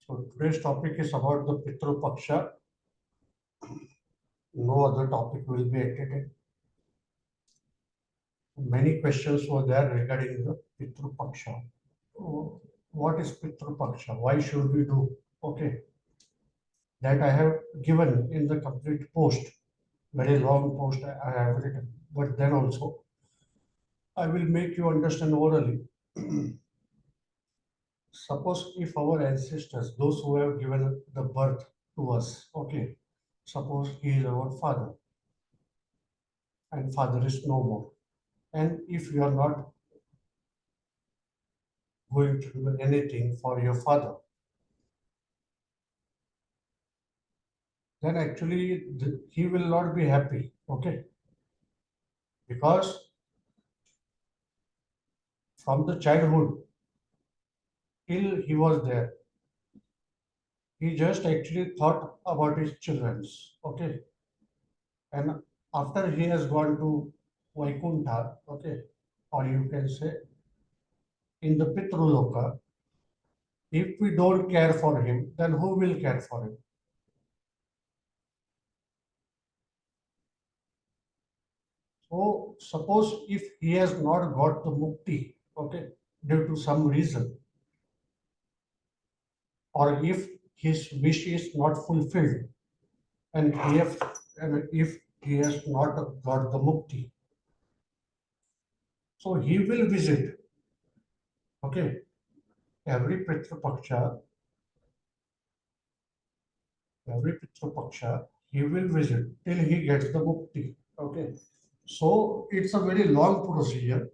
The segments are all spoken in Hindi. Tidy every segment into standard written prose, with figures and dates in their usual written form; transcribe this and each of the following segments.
So today's topic is about the Pitru Paksha. No other topic will be entertained. Many questions were there regarding the Pitru Paksha. Oh, what is Pitru Paksha? Why should we do? Okay, that I have given in the complete post. Very long post I have written. But then also, I will make you understand orally. Suppose if our ancestors, those who have given the birth to us, okay, suppose he is our father and father is no more. And if you are not going to do anything for your father, then actually he will not be happy, okay? Because from the childhood till he was there, he just actually thought about his children's, okay? And after he has gone to Vaikuntha, okay, or you can say in the Pitraloka, if we don't care for him, then who will care for him? So suppose if he has not got the mukti, okay, due to some reason, or if his wish is not fulfilled, and if he has not got the mukti, so he will visit, okay, every Pitru Paksha, he will visit till he gets the mukti, okay. So it's a very long procedure.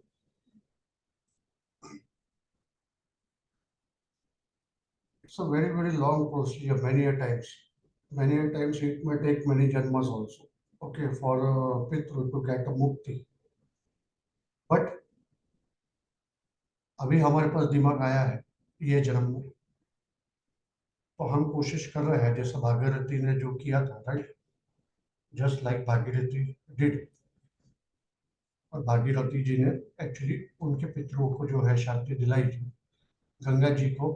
It's a very, very long procedure, many a times. Many a times it may take many janmas also, okay, for a Pitru to get a mukti. But अभी हमारे पास दिमाग आया है ये जन्म में, तो हम कोशिश कर रहे हैं जैसे भागीरथी ने जो किया था, right, just like Bhagirathi did. और भागीरथी जी ने एक्चुअली उनके पितरों को जो है शांति दिलाई थी, गंगा जी को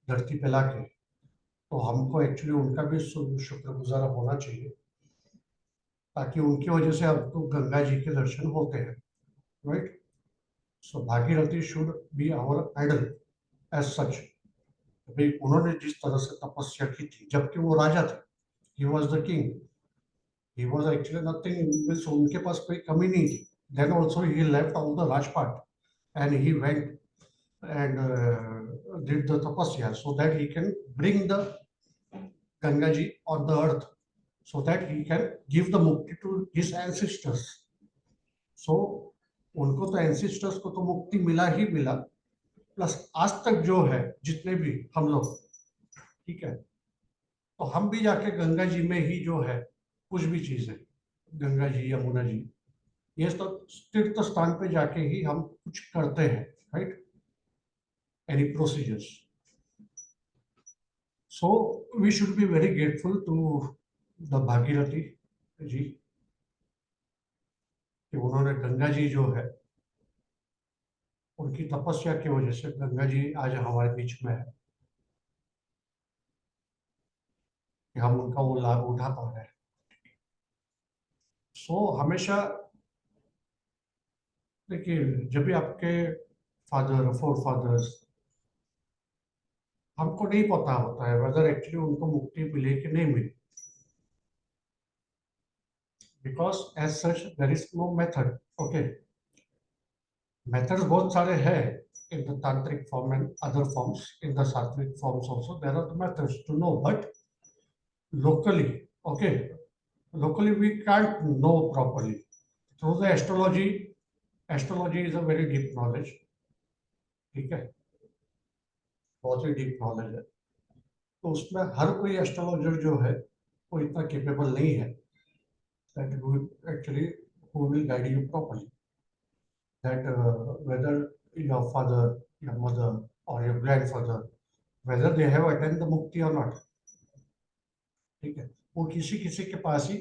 धरती पे लाके। तो हमको एक्चुअली उनका भी शुक्रगुजार होना चाहिए, ताकि उनकी वजह से हमको गंगा जी के दर्शन होते हैं, right. So Bhagirathi should be our idol as such. भाई उन्होंने जिस तरह से तपस्या की थी, जबकि वो राजा थे, he was the king, he was actually nothing, means उनके पास कोई कमी नहीं थी। Then also he left all the राजपाट and he went and did the tapasya so that he can bring the Ganga ji on the earth, so that he can give the mukti to his ancestors. So उनको तो ancestors को तो मुक्ति मिला ही मिला, प्लस आज तक जो है जितने भी हम लोग, ठीक है, तो हम भी जाके गंगा जी में ही जो है कुछ भी चीज है, गंगा जी यमुना जी, ये सब तीर्थ स्थान पे जाके ही हम कुछ करते हैं, right, any procedures. So we should be very grateful to the Bhagirathi जी कि उन्होंने गंगा जी जो है उनकी तपस्या की वजह से गंगा जी आज हमारे बीच में है, कि हम उनका वो लाभ उठा पा रहे हैं. सो हमेशा देखिए, जब भी आपके फादर फोर फादर्स, हमको नहीं पता होता है वेदर एक्चुअली उनको मुक्ति मिले कि नहीं मिले, because as such there is no method, okay. Methods बहुत सारे हैं in the tantric form and other forms, in the sattvic forms also there are the methods to know, but locally, okay, locally we can't know properly through the astrology. Astrology is a very deep knowledge, ठीक है, बहुत ही डीप नॉलेज है. तो उसमें हर कोई एस्ट्रोलॉजर जो है वो इतना केपेबल नहीं है that actually who will guide you properly, that whether your father, your mother or your grandfather, whether they have attained the mukti or not, ठीक है, वो किसी किसी के पास ही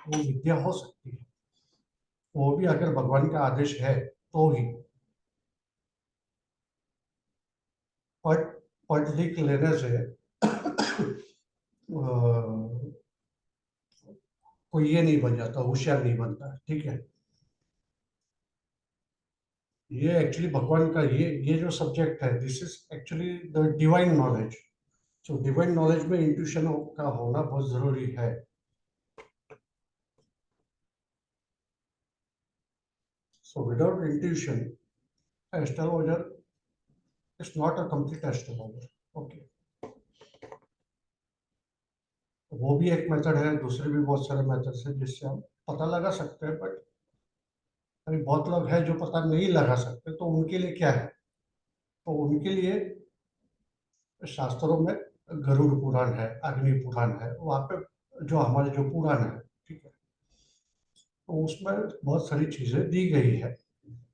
वो विद्या हो सकती है, वो भी अगर भगवान का आदेश है तो ही. पढ़ पढ़ लिख लेने से कोई ये नहीं बन जाता, होशियार नहीं बनता, ठीक है। ये एक्चुअली भगवान का ये जो सब्जेक्ट है, this is actually the divine knowledge. So divine knowledge में इंट्यूशन का होना बहुत जरूरी है। So without intuition astrologer is not a complete astrologer. Okay, वो भी एक मेथड है, दूसरे भी बहुत सारे मेथड्स हैं जिससे हम पता लगा सकते हैं, बट अभी बहुत लोग हैं जो पता नहीं लगा सकते, तो उनके लिए क्या है? तो उनके लिए शास्त्रों में गरुड़ पुराण है, अग्नि पुराण है, वहाँ पे जो हमारे जो पुराण है, ठीक है, तो उसमें बहुत सारी चीजें दी गई है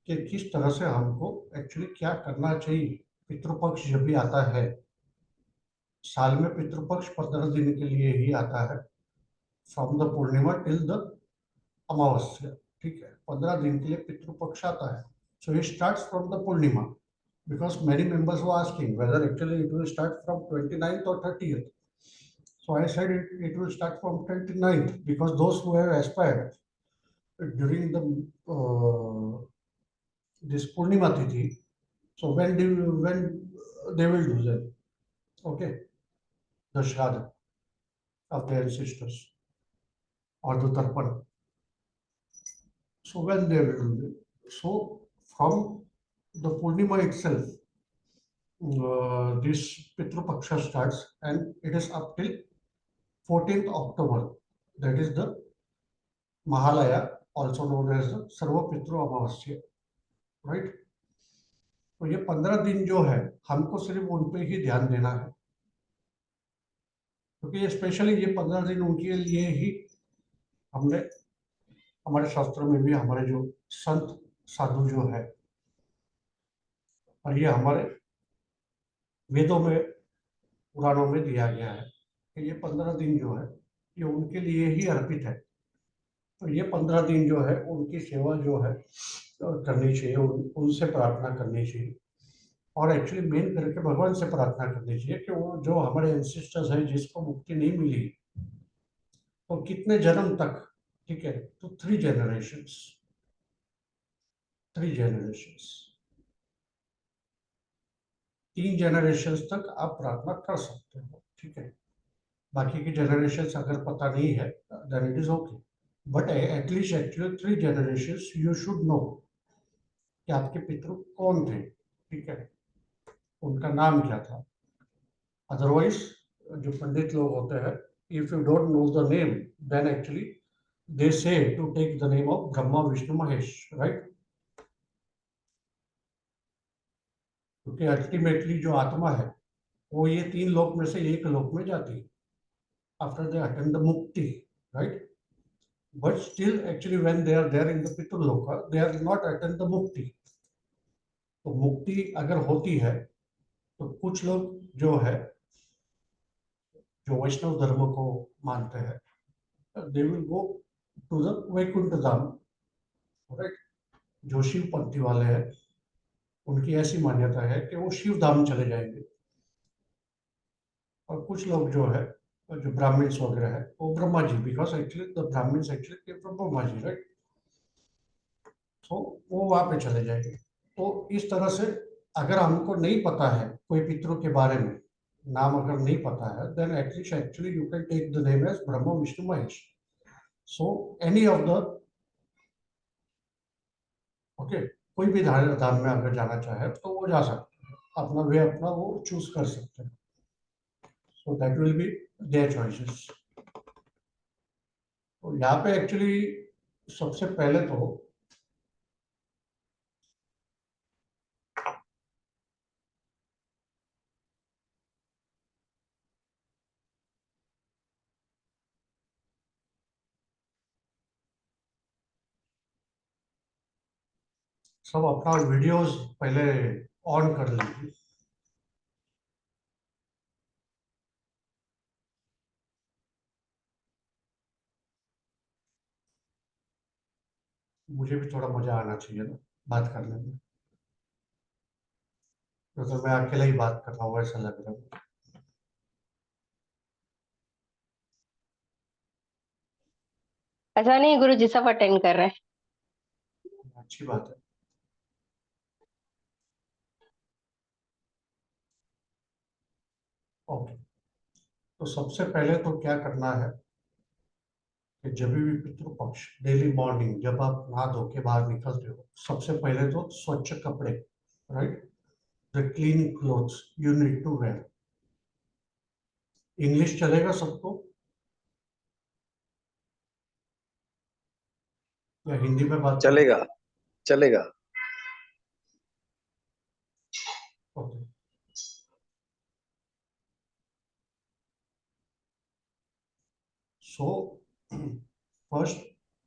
कि किस तरह से हमको एक्चुअली क्या करना चाहिए। पितृपक्ष जब भी आता है, साल में पितृपक्ष 15 दिन के लिए ही आता है, from the Purnima till the अमावस्या, ठीक है, 15 दिन के लिए पितृपक्ष आता है। So it starts from the Purnima, because many members were asking whether actually it will start from 29th or 30th. So I said it will start from 29th, because those who have aspired during the this Purnima Tithi, so when they will do that, okay, the Shraddha of their ancestors or the Tarpan. So when they will do that. So from the Purnima itself, this Pitru Paksha starts and it is up till 14th October. That is the Mahalaya, also known as the Sarva Pitru Amavasya, right? तो ये 15 दिन जो है, हमको सिर्फ उन पे ही ध्यान देना है, क्योंकि ये स्पेशली ये 15 दिन उनके लिए ही हमने, हमारे शास्त्रों में भी हमारे जो संत साधु जो है, और ये हमारे वेदों में, पुराणों में दिया गया है कि ये 15 दिन जो है ये उनके लिए ही अर्पित है। तो ये 15 दिन जो है उनकी सेवा जो है करनी चाहिए, उनसे प्रार्थना करनी चाहिए, और एक्चुअली मेन करके भगवान से प्रार्थना करनी चाहिए कि वो जो हमारे एंसेस्टर्स हैं जिसको मुक्ति नहीं मिली, तो कितने जन्म तक, ठीक है, तो 3 जनरेशंस, 3 जनरेशंस, 3 जनरेशंस तक आप प्रार्थना कर सकते हो, ठीक है। बाकी की जनरेशंस अगर पता नहीं है, then it is okay, but at least actually 3 generations you should know कि आपके पितृ कौन थे, ठीक है, उनका नाम क्या था। अदरवाइज जो पंडित लोग होते हैं, if you don't know the name, then actually they say to take the name of Brahma Vishnu Mahesh, right? क्योंकि अल्टीमेटली जो आत्मा है वो ये 3 लोक में से एक लोक में जाती है after they attend the mukti, right? But still actually when they are there in the Pitrulok, they are not attend the mukti. तो मुक्ति अगर होती है तो कुछ लोग जो है, जो वैष्णव धर्म को मानते हैं, they will go to the Vaikunth Dham, right? जो शिव पंथी वाले हैं, उनकी ऐसी मान्यता है कि वो शिव धाम चले जाएंगे। और कुछ लोग जो है, जो ब्राह्मण्स वगैरह है, वो Brahma ji, because actually the Brahmans actually came from Brahma ji, right? तो वो वहां पे चले जाएंगे। तो इस तरह से अगर हमको नहीं पता है कोई पितरों के बारे में, नाम अगर नहीं पता है, then at least actually you can take the name as Brahma Vishnu Mahesh. So any of the, okay, कोई भी धाम में अगर जाना चाहे तो वो जा सकते हैं, अपना वे अपना वो चूज कर सकते हैं। So that will be there choices. तो यहाँ पे एक्चुअली सबसे पहले तो सब अपना वीडियोस पहले ऑन कर लीजिए। मुझे भी थोड़ा मजा आना चाहिए ना बात करने में, तो मैं अकेला ही बात कर रहा हूँ ऐसा लग रहा है। ऐसा नहीं गुरु जी सब अटेंड कर रहे हैं। अच्छी बात है। ओके, तो सबसे पहले तो क्या करना है कि जब भी पितृपक्ष डेली मॉर्निंग जब आप नहा धो के बाहर निकलते हो, सबसे पहले तो स्वच्छ कपड़े, right, the clean clothes you need to wear. English चलेगा सबको या हिंदी में बात करें? चलेगा चलेगा। Okay, so first,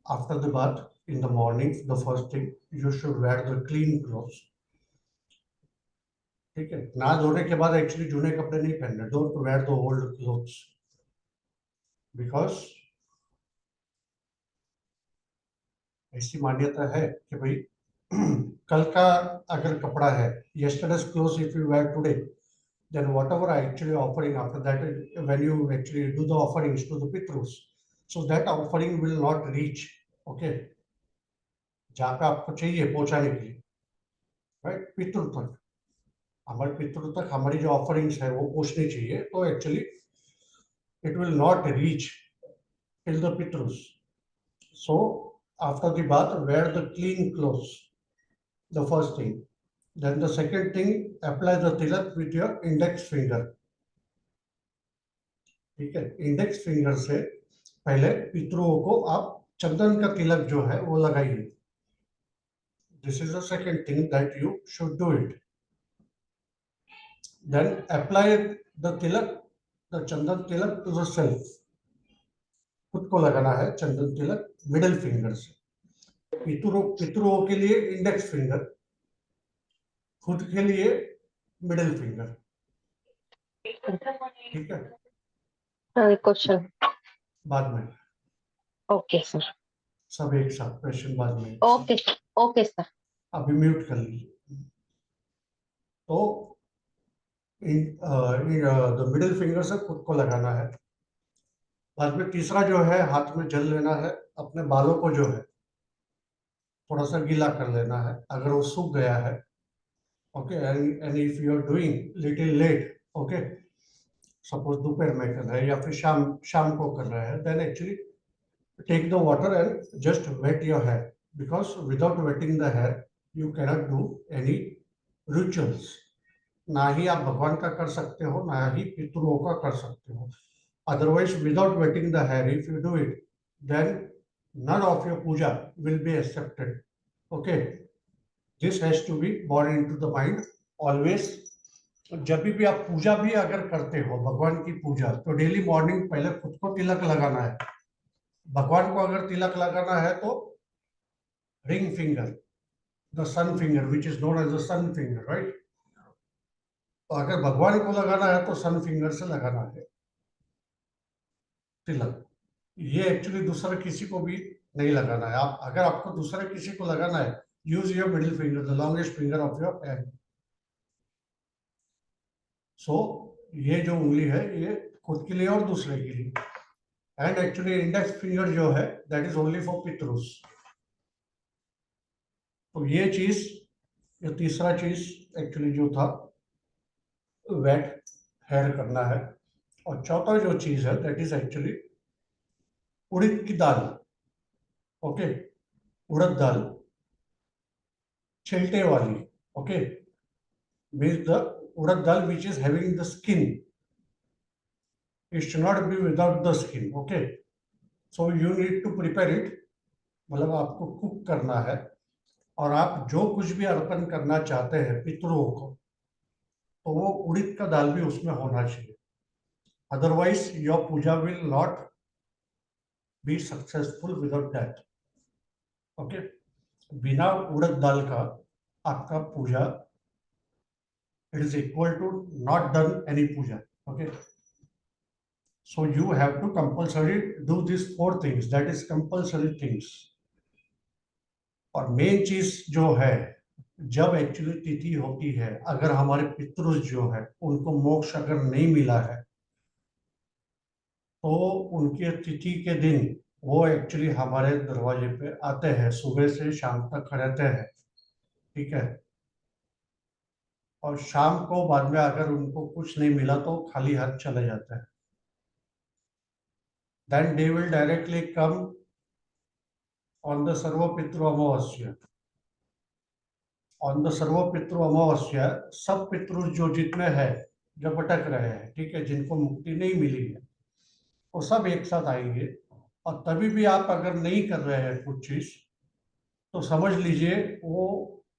after the bath in the morning, the first thing you should wear the clean clothes. ठीक है, नहा धोने के बाद एक्चुअली जूने कपड़े नहीं पहनने, don't wear the old clothes, because ऐसी मान्यता है कि भाई कल का अगर कपड़ा है, yesterday's clothes if you wear today, then whatever I actually offering after that, when you actually do the offerings to the pitrus, so that offering will not reach, okay, जहाँ पे आपको चाहिए पहुंचाने के लिए, राइट, पितृ तक, हमारे पितृ तक हमारी जो ऑफरिंग्स है वो पहुंचनी चाहिए, तो actually it will not reach till the pitrus. So after the bath, wear the clean clothes, the first thing. Then the second thing, apply the tilak with your index finger. ठीक है, इंडेक्स फिंगर से पहले पितरों को आप चंदन का तिलक जो है वो लगाइए। This is the second thing that you should do it. Then apply the tilak, the chandan tilak to the self. खुद को लगाना है चंदन तिलक मिडिल फिंगर से। पितरों के लिए इंडेक्स फिंगर, खुद के लिए मिडिल फिंगर। ठीक है, क्वेश्चन बाद में ओके सर। सब एक साथ, क्वेश्चन बाद में। Okay okay sir. अभी म्यूट कर लीजिए। तो द मिडिल फिंगर से खुद को लगाना है। बाद में तीसरा जो है, हाथ में जल लेना है, अपने बालों को जो है थोड़ा सा गीला कर लेना है अगर वो सूख गया है। Okay, and if you are doing little late, okay, suppose दोपहर में कर रहे हैं या फिर शाम शाम को कर रहे हैं, then actually take the water and just wet your hair, because without wetting the hair you cannot do any rituals. ना ही आप भगवान का कर सकते हो, ना ही पितरों का कर सकते हो। Otherwise, without wetting the hair, if you do it, then none of your puja will be accepted. Okay, this has to be born into the mind always. जब भी आप पूजा भी अगर करते हो, भगवान की पूजा, तो डेली मॉर्निंग पहले खुद को तिलक लगाना है। भगवान को अगर तिलक लगाना है तो ring finger, the sun finger, which is known as the sun finger, right. तो अगर भगवान को लगाना है तो सन फिंगर से लगाना है तिलक। ये एक्चुअली दूसरे किसी को भी नहीं लगाना है। आप अगर आपको दूसरे किसी को लगाना है, use your middle finger, the longest finger of your hand. So ये जो उंगली है ये खुद के लिए और दूसरे के लिए। एंड एक्चुअली इंडेक्स फिंगर जो है that is only for pitrus. तो ये चीज, ये तीसरा चीज एक्चुअली जो था, वेट हेयर करना है। और चौथा जो चीज है दैट इज एक्चुअली उड़द की दाल। ओके, उड़द दाल छिलटे वाली। Okay, means the urad dal which is having the skin, it should not be without the skin. Okay, so you need to prepare it, मतलब आपको कुक करना है। और आप जो कुछ भी अर्पण करना चाहते हैं पितरों को, तो वो उड़द का दाल भी उसमें होना चाहिए। Otherwise your puja will not be successful without that. Okay, बिना उड़द दाल का आपका पूजा, it is equal to not done any puja. Okay, so you have to compulsory do these four things, that is compulsory things. और मेन चीज जो है, जब एक्चुअली तिथि होती है, अगर हमारे पितृ जो है उनको मोक्ष अगर नहीं मिला है, तो उनके तिथि के दिन वो एक्चुअली हमारे दरवाजे पे आते हैं, सुबह से शाम तक रहते हैं, ठीक है। और शाम को बाद में अगर उनको कुछ नहीं मिला तो खाली हाथ चले जाते हैं। Then they will directly come on the Sarva पितृ अमावस्या। ऑन द सर्व पितृ अमावस्या सब पितृ जो जितने हैं, जो भटक रहे हैं, ठीक है, जिनको मुक्ति नहीं मिली है, वो सब एक साथ आएंगे। और तभी भी आप अगर नहीं कर रहे हैं कुछ चीज, तो समझ लीजिए वो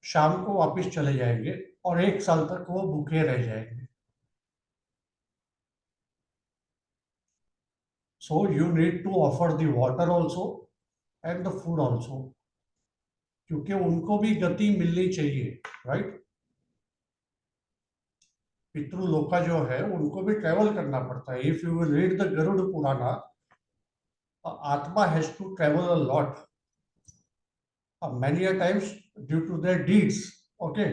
शाम को वापस चले जाएंगे और 1 साल तक वो भूखे रह जाएंगे। So you need to offer the water also and the food also, क्योंकि उनको भी गति मिलनी चाहिए, राइट। पितृलोका जो है उनको भी ट्रेवल करना पड़ता है। If you will read the Garuda Purana, Atma has to travel a lot, many a times due to their deeds. Okay,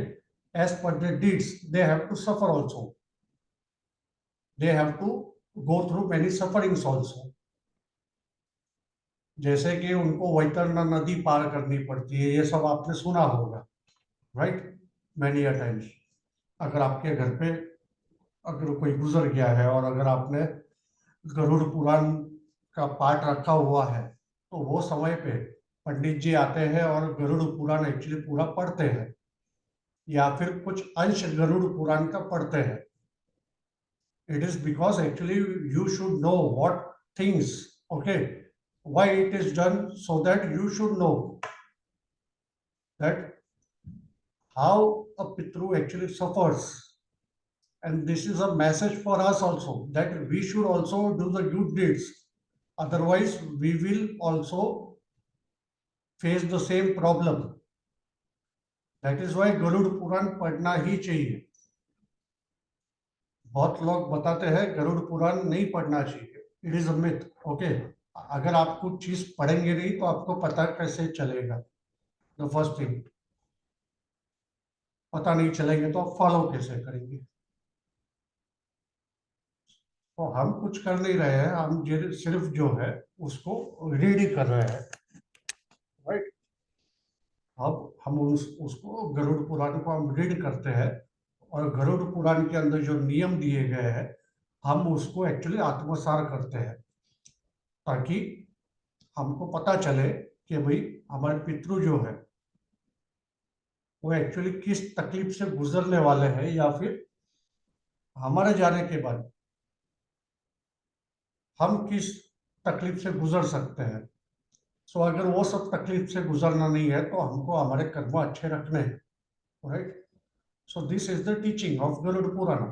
as per their deeds, they have to suffer also. They have to go through many sufferings also. जैसे कि उनको वैतरणी नदी पार करनी पड़ती है, ये सब आपने सुना होगा, राइट, मैनी अ टाइम्स। अगर आपके घर पे अगर कोई गुजर गया है और अगर आपने गरुड़ पुराण का पाठ रखा हुआ है, तो वो समय पे पंडित जी आते हैं और गरुड़ पुराण एक्चुअली पूरा पढ़ते हैं, या फिर कुछ अंश गरुड़ पुराण का पढ़ते हैं। It is because actually you should know what things, okay, why it is done, so that you should know that how a pitru actually suffers. And this is a message for us also, that we should also do the good deeds. Otherwise, we will also face the same problem. That is why Garuda Purana पढ़ना ही चाहिए। बहुत लोग बताते हैं गरुड़ पुराण नहीं पढ़ना चाहिए, it is a myth, okay. अगर आप कुछ चीज पढ़ेंगे नहीं तो आपको पता कैसे चलेगा? द फर्स्ट थिंग, पता नहीं चलेंगे तो आप फॉलो कैसे करेंगे? तो हम कुछ कर नहीं रहे हैं, हम सिर्फ जो है उसको रीड ही कर रहे हैं, राइट। अब हम उसको गरुड़ पुराण को हम रीड करते हैं, और गरुड़ पुराण के अंदर जो नियम दिए गए हैं हम उसको एक्चुअली आत्मसार करते हैं, ताकि हमको पता चले कि भाई हमारे पितृ जो है वो एक्चुअली किस तकलीफ से गुजरने वाले हैं, या फिर हमारे जाने के बाद हम किस तकलीफ से गुजर सकते हैं। सो अगर वो सब तकलीफ से गुजरना नहीं है तो हमको हमारे कर्म अच्छे रखने हैं, right. So this is the teaching of Garuda Purana.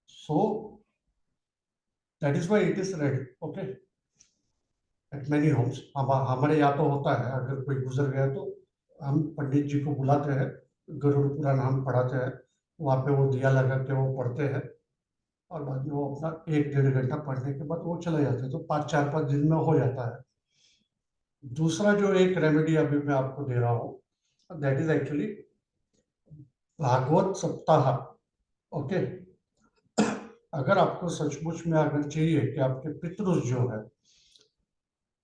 So that is why it is read, okay, at many homes. हमारे यहाँ तो होता है, अगर कोई गुजर गया तो हम पंडित जी को बुलाते हैं, गरुड़ पुराण हम पढ़ाते हैं, वहाँ पे वो दिया लगा के वो पढ़ते हैं, और बाद में वो अपना 1-1.5 घंटा पढ़ने के बाद वो चले जाते हैं, तो 4-5 दिन में हो जाता है। दूसरा जो एक रेमेडी अभी मैं आपको दे रहा हूँ, दैट इज एक्चुअली भागवत सप्ताह, ओके। अगर आपको सचमुच में अगर चाहिए कि आपके पितृ जो है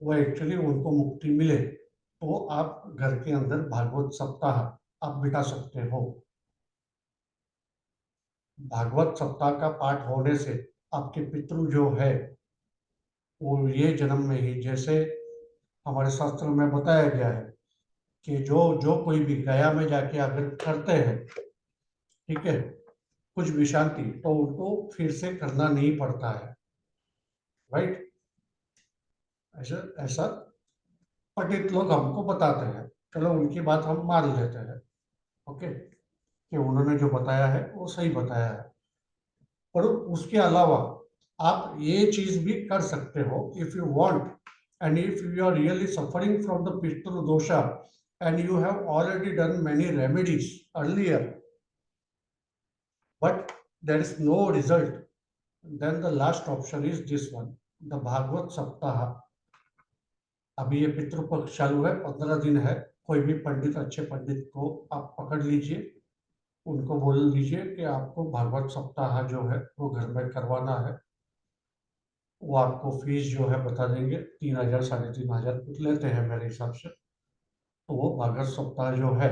वो एक्चुअली उनको मुक्ति मिले, तो आप घर के अंदर भागवत सप्ताह आप बिठा सकते हो। भागवत सप्ताह का पाठ होने से आपके पितृ जो है वो ये जन्म में ही, जैसे हमारे शास्त्र में बताया गया है कि जो जो कोई भी गया में जाके अगर करते हैं, ठीक है, कुछ भी शांति, तो उनको फिर से करना नहीं पड़ता है, राइट। ऐसा ऐसा पंडित लोग हमको बताते हैं, चलो उनकी बात हम मान लेते हैं, ओके, कि उन्होंने जो बताया है वो सही बताया है। पर उसके अलावा आप ये चीज भी कर सकते हो, if you want, and if you are really suffering from the pitru dosha and you have already done many remedies earlier, but there is no result, then the last option is this one, the Bhagavat Saptah. अभी ये पितृपक्ष चालू है, 15 दिन है। कोई भी पंडित, अच्छे पंडित को आप पकड़ लीजिए, उनको बोल दीजिए कि आपको भागवत सप्ताह जो है वो घर में करवाना है। वो आपको फीस जो है बता देंगे, 3,000 3,500 कुछ लेते हैं मेरे हिसाब से। तो वो भागवत सप्ताह जो है,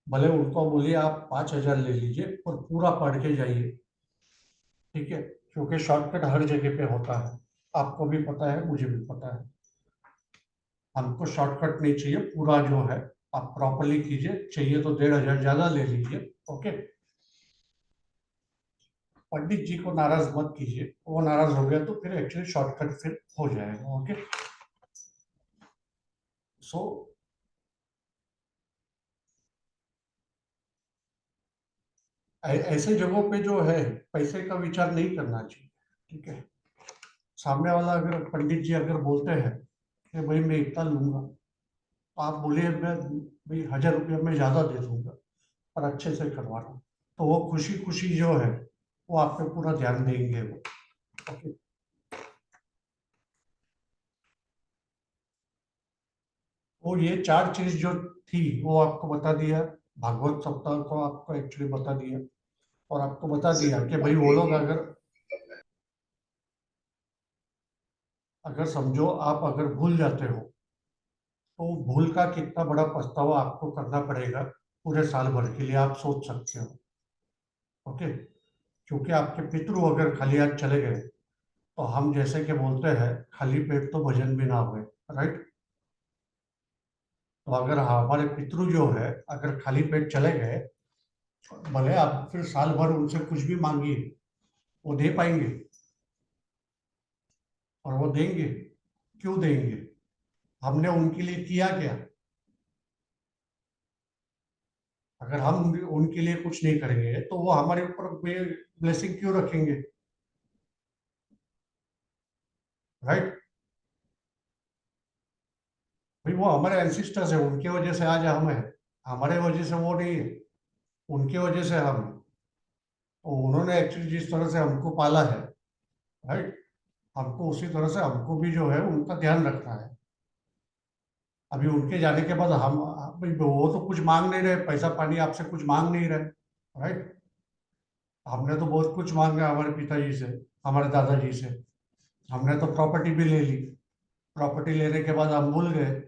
भले उनको बोलिए आप 5,000 ले लीजिए और पूरा पढ़ के जाइए, ठीक है, क्योंकि शॉर्टकट हर जगह पे होता है, आपको भी पता है, मुझे भी पता है। हमको शॉर्टकट नहीं चाहिए, पूरा जो है आप प्रॉपरली कीजिए, चाहिए तो 1,500 ज्यादा ले लीजिए, ओके। पंडित जी को नाराज मत कीजिए, वो नाराज हो गया तो फिर एक्चुअली शॉर्टकट फिर हो जाएगा, ओके। सो ऐसे जगहों पे जो है पैसे का विचार नहीं करना चाहिए, ठीक है। सामने वाला अगर पंडित जी अगर बोलते हैं कि भाई मैं इतना लूंगा, तो आप बोलिए मैं भाई 1,000 रुपया मैं ज्यादा दे दूंगा और अच्छे से करवाना, तो वो खुशी खुशी जो है वो आप पे पूरा ध्यान देंगे वो, ओके। वो ये 4 चीज जो थी वो आपको बता दिया, भागवत सप्ताह को आपको एक्चुअली बता दिया, और आपको बता दिया कि भाई वो लोग अगर अगर समझो आप अगर भूल जाते हो, तो भूल का कितना बड़ा पछतावा आपको करना पड़ेगा पूरे साल भर के लिए, आप सोच सकते हो, ओके। क्योंकि आपके पितृ अगर खाली हाथ चले गए, तो हम जैसे कि बोलते हैं खाली पेट तो भजन भी ना हुए, राइट। तो अगर हमारे पितृ जो है अगर खाली पेट चले गए, भले आप फिर साल भर उनसे कुछ भी मांगिए, वो दे पाएंगे? और वो देंगे? क्यों देंगे? हमने उनके लिए किया क्या? अगर हम उनके लिए कुछ नहीं करेंगे तो वो हमारे ऊपर ब्लेसिंग क्यों रखेंगे, राइट। भाई वो हमारे एंसिस्टर्स है, उनके वजह से आज हम है, हमारे वजह से वो नहीं है, उनके वजह से हम हैं। तो उन्होंने एक्चुअली जिस तरह से हमको पाला है, राइट, हमको उसी तरह से हमको भी जो है उनका ध्यान रखना है। अभी उनके जाने के बाद हम भाई वो तो कुछ मांग नहीं रहे, पैसा पानी आपसे कुछ मांग नहीं रहे, राइट। हमने तो बहुत कुछ मांगा हमारे पिताजी से, हमारे दादाजी से। हमने तो प्रॉपर्टी भी ले ली, प्रॉपर्टी लेने के बाद हम भूल गए,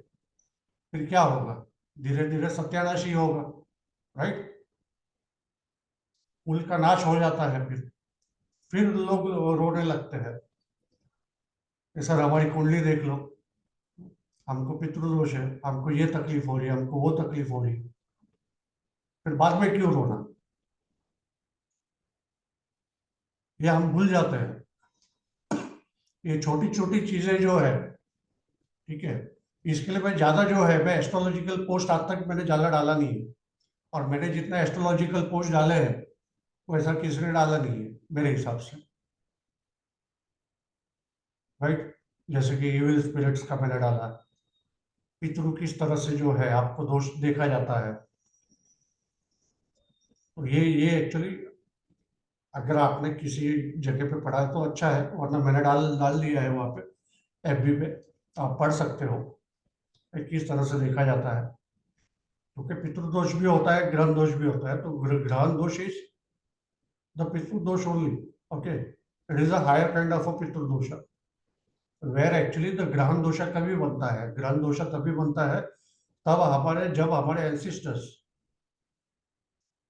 फिर क्या होगा? धीरे धीरे सत्यानाश ही होगा, राइट। कुल का नाश हो जाता है, फिर लोग रोने लगते हैं कि सर हमारी कुंडली देख लो, हमको पितृदोष है, हमको ये तकलीफ हो रही है, हमको वो तकलीफ हो रही है, फिर बाद में क्यों रोना? ये हम भूल जाते हैं। ये छोटी छोटी चीजें जो है, ठीक है, इसके लिए मैं ज्यादा जो है मैं एस्ट्रोलॉजिकल पोस्ट आज तक मैंने ज्यादा डाला नहीं है, और मैंने जितना एस्ट्रोलॉजिकल पोस्ट डाले हैं वैसा किसी ने डाला नहीं है मेरे हिसाब से, राइट। जैसे कि इविल स्पिरिट्स का मैंने डाला, पितरों किस तरह से जो है आपको दोष देखा जाता है, तो ये एक्चुअली अगर आपने किसी जगह पे पढ़ा है तो अच्छा है, वरना मैंने डाल डाल दिया है वहाँ पे एफबी पे, आप पढ़ सकते हो कि किस तरह से देखा जाता है। क्योंकि पितृदोष भी होता है, ग्रहण दोष भी होता है, तो grahan dosh is the pitrudosh only, okay. It is a higher kind of a pitrudosh, where actually the grahan dosha कभी बनता है, ग्रहण दोषा तभी बनता है तब हमारे जब हमारे एंसिस्टर्स,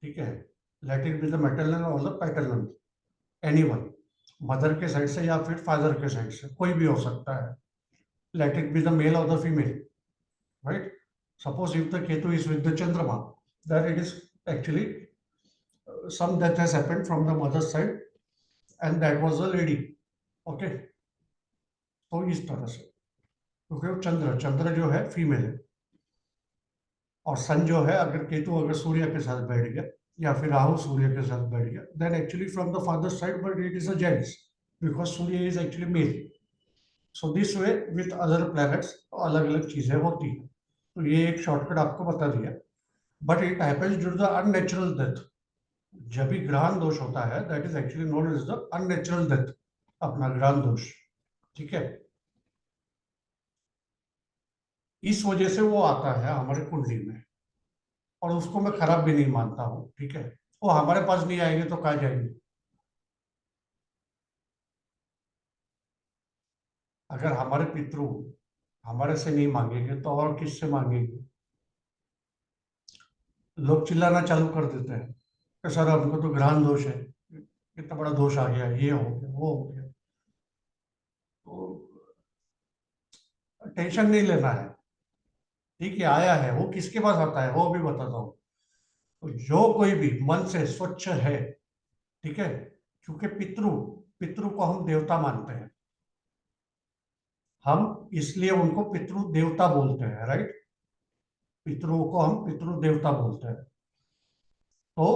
ठीक है, let it be the maternal और द पैटर्नल, एनीवन, मदर के साइड से या फिर फादर के साइड से कोई भी हो सकता है, let it be the male और the female, right. Suppose if the Ketu is with the Chandrama, then it is actually some death has happened from the mother's side and that was a lady, okay। तो इस तरह से, क्योंकि वो चंद्र चंद्र जो है फीमेल है, और सन जो है अगर केतु अगर सूर्य के साथ बैठ गया या फिर राहु सूर्य के साथ बैठ गया, then actually from the father side but it is a gents, because Surya is actually male. So this way with other planets अलग अलग चीजें होती हैं, तो ये एक शॉर्टकट आपको बता दिया। But it happens due to the unnatural death, जब भी ग्रहण दोष होता है that is actually known as the unnatural death, अपना ग्रहण दोष, ठीक है। इस वजह से वो आता है हमारे कुंडली में, और उसको मैं खराब भी नहीं मानता हूँ, ठीक है। वो हमारे पास नहीं आएंगे तो कहाँ जाएंगे? अगर हमारे पितृ हमारे से नहीं मांगेंगे तो और किससे मांगेंगे? लोग चिल्लाना चालू कर देते हैं कि सर हमको तो ग्रहण दोष है, इतना बड़ा दोष आ गया, ये हो गया, वो हो गया। तो टेंशन नहीं लेना है। ठीक है, आया है, वो किसके पास आता है वो भी बताता हूँ। तो जो कोई भी मन से स्वच्छ है, ठीक है, क्योंकि पितृ पितृ को हम देवता मानते हैं, हम इसलिए उनको पितृ देवता बोलते हैं, राइट। पितरों को हम पितृ देवता बोलते हैं। तो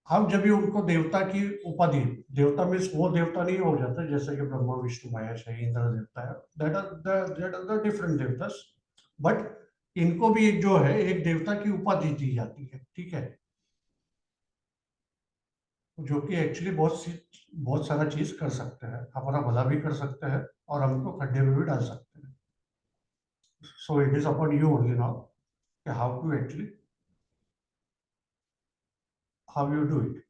हम जब भी उनको देवता की उपाधि, देवता मीन्स वो देवता नहीं हो जाता जैसे कि ब्रह्मा विष्णु महेश है, इंद्र देवता है, that are the different devtas, but इनको भी एक जो है एक देवता की उपाधि दी जाती है, ठीक है, जो कि एक्चुअली बहुत सारा चीज कर सकते हैं, हमारा भला भी कर सकते हैं और हमको खड्डे में भी डाल सकते हैं। So it is upon you only now कि how to actually, how you do it.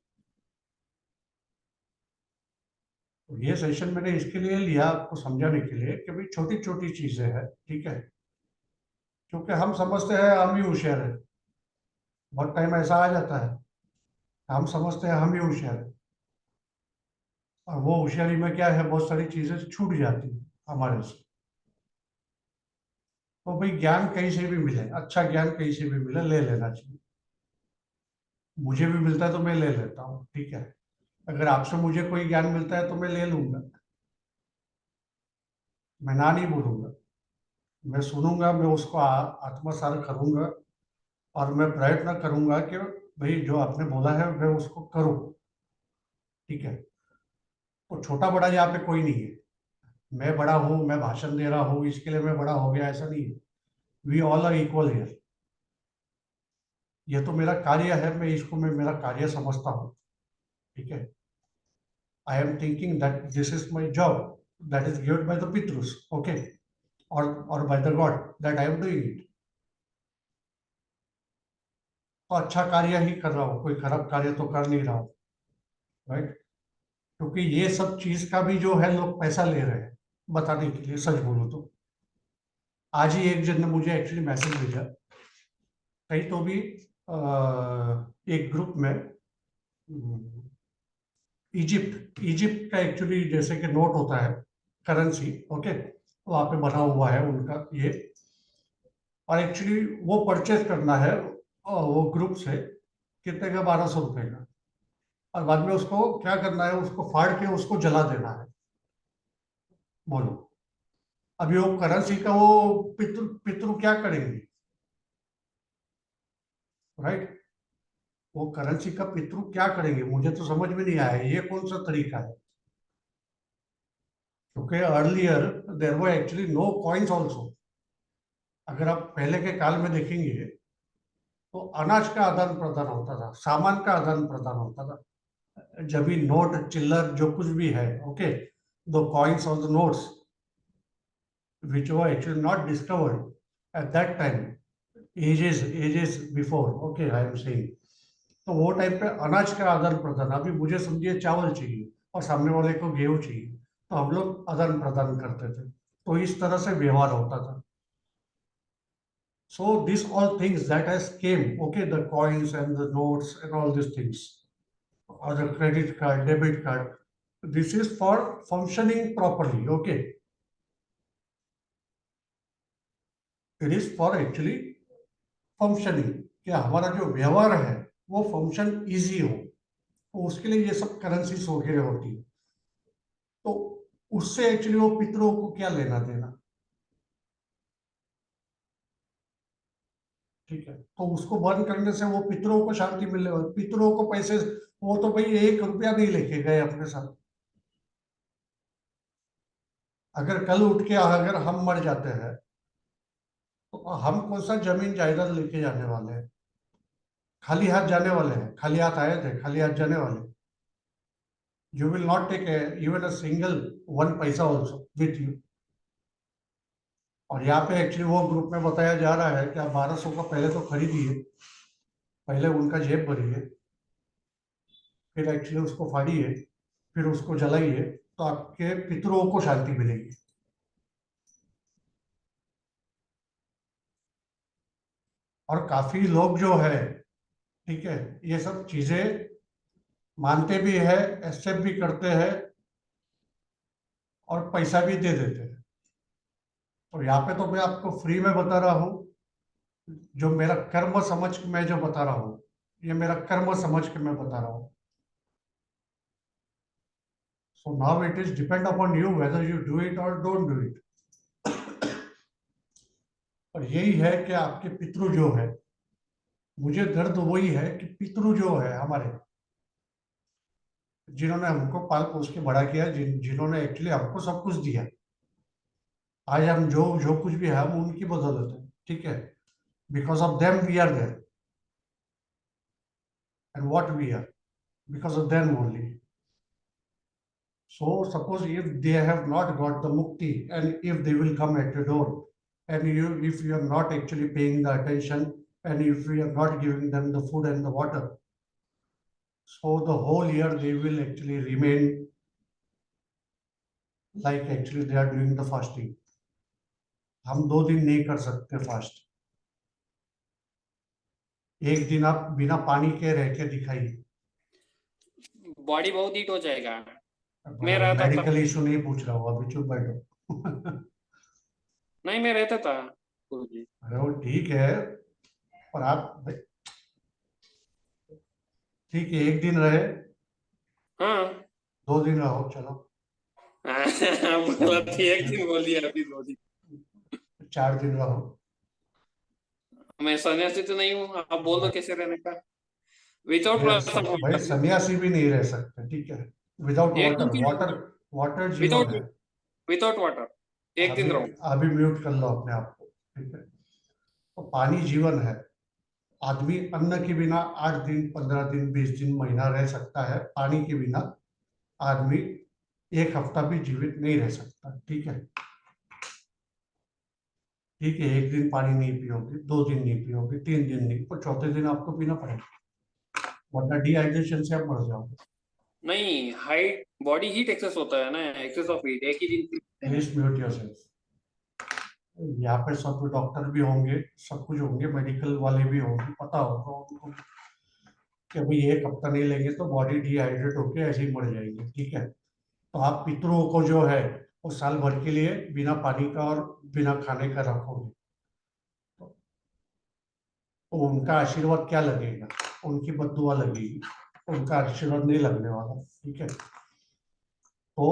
तो ये सेशन मैंने इसके लिए लिया आपको समझाने के लिए कि भाई छोटी छोटी चीजें हैं, ठीक है, क्योंकि हम समझते हैं हम ही होशियार है। बहुत टाइम ऐसा आ जाता है, हम समझते हैं हम ही होशियार है, और वो होशियारी में क्या है, बहुत सारी चीजें छूट जाती है हमारे से। तो भाई ज्ञान कहीं से भी मिले, अच्छा ज्ञान कहीं से भी मिले, ले लेना चाहिए। मुझे भी मिलता है तो मैं ले लेता हूँ, ठीक है। अगर आपसे मुझे कोई ज्ञान मिलता है तो मैं ले लूंगा, मैं ना नहीं बोलूंगा। मैं सुनूंगा, मैं उसको आत्मसात करूंगा, और मैं प्रयत्न करूंगा कि भाई जो आपने बोला है मैं उसको करूं, ठीक है। तो छोटा बड़ा यहाँ पे कोई नहीं है, मैं बड़ा हूँ, मैं भाषण दे रहा हूँ इसके लिए मैं बड़ा हो गया, ऐसा नहीं है। We all are equal here. ये तो मेरा कार्य है, मैं मेरा कार्य समझता हूँ, ठीक है। I am thinking that this is my job, that is given by the pitrus, okay, और by the god, that I am doing it. तो अच्छा कार्य ही कर रहा हूँ, कोई खराब कार्य तो कर नहीं रहा हूँ, राइट। क्योंकि ये सब चीज का भी जो है लोग पैसा ले रहे हैं बताने के लिए, सच बोलो तो। आज ही एक जन ने मुझे एक्चुअली मैसेज भेजा, कहीं तो भी एक ग्रुप में, इजिप्ट इजिप्ट का एक्चुअली जैसे कि नोट होता है, करेंसी, ओके, वहाँ पे बना हुआ है उनका ये, और एक्चुअली वो परचेज करना है वो ग्रुप से, कितने का, 1200 रुपए का, और बाद में उसको क्या करना है, उसको फाड़ के उसको जला देना है। बोलो, अभी वो करेंसी का वो पितृ पितृ क्या करेंगे, राइट। वो करेंसी का पितृ क्या करेंगे, मुझे तो समझ में नहीं आया ये कौन सा तरीका है। क्योंकि earlier there were actually no coins also. अगर आप पहले के काल में देखेंगे तो अनाज का आदान प्रदान होता था, सामान का आदान प्रदान होता था। जब भी नोट चिल्लर जो कुछ भी है, ओके, द कॉइन्स और the notes which were actually not discovered at that time, ages before, okay, I am saying। तो वो टाइम पे अनाज का आदान प्रदान, अभी मुझे समझिए चावल चाहिए और सामने वाले को गेहूं चाहिए, तो हम लोग आदान प्रदान करते थे, तो इस तरह से व्यवहार होता था। So these all things that has came, okay, the coins and the notes and all these things, or the credit card, debit card, this is for functioning properly, okay. It is for actually functioning, कि हमारा जो व्यवहार है वो फंक्शन इजी हो, तो उसके लिए ये सब करेंसीज वगैरह होती है। तो उससे एक्चुअली वो पितरों को क्या लेना देना, ठीक है। तो उसको बंद करने से वो पितरों को शांति मिलने वाली, पितरों को पैसे, वो तो भाई 1 रुपया नहीं लेके गए अपने साथ। अगर कल उठ के अगर हम मर जाते हैं तो हम कौन सा जमीन जायदाद लेके जाने वाले हैं? खाली हाथ जाने वाले हैं, खाली हाथ आए थे, खाली हाथ जाने वाले। You will not take even a single 1 paisa also with you. और यहाँ पे एक्चुअली वो ग्रुप में बताया जा रहा है कि आप 1200 का पहले तो खरीदिए, पहले उनका जेब भरिए, फिर एक्चुअली उसको फाड़िए, फिर उसको जलाइए, तो आपके पितरों को शांति मिलेगी। और काफी लोग जो है, ठीक है, ये सब चीजें मानते भी है, एक्सेप्ट भी करते हैं और पैसा भी दे देते हैं। तो यहाँ पे तो मैं आपको फ्री में बता रहा हूँ, जो मेरा कर्म समझ के मैं जो बता रहा हूँ, ये मेरा कर्म समझ के मैं बता रहा हूँ। So now it is depend upon you whether you do it or don't do it. और यही है कि आपके पितृ जो है, मुझे दर्द वही है कि पितृ जो है हमारे, जिन्होंने हमको पाल पोस के बड़ा किया, जिन्होंने एक्चुअली हमको सब कुछ दिया, आज हम जो जो कुछ भी है हम उनकी बदौलत है, ठीक है। Because of them we are there, and what we are because of them only. So suppose if they have not got the mukti, and if they will come at your door, and if you are not actually paying the attention, and if you are not giving them the food and the water, so the whole year they will actually remain like actually they are doing the fasting. हम 2 दिन नहीं कर सकते फास्ट। एक दिन आप बिना पानी के रह के दिखाइए, बॉडी बहुत हीट हो जाएगा। मैं रहता था, मेडिकल इशू नहीं पूछ रहा हूँ, अभी चुप बैठो। नहीं मैं रहता था गुरुजी। अरे वो ठीक है, पर आप ठीक है, एक दिन रहे, हाँ 2 दिन रहो, चलो बोला थी एक दिन बोल दिया, अभी 2 दिन। 4 दिन रहो। मैं सन्यासी तो नहीं हूँ, आप बोल दो कैसे रहने का। विदाउट भाई सन्यासी भी नहीं रह सकते, ठीक है, विदाउट एक वाटर। दिन वाटर वाटर जीवन विदाउट है। विदाउट वाटर एक दिन रहो। अभी म्यूट कर लो अपने आप को, ठीक है। तो पानी जीवन है। आदमी अन्न के बिना 8 दिन, 15 दिन, 20 दिन, महीना रह सकता है। पानी के बिना आदमी 1 हफ्ता भी जीवित नहीं रह सकता, ठीक है। ठीक है, एक दिन पानी नहीं पियोगे, 2 दिन नहीं पियोगे, 3 दिन नहीं, तो चौथे दिन आपको पीना पड़ेगा, वरना डिहाइड्रेशन से आप मर जाओगे। नहीं, हाइट बॉडी हीट एक्सेस होता है ना, एक्सेस ऑफ हीट एक ही दिन। Please mute yourself. यहाँ पे सब डॉक्टर भी होंगे, सब कुछ होंगे, मेडिकल वाले भी होंगे, पता होगा उनको कि भाई 1 हफ्ता नहीं लेंगे तो बॉडी डिहाइड्रेट होके ऐसे ही मर जाएगी, ठीक है। तो आप पितरों को जो है वो साल भर के लिए बिना पानी का और बिना खाने का रखोगे, तो उनका आशीर्वाद क्या लगेगा, उनकी बद्दुआ लगेगी, उनका आशीर्वाद नहीं लगने वाला, ठीक है। तो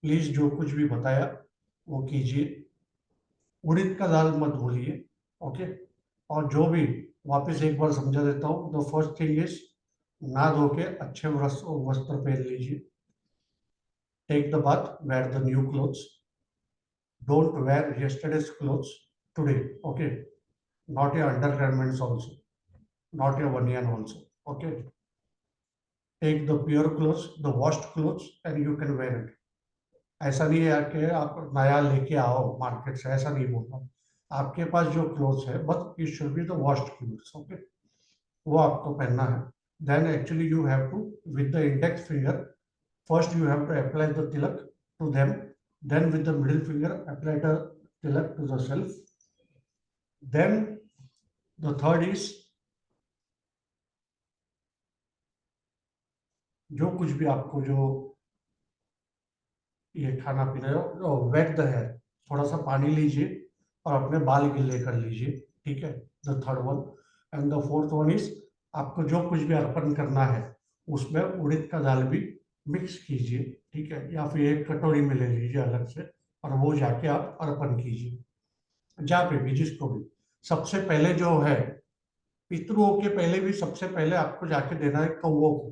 प्लीज जो कुछ भी बताया वो कीजिए, उड़द का दाल मत भूलिए, ओके। और जो भी वापस एक बार समझा देता हूँ, द फर्स्ट थिंग इज नहा धो के अच्छे वस्त्र पहन लीजिए, take the bath, wear the new clothes, don't wear yesterday's clothes today, okay, not your undergarments also, not your baniyan also, okay. Take the pure clothes, the washed clothes, and you can wear it. ऐसा नहीं है कि आप नया लेके आओ मार्केट से, ऐसा नहीं बोल रहा। आपके पास जो क्लोथ्स है, but it should be the washed clothes, okay, वो आपको पहनना है। Then actually you have to with the index finger, first you have to apply the tilak to them, then with the middle finger apply the tilak to the self, then the third is जो कुछ भी आपको जो ये खाना पीना है, वेट द हेयर, थोड़ा सा पानी लीजिए और अपने बाल गिले कर लीजिए, ठीक है, the third one. And the fourth one is आपको जो कुछ भी अर्पण करना है उसमें उड़द का दाल भी मिक्स कीजिए, ठीक है, या फिर एक कटोरी में ले लीजिए अलग से, और वो जाके आप अर्पण कीजिए जहाँ पे भी, जिसको भी। सबसे पहले जो है पितरों के पहले भी सबसे पहले आपको जाके देना है कौवों को,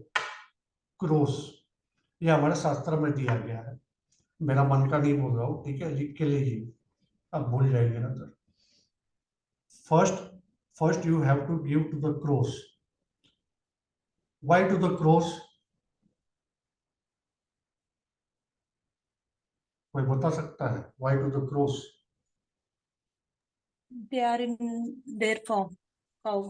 क्रोस, ये हमारे शास्त्र में दिया गया है, मेरा मन का नहीं बोल रहा हूँ, ठीक है, लिख के लीजिए, अब भूल जाएंगे ना sir. First you have to give to the cross. Why to the cross? कोई बता सकता है why to the cross? They are in their form. Cow.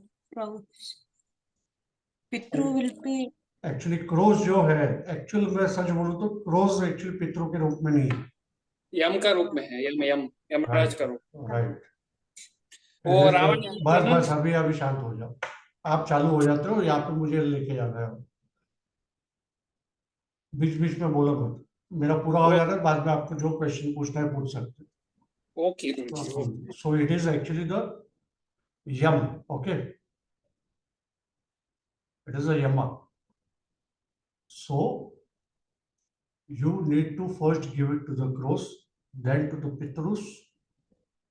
Pitru will be actually crows जो है, एक्चुअल में सच बोलूं तो क्रोज एक्चुअली पितरों के रूप में नहीं है। यम का रूप में है, यम यम यमराज का रूप। राइट। वो रावण यहाँ था बस ना। बस अभी अभी शांत हो जाओ, आप चालू हो जाते हो, यहाँ पे मुझे लेके जाना है, बीच बीच में बोलो मत, मेरा पूरा हो जाता है, बाद में आपको जो क्वेश्चन पूछना है पूछ सकते ओके गुरुजी, हो। Okay. So it is actually the Yam, okay, it is a Yama. So you need to first give it to the crows, then to the pitrus,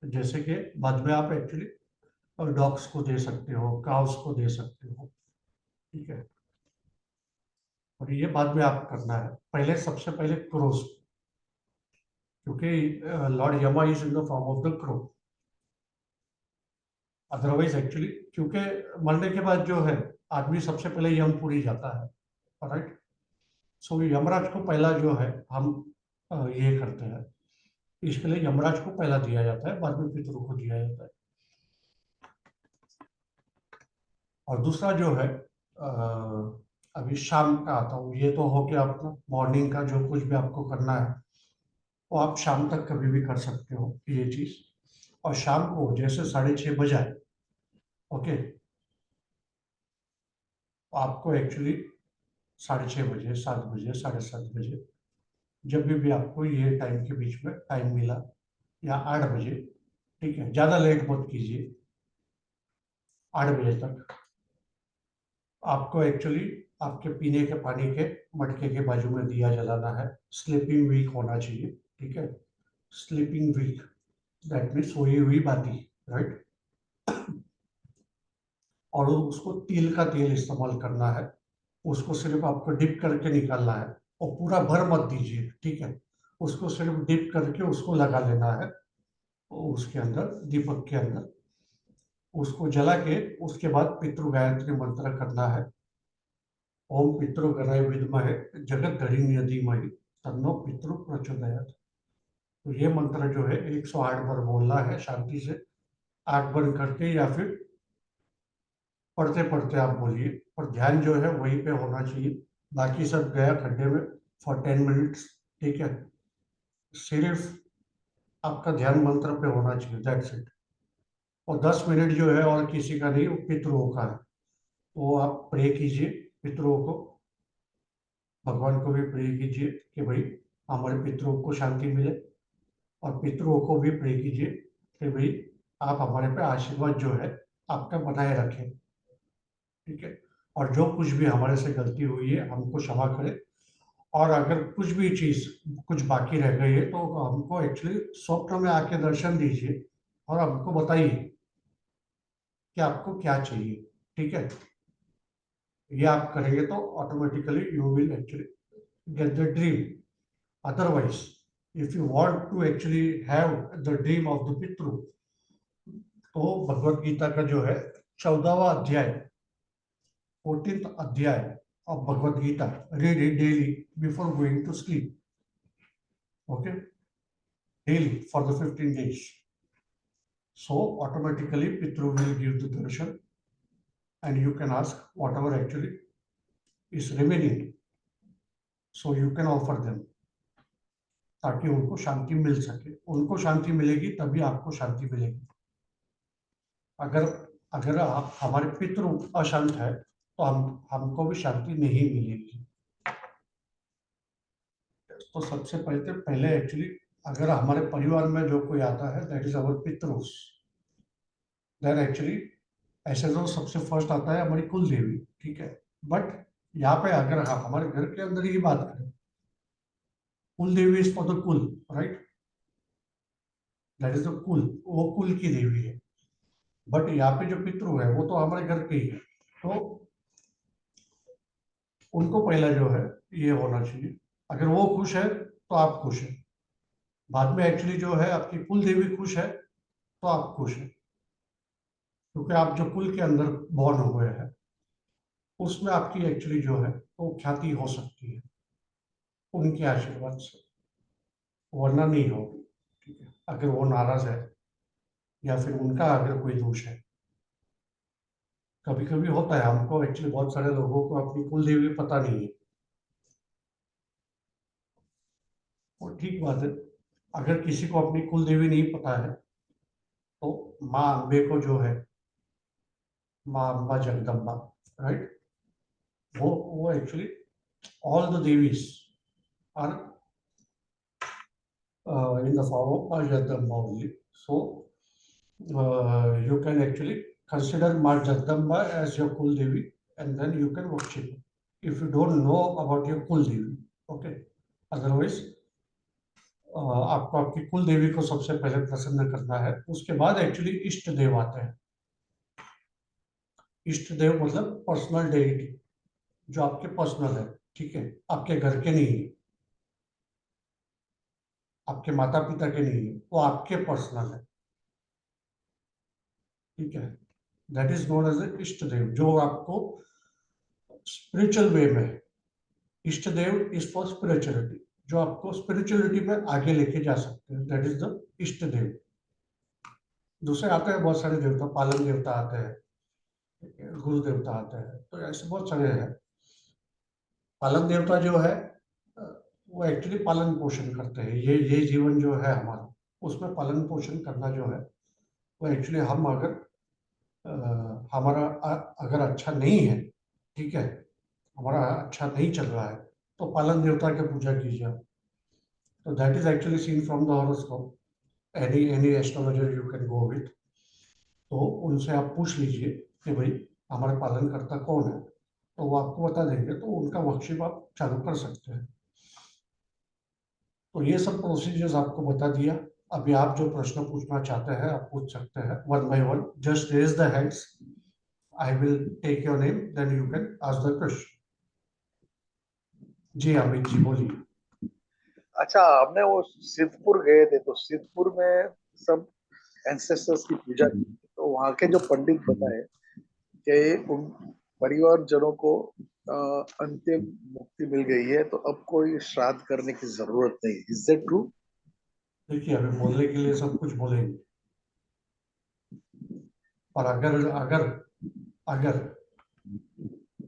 जैसे कि बाद में आप एक्चुअली डॉग्स को दे सकते हो, काउस को दे सकते हो, ठीक है। और ये बाद में आप करना है, पहले सबसे पहले क्रोस, क्योंकि लॉर्ड यमा is in the form of the crow. Otherwise actually क्योंकि मरने के बाद जो है आदमी सबसे पहले यमपुरी जाता है, राइट। सो यमराज को पहला जो है हम ये करते हैं, इसके लिए यमराज को पहला दिया जाता है, बाद में पितरों को दिया जाता है। और दूसरा जो है अभी शाम का आता हूँ, ये तो हो गया अपना मॉर्निंग का, जो कुछ भी आपको करना है वो आप शाम तक कभी भी कर सकते हो ये चीज। और शाम को जैसे 6:30 बजाए, ओके, आपको एक्चुअली 6:30 बजे, 7 बजे, 7:30 बजे, जब भी आपको ये टाइम के बीच में टाइम मिला, या 8 बजे, ठीक है, ज्यादा लेट मत कीजिए, 8 बजे तक आपको एक्चुअली आपके पीने के पानी के मटके के बाजू में दिया जलाना है। स्लीपिंग वीक होना चाहिए, ठीक है, स्लीपिंग वीक, दैट मीन सोई हुई बाती, राइट। और उसको तिल का तेल इस्तेमाल करना है, उसको सिर्फ आपको डिप करके निकालना है, और पूरा भर मत दीजिए, ठीक है, उसको सिर्फ डिप करके उसको लगा लेना है उसके अंदर, दीपक के अंदर, उसको जला के उसके बाद पितृ गायत्री मंत्र करना है। ओम पितृ गणाय विद्महे जगत धरिण्य धीमहि तन्नो पितृ प्रचोदयात्। तो ये मंत्र जो है 108 बार बोलना है, शांति से आंख बंद करके, या फिर पढ़ते पढ़ते आप बोलिए, और ध्यान जो है वहीं पे होना चाहिए, बाकी सब गया खड्डे में फॉर 10 मिनट्स, ठीक है। सिर्फ आपका ध्यान मंत्र पे होना चाहिए, दैट्स इट। और 10 मिनट जो है और किसी का नहीं, वो पितरों का है, वो आप प्रे कीजिए पितरों को, भगवान को भी प्रे कीजिए कि भाई हमारे पितरों को शांति मिले, और पितरों को भी प्रे कीजिए कि भाई आप हमारे पे आशीर्वाद जो है आपका बनाए रखें, ठीक है। और जो कुछ भी हमारे से गलती हुई है हमको क्षमा करें, और अगर कुछ भी चीज कुछ बाकी रह गई है तो हमको एक्चुअली स्वप्न में आके दर्शन दीजिए, और हमको बताइए कि आपको क्या चाहिए, ठीक है। ये आप करेंगे तो automatically you will actually get the dream. Otherwise, if you want to actually have the dream of the Pitru, तो भगवत गीता का जो है 14वां अध्याय, 14th अध्याय of Bhagavad Gita, read it daily before going to sleep, okay, daily for the 15 days. So automatically Pitru will give the darshan, and you can ask whatever actually is remaining. So you can offer them, ताकि उनको शांति मिल सके। उनको शांति मिलेगी तभी आपको शांति मिलेगी। अगर अगर आप हमारे पितृ अशांत है तो हमको भी शांति नहीं मिलेगी। तो सबसे पहले एक्चुअली अगर हमारे परिवार में जो कोई आता है, that is our pitrus, then actually ऐसे तो सबसे फर्स्ट आता है हमारी कुल देवी, ठीक है। बट यहाँ पे अगर हमारे घर के अंदर ही बात करें, कुल देवी इज फॉर द कुल, राइट, दैट इज द कुल, वो कुल की देवी है। बट यहाँ पे जो पितृ है वो तो हमारे घर के ही है, तो उनको पहला जो है ये होना चाहिए। अगर वो खुश है तो आप खुश हैं, बाद में एक्चुअली जो है आपकी कुल देवी खुश है तो आप खुश हैं, क्योंकि आप जो कुल के अंदर बॉर्न हुए हैं उसमें आपकी एक्चुअली जो है वो ख्याति हो सकती है उनके आशीर्वाद से, वरना नहीं होगी, ठीक है। अगर वो नाराज है या फिर उनका अगर कोई दोष है, कभी कभी होता है, हमको एक्चुअली बहुत सारे लोगों को अपनी कुल देवी पता नहीं है, और ठीक बात है। अगर किसी को अपनी कुल देवी नहीं पता है तो माँ अम्बे को जो है, माँ अम्बा जगदम्बा, राइट, वो actually all the devis are in the form of Ma Jagdamba only. So you can actually consider Ma Jagdamba as your Kul Devi, and then you can worship if you don't know about your Kul Devi. Okay. Otherwise, आपको आपकी कुल देवी को सबसे पहले प्रसन्न करना है, उसके बाद एक्चुअली इष्ट देव आते हैं। इष्ट देव मतलब पर्सनल डेइटी, जो आपके पर्सनल है, ठीक है, आपके घर के नहीं है, आपके माता पिता के नहीं है, वो आपके पर्सनल है, ठीक है। दैट इज नोन एज इष्ट देव, जो आपको स्पिरिचुअल वे में, इष्ट देव इज फॉर स्पिरिचुअलिटी, जो आपको स्पिरिचुअलिटी में आगे लेके जा सकते हैं, दैट इज द इष्ट देव। दूसरे आते हैं बहुत सारे देवता, पालन देवता आते हैं, गुरु देवता आते हैं, तो ऐसे बहुत सारे हैं। पालन देवता जो है वो एक्चुअली पालन पोषण करते हैं, ये जीवन जो है हमारा, उसमें पालन पोषण करना जो है वो एक्चुअली हम अगर हमारा अगर अच्छा नहीं है, ठीक है, हमारा अच्छा नहीं चल रहा है, तो पालन देवता की पूजा कीजिए। तो that is actually seen from the horoscope, any astrologer you can go with. तो उनसे आप पूछ लीजिए कि भाई हमारा पालन करता कौन है, तो वो आपको बता देंगे, तो उनका वर्कशिप आप चालू कर सकते हैं। तो ये सब प्रोसीजर्स आपको बता दिया। अभी आप जो प्रश्न पूछना चाहते हैं आप पूछ सकते हैं one by one, just raise the hands, I will take your name, then you can ask the question. जी अमित जी बोलिए। अच्छा, हमने वो सिद्धपुर गए थे, तो सिद्धपुर में सब एंसेस्टर्स की पूजा की, तो वहाँ के जो पंडित बताए कि उन परिवारजनों को अंतिम मुक्ति मिल गई है, तो अब कोई श्राद्ध करने की जरूरत नहीं। Is that true? देखिए अभी बोलने के लिए सब कुछ बोलेंगे, और अगर अगर अगर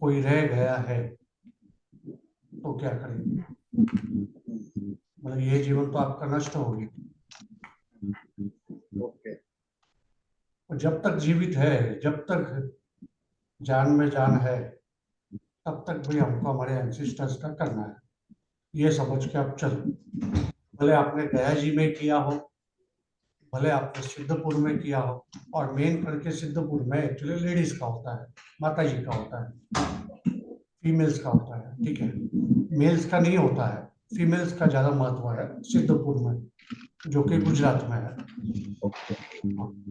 कोई रह गया है तो क्या करेंगे? मतलब ये जीवन तो आपका नष्ट हो गया। ओके। और जब तक जीवित है, जब तक जान में जान है, तब तक भाई हमको हमारे एंसेस्टर्स का करना है, ये समझ के आप चलो। भले आपने गया जी में किया हो, भले आपने सिद्धपुर में किया हो, और मेन करके सिद्धपुर में एक्चुअली लेडीज का होता है, माता जी का होता है, फीमेल्स का होता है, ठीक है, मेल्स का नहीं होता है। फीमेल्स का ज्यादा महत्व है सिद्धपुर में, जो कि गुजरात में है।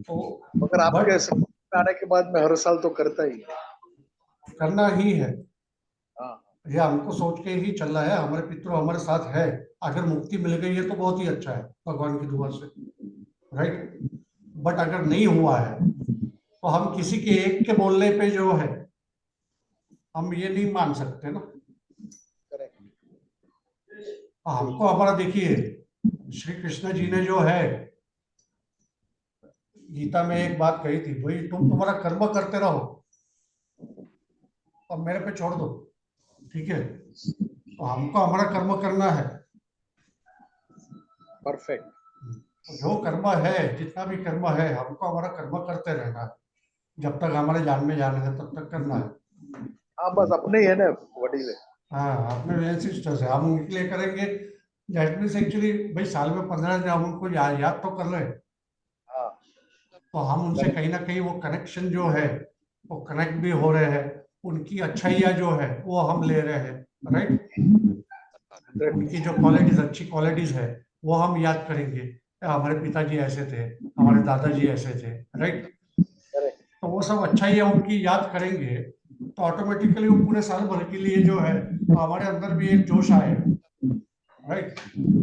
तो मगर आपके सपने आने के बाद मैं हर साल तो करता ही। करना ही है, हाँ, ये हमको सोच के ही चल रहा है, हमारे पितृ हमारे साथ है। अगर मुक्ति मिल गई है तो बहुत ही अच्छा है, भगवान की दुआ से, राइट। बट अगर नहीं हुआ है तो हम किसी के एक के बोलने पे जो है हम ये नहीं मान सकते ना। करेक्ट। हमको हमारा देखिए, श्री कृष्ण जी ने जो है गीता में एक बात कही थी, भाई तुम तुम्हारा कर्म करते रहो, अब मेरे पे छोड़ दो, ठीक है। तो हमको हमारा कर्म करना है, परफेक्ट। जो कर्म है, जितना भी कर्म है, हमको हमारा कर्म करते रहना है, जब तक हमारे जान में जान है तब तक करना है। हाँ, बस अपने ही है ना वडील है। हाँ अपने एंसेस्टर्स है, हम उनके लिए करेंगे। दैट मीन्स एक्चुअली भाई साल में 15 दिन हम उनको याद तो कर रहे हैं, हाँ, तो हम उनसे कहीं ना कहीं वो कनेक्शन जो है वो कनेक्ट भी हो रहे हैं, उनकी अच्छाइयाँ जो है वो हम ले रहे हैं, राइट। उनकी जो क्वालिटीज, अच्छी क्वालिटीज है वो हम याद करेंगे, हमारे पिताजी ऐसे थे, हमारे दादाजी ऐसे थे, राइट। करेक्ट। तो वो सब अच्छाइयाँ उनकी याद करेंगे, तो ऑटोमेटिकली वो पूरे साल भर के लिए जो है तो हमारे अंदर भी एक जोश आएगा, राइट।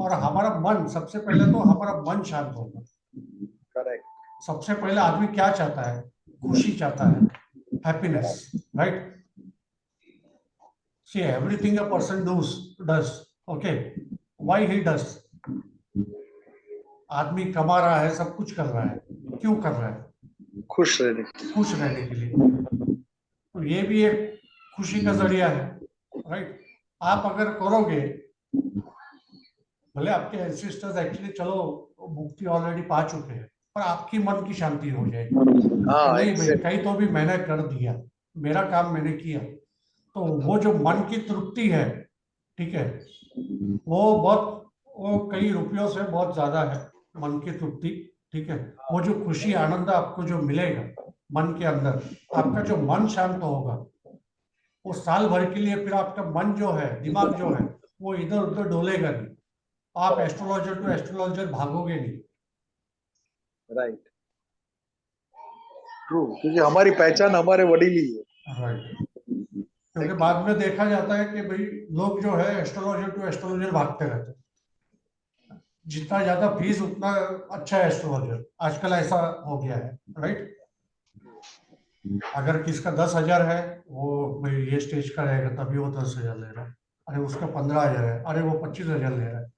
और हमारा मन, सबसे पहले तो हमारा मन शांत होगा। करेक्ट। सबसे पहले आदमी क्या चाहता है? खुशी चाहता है, happiness, right. See, everything a person does, okay, why he does? आदमी कमा रहा है, सब कुछ कर रहा है, क्यों कर रहा है? खुश रहने। खुश रहने के लिए। तो ये भी एक खुशी का जरिया है, राइट। आप अगर करोगे, भले आपके एंसेस्टर्स एक्चुअली चलो मुक्ति ऑलरेडी पा चुके हैं, पर आपकी मन की शांति हो जाएगी कि हाँ नहीं भाई, exactly. कहीं तो भी मैंने कर दिया, मेरा काम मैंने किया। तो वो जो मन की तृप्ति है, ठीक है, वो कई रुपयों से बहुत ज्यादा है, मन की तृप्ति, ठीक है। वो जो खुशी आनंद आपको जो मिलेगा मन के अंदर, आपका जो मन शांत होगा, वो साल भर के लिए फिर आपका मन जो है, दिमाग जो है, वो इधर उधर डोलेगा नहीं। आप एस्ट्रोलॉजर टू एस्ट्रोलॉजर भागोगे नहीं। राइट, ट्रू, क्योंकि हमारी पहचान हमारे वडील ही है। राइट। क्योंकि बाद में देखा जाता है कि भाई लोग जो है एस्ट्रोलॉजर टू एस्ट्रोलॉजर भागते रहते हैं, जितना ज्यादा फीस उतना अच्छा है एस्ट्रोलॉजर, आजकल ऐसा हो गया है, राइट। अगर किसका 10,000 है, वो भाई ये स्टेज का रहेगा तभी वो 10,000 ले रहा है, अरे उसका 15,000 है, अरे वो 25,000 ले रहा है।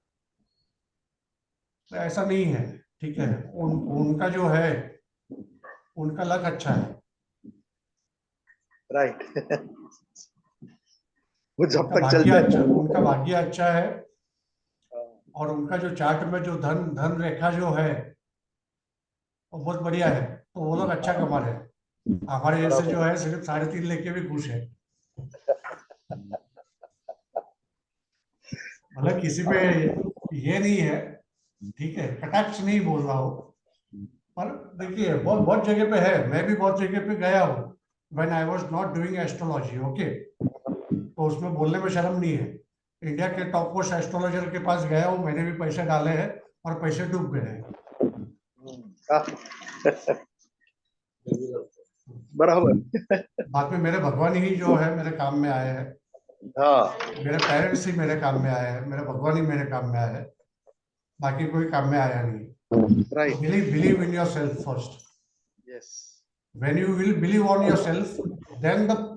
तो ऐसा नहीं है, ठीक है। उनका जो है, उनका लक अच्छा है, राइट। वो जब उनका तक चल भाग्य जाए। अच्छा, उनका भाग्य अच्छा है। और उनका जो चार्ट में जो धन रेखा जो है वो बहुत बढ़िया है, तो वो लोग अच्छा कमा रहे हैं। हमारे जैसे जो है सिर्फ 3.5 लेके भी खुश है। मतलब किसी पे ये नहीं है, ठीक है, कटाक्ष नहीं बोल रहा हूँ, पर देखिए बहुत बहुत जगह पे है, मैं भी बहुत जगह पे गया हूँ when I was not doing astrology, okay. तो उसमें बोलने में शर्म नहीं है। इंडिया के टॉप मोस्ट एस्ट्रोलॉजर के पास गया हूँ, मैंने भी पैसे डाले हैं और पैसे डूब गए हैं। बराबर। बाद में मेरे भगवान ही जो है मेरे काम में आए हैं, हाँ, मेरे पेरेंट्स ही मेरे काम में आए हैं, मेरे भगवान ही मेरे काम में आए हैं, बाकी कोई काम में आया नहीं। Right, believe in your self first. Yes, when you will believe on your self, then the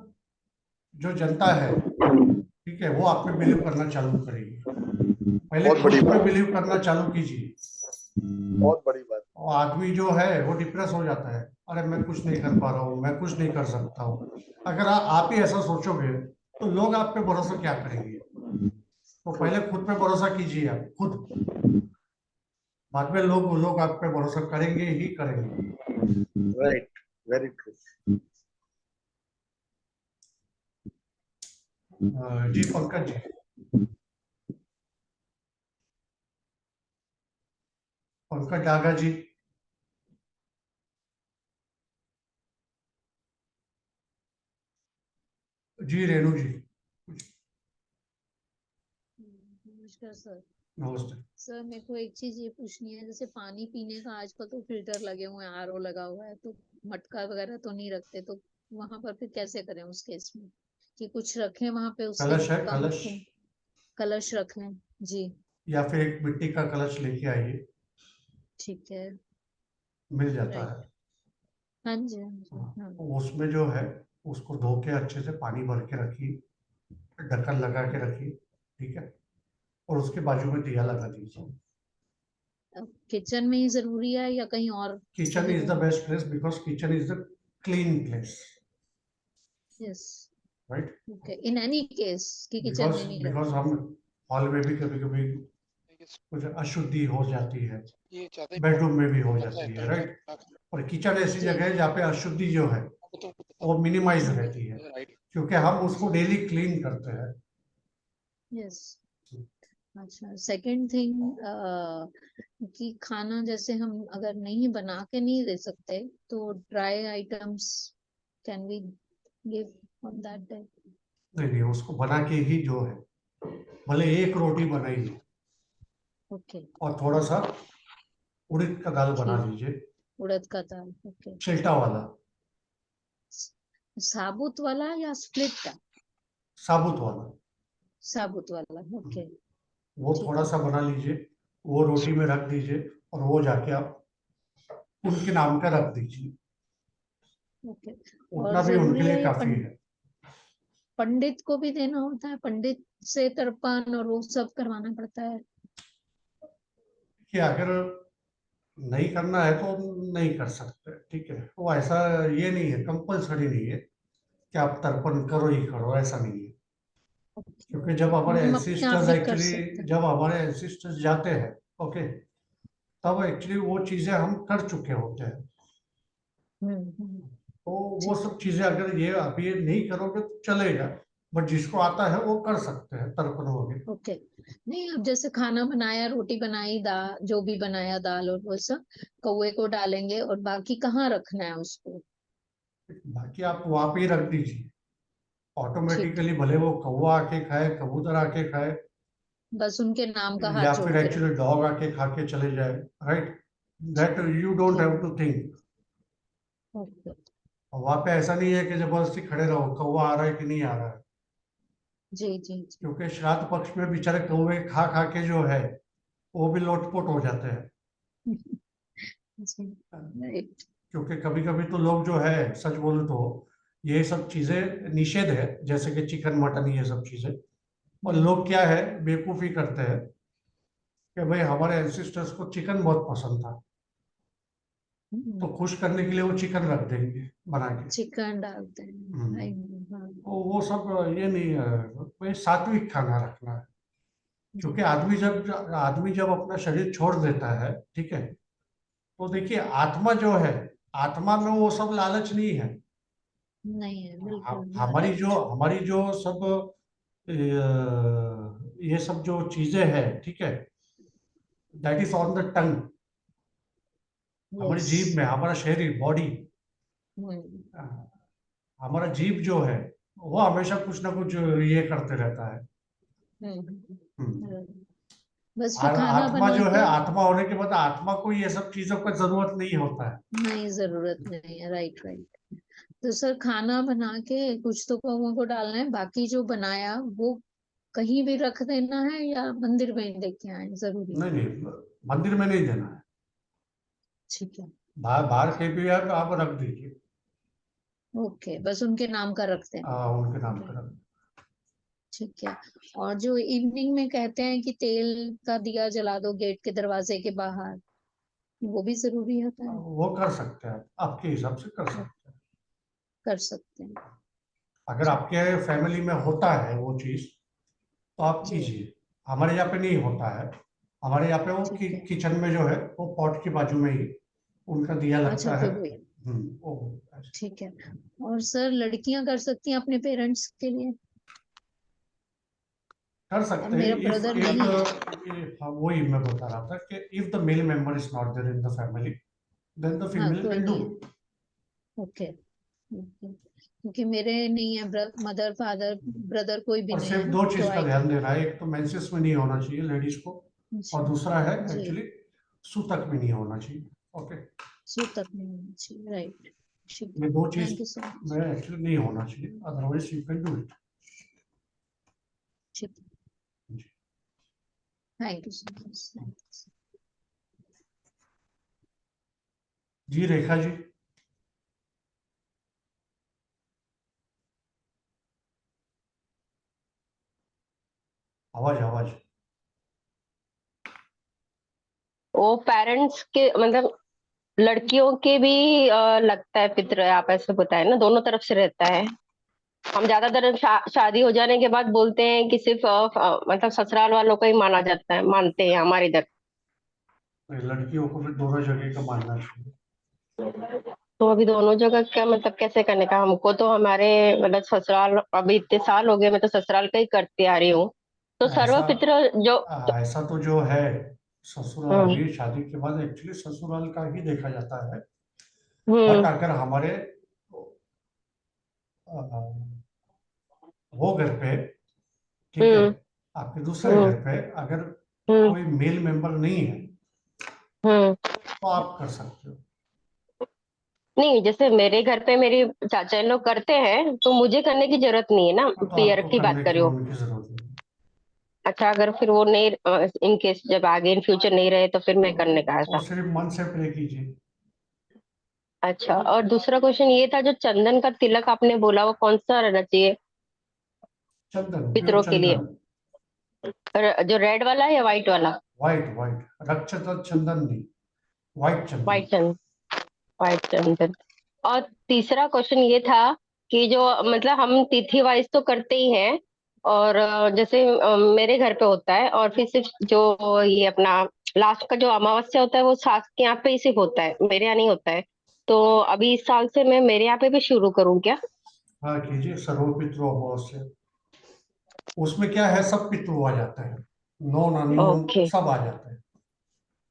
जो जनता है, ठीक है, वो आप पे बिलीव करना चालू करेगी। पहले बहुत बड़ी खुद पे बात, बिलीव करना चालू कीजिए। बहुत बड़ी बात। और आदमी जो है वो डिप्रेस हो जाता है, अरे मैं कुछ नहीं कर पा रहा हूँ, मैं कुछ नहीं कर सकता हूँ। अगर आप ही ऐसा सोचोगे तो लोग आप पे भरोसा क्या करेंगे? तो पहले खुद पे भरोसा कीजिए, आप खुद, बाद में लोग आप पे भरोसा करेंगे ही करेंगे। Right, very true. जी पंकज जी, पंकज डागा जी। जी रेणु जी, नमस्कार सर। नमस्ते। सर मेरे को एक चीज ये पूछनी है, जैसे पानी पीने का आजकल तो फिल्टर लगे हुए हैं, आरओ लगा हुआ है, तो मटका वगैरह तो नहीं रखते, तो वहां पर फिर कैसे करें उस केस में? कि कुछ रखें वहां पे उससे कलश है, कम कलश, कलश रख लें? जी या फिर एक मिट्टी का कलश लेके आइए, ठीक है। मिल जाता राइट, है। हाँ जी हाँ जी हाँ, हाँ। तो उसमें जो है उसको धो के अच्छे से पानी भर के रखिए, ढक्कन लगा के रखिए, ठीक है। और उसके बाजू में दिया लगा दीजिए। किचन में ही जरूरी है या कहीं और? Kitchen is the best place because kitchen is the clean place, yes, right. Okay, in any case कि किचन बिकॉज में नहीं बिकॉज रखना? हम हॉल में भी कभी कभी कुछ अशुद्धि हो जाती है, बेडरूम में भी हो जाती है, राइट। और किचन ऐसी जी जगह है जहाँ पे अशुद्धि जो है वो मिनिमाइज रहती है, क्योंकि हम उसको डेली क्लीन करते हैं। यस। अच्छा, सेकंड थिंग कि खाना जैसे हम अगर नहीं बना के नहीं दे सकते, तो dry items can we give on that day? नहीं नहीं, उसको बना के ही जो है, भले एक रोटी बनाइए ओके, और थोड़ा सा उड़द का दाल बना ठीक, लीजिए, उड़द का दाल, ओके। छिलटा वाला, साबुत वाला या स्प्लिट का? साबुत वाला। साबुत वाला, ओके, वो ठीक थोड़ा है। सा बना लीजिए, वो रोटी में रख दीजिए, और वो जाके आप उनके नाम का रख दीजिए, ओके, और उतना भी उनके जरूरी लिए है ये काफी है। पंडित को भी देना होता है? पंडित से तर्पण और वो सब करवाना पड़ता है? कि अगर नहीं करना है तो नहीं कर सकते, ठीक है। वो ऐसा ये नहीं है, कंपलसरी नहीं है कि कि आप तर्पण करो ही करो, ऐसा नहीं है। क्योंकि जब हमारे हम अपने आप एंसिस्टर्स भी कर सकते एक्चुअली हैं। जब हमारे एंसिस्टर्स जाते हैं, ओके, तब एक्चुअली वो चीजें हम कर चुके होते हैं। तो वो ठीक सब चीजें अगर ये अभी नहीं करोगे तो चलेगा, बट जिसको आता है वो कर सकते हैं तर्पण वगैरह। ओके। नहीं, अब जैसे खाना बनाया, रोटी बनाई, दाल जो भी बनाया, दाल और वो सब कौवे को डालेंगे, और बाकी कहाँ रखना है उसको? बाकी आप वहां पे ही रख दीजिए, ठीक ऑटोमेटिकली, भले वो कौवा आके खाए, कबूतर आके खाए, बस उनके नाम का हाथ या जोड़ फिर के एक्चुअली रख। डॉग आके खा के चले जाए, right, that you don't have to think. Okay. वहां पे ऐसा नहीं है कि जबरदस्ती खड़े रहो कौवा आ रहा है कि नहीं आ रहा है, जी जी जी क्योंकि श्राद्ध पक्ष में बेचारे कौवे खा खा के जो है वो भी लोटपोट हो जाते हैं। जी, राइट। क्योंकि कभी कभी तो लोग जो है, सच बोले तो ये सब चीजें निषेध है, जैसे कि चिकन मटन ये सब चीजें, और लोग क्या है बेवकूफी करते हैं कि भाई हमारे एंसिस्टर्स को चिकन बहुत पसंद था, तो खुश करने के लिए वो चिकन रख देंगे बना के। चिकन डालते हैं। हम्म। हाँ। तो वो सब ये नहीं है, भाई सात्विक खाना रखना है। क्योंकि आदमी जब अपना शरीर छोड़ देता है, ठीक है, तो देखिए आत्मा जो है, आत्मा में वो सब लालच नहीं है। नहीं है, बिल्कुल हमारी राइट। जो सब ये सब जो चीजें हैं, ठीक है, that is on the tongue, हमारी यस। जीभ में, हमारा शरीर, बॉडी, हमारा जीभ जो है वो हमेशा कुछ ना कुछ ये करते रहता है। हम्म। बस फिर खाना आत्मा बना जो है, के। आत्मा होने के बाद आत्मा को ये सब चीजों का जरूरत नहीं होता है। नहीं, जरूरत नहीं है, राइट राइट। तो सर खाना बना के कुछ तो कौवों को डालना है, बाकी जो बनाया वो कहीं भी रख देना है या मंदिर में ही लेके आए, जरूरी नहीं है? नहीं, मंदिर में नहीं देना है, ठीक है। बाहर बाहर कहीं भी आप रख दीजिए, ओके, बस उनके नाम का रखते हैं। उनके नाम का रख। ठीक है। और जो इवनिंग में कहते हैं कि तेल का दिया जला दो गेट के दरवाजे के बाहर, वो भी जरूरी होता है? वो कर सकते हैं, आपके हिसाब से कर वो सकते हैं। कर सकते हैं। अगर आपके फैमिली में होता है वो चीज तो आप जी। कीजिए, हमारे यहाँ पे नहीं होता है। हमारे यहाँ पे वो ठीक है। किचन में जो है वो पॉट के बाजू में ही उनका दिया अच्छा, लगता है। फिर वही। वो ऐसे। ठीक है। और सर लड़कियां कर सकती हैं अपने पेरेंट्स के लिए? कर अब सकते हैं, मेरा इफ ब्रदर इफ नहीं है। हाँ, वही मैं बता रहा था कि if the male member is not there in the family, then the हाँ, फीमेल कोई कैन डू। नहीं है। ओके। क्योंकि मेरे नहीं है, मदर फादर ब्रदर कोई भी और नहीं सिर्फ है, दो तो चीज का आई ध्यान कैन। देना है, एक तो मेंसेस में नहीं होना चाहिए लेडीज को, और दूसरा है जी। एक्चुअली सूतक भी नहीं होना चाहिए। ओके, सूतक नहीं होना चाहिए, राइट। ठीक ये है। दो थैंक चीज यू सो मच। में एक्चुअली नहीं होना चाहिए, otherwise you can do it. ठीक है। Thank you so much. जी रेखा जी। आवाज आवाज। वो पेरेंट्स के मतलब लड़कियों के भी लगता है पितृ, आप ऐसे बताए ना, दोनों तरफ से रहता है। हम ज्यादातर शादी हो जाने के बाद बोलते हैं कि सिर्फ मतलब ससुराल वालों को ही माना जाता है, मानते हैं हमारे इधर। लड़कियों को भी दोनों जगह का मानना चाहिए। तो अभी दोनों जगह क्या मतलब कैसे करने का? हमको तो हमारे मतलब ससुराल, अभी इतने साल हो गए, मैं तो ससुराल का ही करती आ रही हूँ। तो ऐसा सर्वपित्र जो ऐसा तो जो है, ससुराल हम्म अभी शादी के बाद एक्चुअली ससुराल का ही देखा जाता है। बट हम्म अगर हमारे अ, वो घर पे, ठीक है, हम्म आपके दूसरे हम्म घर पे अगर हम्म कोई मेल मेंबर नहीं है हम्म तो आप कर सकते हो। नहीं, जैसे मेरे घर पे मेरी चाचा इन लोग करते हैं, तो मुझे करने की जरूरत नहीं है ना, तो पीयर आपको की बात करने कर की रही हो। उनकी जरूरत नहीं। अच्छा, अगर फिर वो नहीं, इन केस जब आगे इन फ्यूचर नहीं रहे तो फिर मैं करने का वो ऐसा। सिर्फ मन से प्रे कीजिए। अच्छा, और दूसरा क्वेश्चन ये था, जो चंदन का तिलक आपने बोला, वो कौन सा रहना चाहिए चंदन, प्योर पितरों के लिए? चंदन, जो रेड वाला है या व्हाइट वाला? व्हाइट व्हाइट, रक्षत चंदन नहीं, व्हाइट चंदन। व्हाइट चंदन, व्हाइट चंदन। और तीसरा क्वेश्चन ये था कि जो मतलब हम तिथि वाइज तो करते ही हैं, और जैसे मेरे घर पे होता है, और फिर सिर्फ जो ये अपना लास्ट का जो अमावस्या होता है वो सास के यहाँ पे ही सिर्फ होता है, मेरे यहाँ नहीं होता है। तो अभी इस साल से मैं मेरे यहाँ पे भी शुरू करूँ क्या? हाँ कीजिए, सर्वपितृ अमावस्या। उसमें क्या है, सब पितृ आ जाते हैं, नॉन अननोन ओके। सब आ जाते हैं।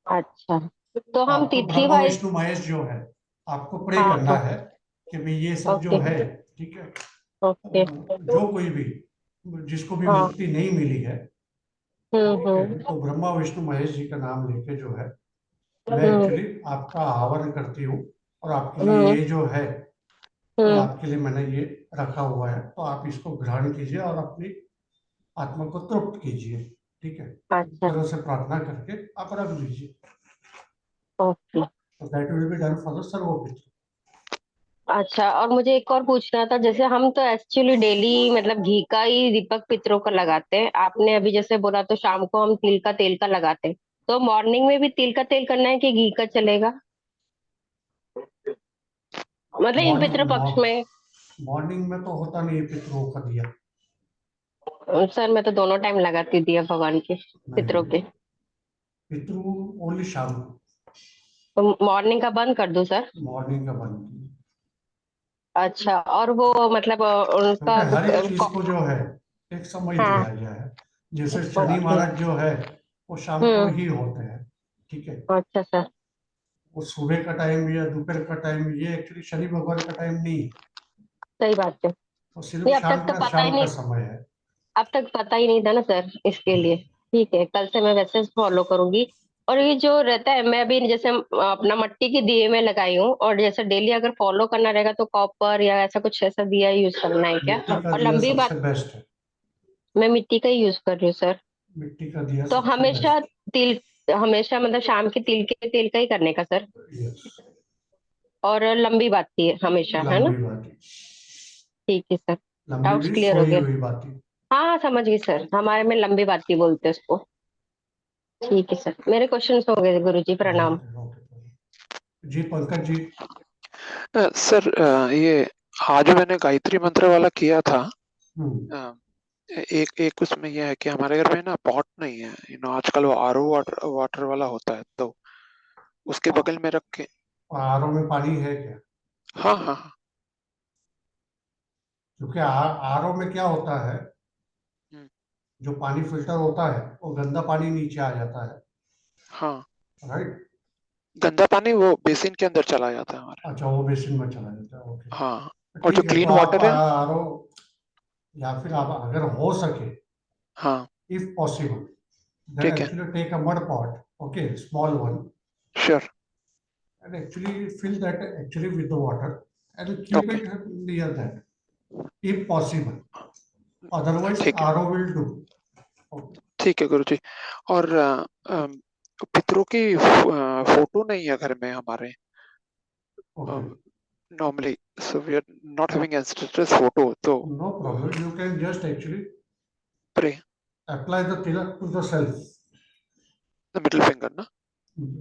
अच्छा, तो हम आपको तिथि ब्रह्मा वाइज। विष्णु महेश जो है, आपको प्रे हाँ करना हाँ। है कि भाई ये सब जो ओके। है, ठीक है, ओके। जो कोई भी जिसको भी हाँ। मुक्ति नहीं मिली है, ठीक है, हम्म। तो ब्रह्मा विष्णु महेश जी का नाम लेके जो है, मैं हम्म। एक्चुअली आपका आह्वान करती हूँ, और आपके लिए हम्म। ये जो है, ये हम्म। आपके लिए मैंने ये रखा हुआ है, तो आप इसको ग्रहण कीजिए और अपनी आत्मा को तृप्त कीजिए, ठीक है। इस अच्छा। तरह से प्रार्थना करके आप रख दीजिए, ओके। तो that will be done for the Sarvapitru. अच्छा, और मुझे एक और पूछना था, जैसे हम तो एक्चुअली डेली मतलब घी का ही दीपक पितरों का लगाते हैं, आपने अभी जैसे बोला तो शाम को हम तिल का तेल का लगाते हैं, तो मॉर्निंग में भी तिल का तेल करना है कि घी का चलेगा, मतलब इन पितृ मॉर्निंग पक्ष में? मॉर्निंग में तो होता नहीं है पितरों का दिया। सर मैं तो दोनों टाइम लगाती दिया भगवान के, पितरों नहीं, के। पितृ ओनली शाम को, तो मॉर्निंग का बंद कर दूं सर? मॉर्निंग का बंद कीजिए। अच्छा, और वो मतलब उनका क्योंकि हर एक चीज को जो है एक समय हाँ। दिया गया है, जैसे शनि ओके। महाराज जो है वो शाम को हम्म। ही होते हैं, ठीक है। अच्छा सर। वो सुबह का टाइम या दोपहर का टाइम, ये एक्चुअली शनि भगवान का टाइम नहीं है, सही बात है। वो सिर्फ नहीं, अब तक तो पता ही शाम का नहीं, समय है। अब तक पता ही नहीं था ना सर, इसके लिए ठीक है, कल से मैं वैसे फॉलो करूंगी। और ये जो रहता है, मैं अभी जैसे अपना मट्टी की दिए में लगाई हूँ, और जैसे डेली अगर फॉलो करना रहेगा तो कॉपर या ऐसा कुछ ऐसा दिया यूज करना है क्या? मिट्टी का और दिया लंबी बात, सबसे बेस्ट है, मैं मिट्टी का ही यूज कर रही हूँ सर। मिट्टी का दिया तो सबसे हमेशा बेस्ट। तिल, हमेशा मतलब शाम के तिल के तेल का ही करने का सर? यस, और लंबी बात थी हमेशा, है ना? लंबी बाती, ठीक है सर, लंबी डाउट्स भी क्लियर हो सोई गए। हुई बाती। हाँ हाँ, समझ गई सर, हमारे में लंबी बात ही बोलते हैं उसको। ठीक है सर, मेरे क्वेश्चंस हो गए गुरुजी, प्रणाम। ओके ओके जी, पंकज जी। सर ये आज मैंने गायत्री मंत्र वाला किया था। हम्म, अ, एक एक उसमें यह है कि हमारे घर में ना पॉट नहीं है, आजकल वो आरओ वाटर वाटर वाला होता है, तो उसके बगल में रख के। आरओ में पानी है क्या? हाँ हाँ हाँ। क्योंकि आरओ में क्या होता है, हम्म, जो पानी फिल्टर होता है वो गंदा पानी नीचे आ जाता है, हाँ, राइट। गंदा पानी वो बेसिन के अंदर चला जाता है हमारे। अच्छा, वो बेसिन में चला जाता है, ओके। हाँ, और जो ठीक है, तो क्लीन आप वाटर है। आरओ, या फिर आप अगर हो सके, हाँ, if possible, then ठीक है, actually take a mud pot, okay, small one, sure, and actually fill that actually with the water and keep okay, it near that, if possible. Otherwise, ठीक है, RO will do. Okay. ठीक है गुरुजी। और पितरों की फोटो नहीं है घर में हमारे Okay. Normally, so we are not having ancestors photo, तो No problem. You can just actually pray apply the tilak to the self the middle finger ना।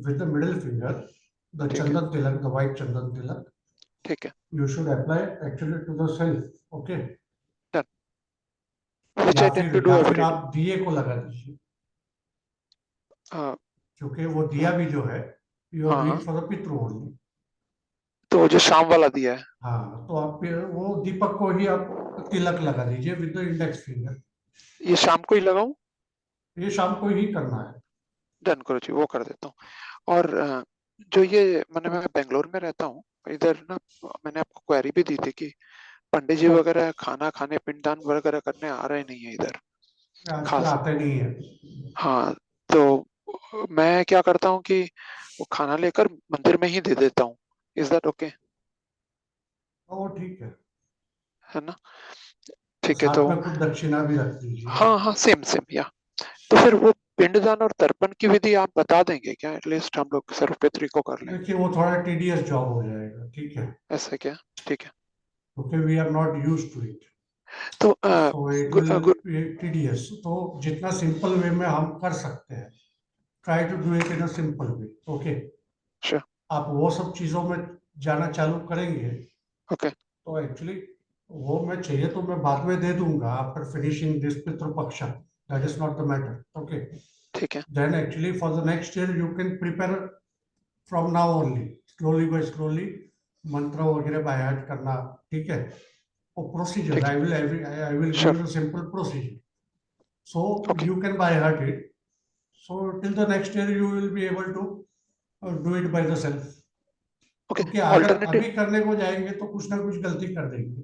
with the middle finger, the ठीक है, chandan tilak, the white chandan tilak. ठीक है, You should apply actually to the self. Okay. Done, which I tend to do या फिर एवरी डे। आप दिए को लगा दीजिए, हाँ क्योंकि वो दिया भी जो है, यू आर डूइंग हाँ, फॉर द पितृ ओनली। तो वो जो शाम वाला दिया है। हाँ, तो आप फिर वो दीपक को ही आप तिलक लगा दीजिए विद द इंडेक्स फिंगर। ये शाम को ही लगाऊं? ये शाम को ही करना है। डन करो जी, वो कर देता हूँ। और जो ये मैं बेंगलोर में रहता हूँ, इधर ना मैंने आपको क्वेरी भी दी थी कि पंडित जी वगैरह खाना खाने पिंडदान वगैरह करने आ रहे नहीं है इधर आजकल खास। आते नहीं है। हाँ, तो मैं क्या करता हूँ कि वो खाना लेकर मंदिर में ही दे देता हूँ। Is that okay? वो ठीक है, है ना? ठीक है, साथ तो में कुछ दक्षिणा भी रख दीजिए। हाँ हाँ, सेम सेम या। तो फिर वो पिंडदान और तर्पण की विधि आप बता देंगे क्या? एटलीस्ट हम लोग सर्वपितृ को कर लें। देखिए वो थोड़ा टीडियस जॉब हो जाएगा, ठीक है, ऐसा क्या? ठीक है। क्योंकि we are not used to it, तो so it will be tedious. तो जितना सिंपल वे में हम कर सकते हैं, try to do it in a simple way, okay. Sure, आप वो सब चीजों में जाना चालू करेंगे ओके, तो एक्चुअली वो मैं चाहिए तो मैं बाद में दे दूंगा after finishing this Pitrupaksha, that is not the matter, okay. ठीक है। Then actually for the next year you can prepare from now only, slowly by slowly, mantra वगैरह बाय हार्ट करना, ठीक है। वो प्रोसीजर, ठीक I will give sure you the simple procedure, so okay you can by heart it, so till the next year you will be able to do it by the self, okay. क्योंकि अगर ऑल्टरनेटिव, अभी करने को जाएंगे तो कुछ ना कुछ गलती कर देंगे।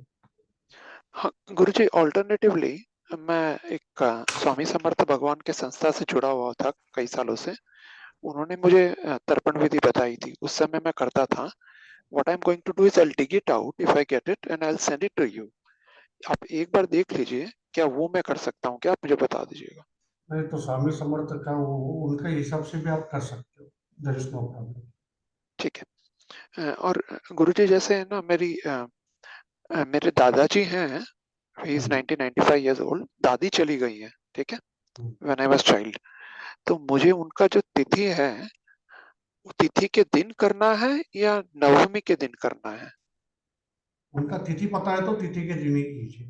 हाँ गुरुजी, ऑल्टरनेटिवली मैं एक स्वामी समर्थ भगवान के संस्था से जुड़ा हुआ था कई सालों से। उन्होंने मुझे तर्पण विधि बताई थी, उस समय मैं करता था। What I am going to do is I will dig it out if I get it and I will send it to you. आप एक बार देख लीजिए, क्या वो मैं कर सकता हूँ क्या, आप मुझे बता दीजिएगा। नहीं तो स्वामी समर्थ का वो उनके हिसाब से भी आप कर सकते हो, देयर इज नो प्रॉब्लम। ठीक है। और गुरुजी जैसे है ना, मेरे दादाजी हैं, ही इज 95 इयर्स ओल्ड, दादी चली गई है, ठीक है, व्हेन आई वाज चाइल्ड। तो मुझे उनका जो तिथि है, वो तिथि के दिन करना है या नवमी के दिन करना है? उनका तिथि पता है तो तिथि के दिन ही कीजिए।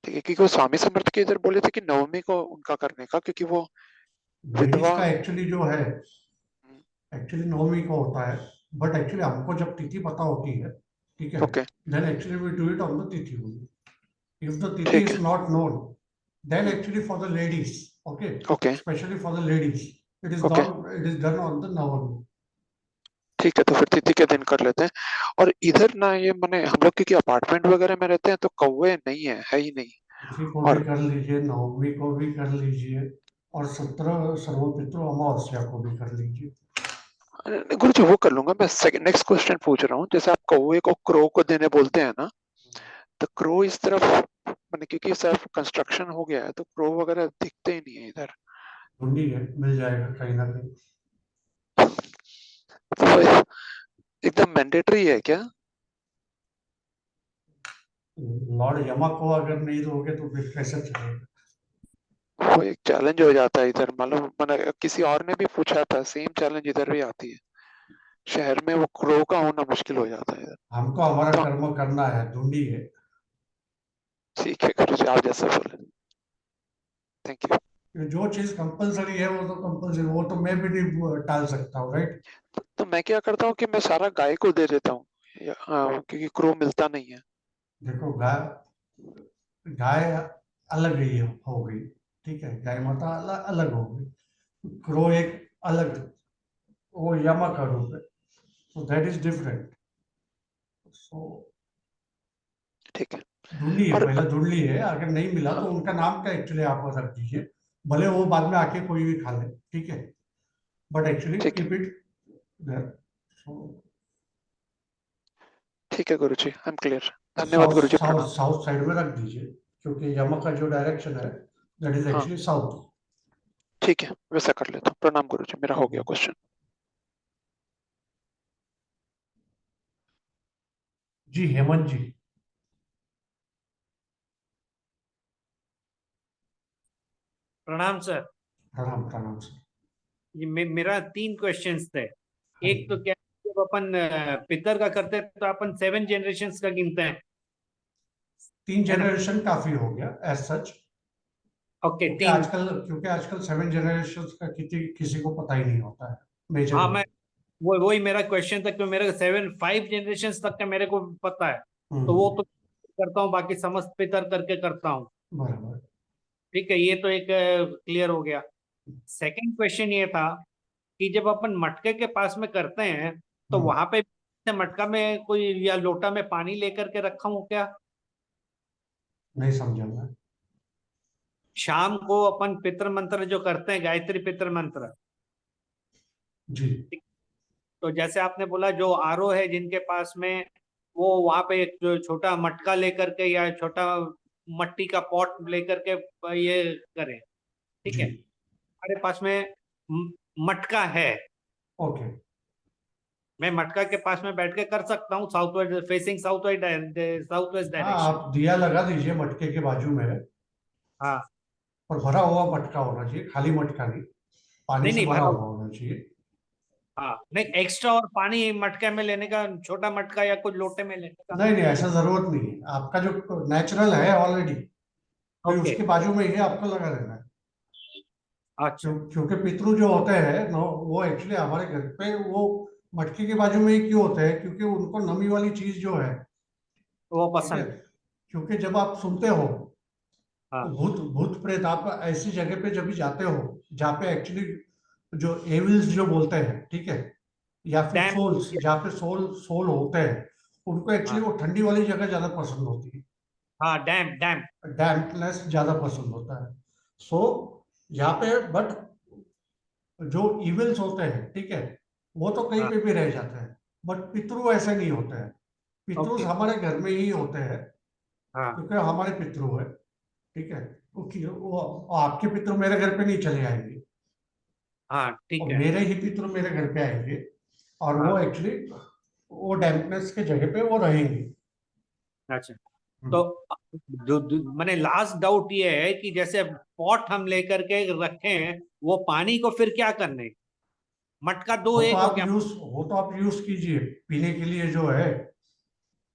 ठीक है, क्योंकि वो स्वामी समर्थ के इधर बोले थे कि नवमी को उनका करने का, क्योंकि वो लेडीज विधवा। का एक्चुअली जो है, एक्चुअली नवमी को होता है, बट एक्चुअली हमको जब तिथि पता होती है, ठीक है, okay then actually we do it on the tithi only. If the tithi ठीक is है। not known, then actually for the ladies, okay, okay especially for the ladies, okay it is done on the Navami. ठीक है, तो फिर तिथि के दिन कर लेते हैं। और इधर ना ये मैंने, हम लोग क्योंकि अपार्टमेंट वगैरह में रहते हैं तो कौवे नहीं है ही नहीं। तिथि को भी और कर लीजिए, नवमी को भी कर लीजिए, और 17 सर्वपितृ अमावस्या को भी कर लीजिए। गुरु जी वो कर लूंगा मैं। नेक्स्ट क्वेश्चन पूछ रहा हूँ, जैसे आप कौवे को क्रो को देने बोलते हैं ना, तो क्रो इस तरफ मैंने, क्योंकि सिर्फ कंस्ट्रक्शन हो गया है तो क्रो वगैरह दिखते ही नहीं है इधर। ढूंढी है, मिल जाएगा कहीं ना कहीं। तो एकदम मैंडेटरी है क्या? लॉर्ड यमा को अगर नहीं दोगे तो फिर कैसे चलेगा? वो एक चैलेंज हो जाता है इधर, मालूम, मैंने किसी और ने भी पूछा था, सेम चैलेंज इधर भी आती है। शहर में वो क्रो का होना मुश्किल हो जाता है इधर। हमको हमारा तो कर्म करना है, ढूंढी है। ठीक है गुरु जी, आप जैसा बोले। Thank you. जो चीज कंपलसरी है वो तो कंपलसरी, वो तो मैं भी नहीं टाल सकता हूँ, राइट। तो मैं क्या करता हूँ कि मैं सारा गाय को दे देता हूँ, क्योंकि क्रो मिलता नहीं है। देखो, गाय गाय अलग ही हो गई, ठीक है, गाय माता अलग हो गई, क्रो एक अलग, वो यमा का रूप है, सो दैट इज डिफरेंट। सो ठीक है। ढूंढ ली है, और पहले ढूंढ ली है, अगर नहीं मिला तो उनका नाम क्या एक्चुअली आप रख दीजिए, भले वो बाद में आके कोई भी खा ले, ठीक है, बट एक्चुअली ठीक है, कीप इट देयर। सो ठीक है गुरु जी, आई एम क्लियर। धन्यवाद साउथ गुरु जी, साउथ प्रणाम। साउथ साइड में रख दीजिए, क्योंकि यमा का जो डायरेक्शन है दैट इज हाँ एक्चुअली साउथ। ठीक है, वैसा कर लेता हूँ। प्रणाम गुरु जी, मेरा हो गया क्वेश्चन। जी हेमंत जी। प्रणाम सर। प्रणाम प्रणाम सर। ये मेरा 3 क्वेश्चंस थे। हाँ एक तो जी। क्या, जब अपन पितर का करते हैं तो अपन 7 जनरेशंस का गिनते हैं, 3 है ना? जनरेशन काफी हो गया एज सच, ओके, क्योंकि 3। आजकल 7 जनरेशन का किसी को पता ही नहीं होता है हाँ, मेजरली। मैं वही मेरा क्वेश्चन था, कि मेरे को 5 जनरेशंस तक का मेरे को पता है, तो वो तो करता हूँ, बाकी समस्त पितर करके करता हूँ। बराबर। ठीक है, ये तो एक क्लियर हो गया। सेकंड क्वेश्चन ये था कि जब अपन मटके के पास में करते हैं तो वहां पे मटका में कोई या लोटा में पानी लेकर के रखा हूँ क्या? नहीं समझा मैं। शाम को अपन पितृ मंत्र जो करते हैं, गायत्री पितृ मंत्र, जी तो जैसे आपने बोला जो आरओ है जिनके पास में, वो वहां पे एक जो छोटा मटका लेकर के या छोटा मट्टी का पॉट लेकर के ये करें, ठीक जी है। हमारे पास में मटका है, ओके। मैं मटका के पास में बैठ के कर सकता हूँ, south west facing, south west हाँ, डायरेक्शन। आप दिया लगा दीजिए मटके के बाजू में, हाँ, और भरा हुआ मटका होना चाहिए, खाली मटका नहीं, पानी नहीं से नहीं भरा भरा, हुआ होना चाहिए। हाँ नहीं, एक्स्ट्रा और पानी मटके में लेने का, छोटा मटका या कुछ लोटे में लेने का। नहीं नहीं, ऐसा जरूरत नहीं है। आपका जो नेचुरल है ऑलरेडी, फिर ओके, उसके बाजू में ही आपको लगा लेना है। अच्छा क्योंकि पितृ जो होते हैं नो, वो एक्चुअली हमारे घर पे वो मटके के बाजू में ही क्यों होते हैं, क्योंकि उनको नमी वाली चीज जो है, वो ठीक है। पसंद। क्योंकि जब आप सुनते हो हाँ तो भूत भूत प्रेत, आप ऐसी जगह पे जब भी जाते हो जहाँ पे एक्चुअली जो एविल्स जो बोलते हैं, ठीक है, या फिर डैम। सोल्स, जहाँ पे सोल सोल होते हैं, उनको एक्चुअली हाँ वो ठंडी वाली जगह ज्यादा पसंद होती है। हाँ, डैम डैम। डैम्पनेस ज्यादा पसंद होता है। सो यहाँ पे बट जो इविल्स होते हैं, ठीक है, वो तो कहीं हाँ पे भी रह जाते हैं। बट पितृ ऐसे नहीं होते हैं। पितृ ओके। हमारे घर में ही होते हैं, हाँ क्योंकि हमारे पितृ है, ठीक है। क्योंकि वो आपके पितृ मेरे घर पे नहीं चले आएंगे, हाँ ठीक और है। मेरे ही पितृ मेरे घर पे आएंगे, और वो हाँ एक्चुअली वो डैम्पनेस के जगह पे वो रहेंगे। अच्छा, तो मैंने लास्ट डाउट ये है कि जैसे पॉट हम लेकर के रखे हैं, वो पानी को फिर क्या करने, मटका दो एक हो गया, वो तो आप यूज कीजिए पीने के लिए जो है।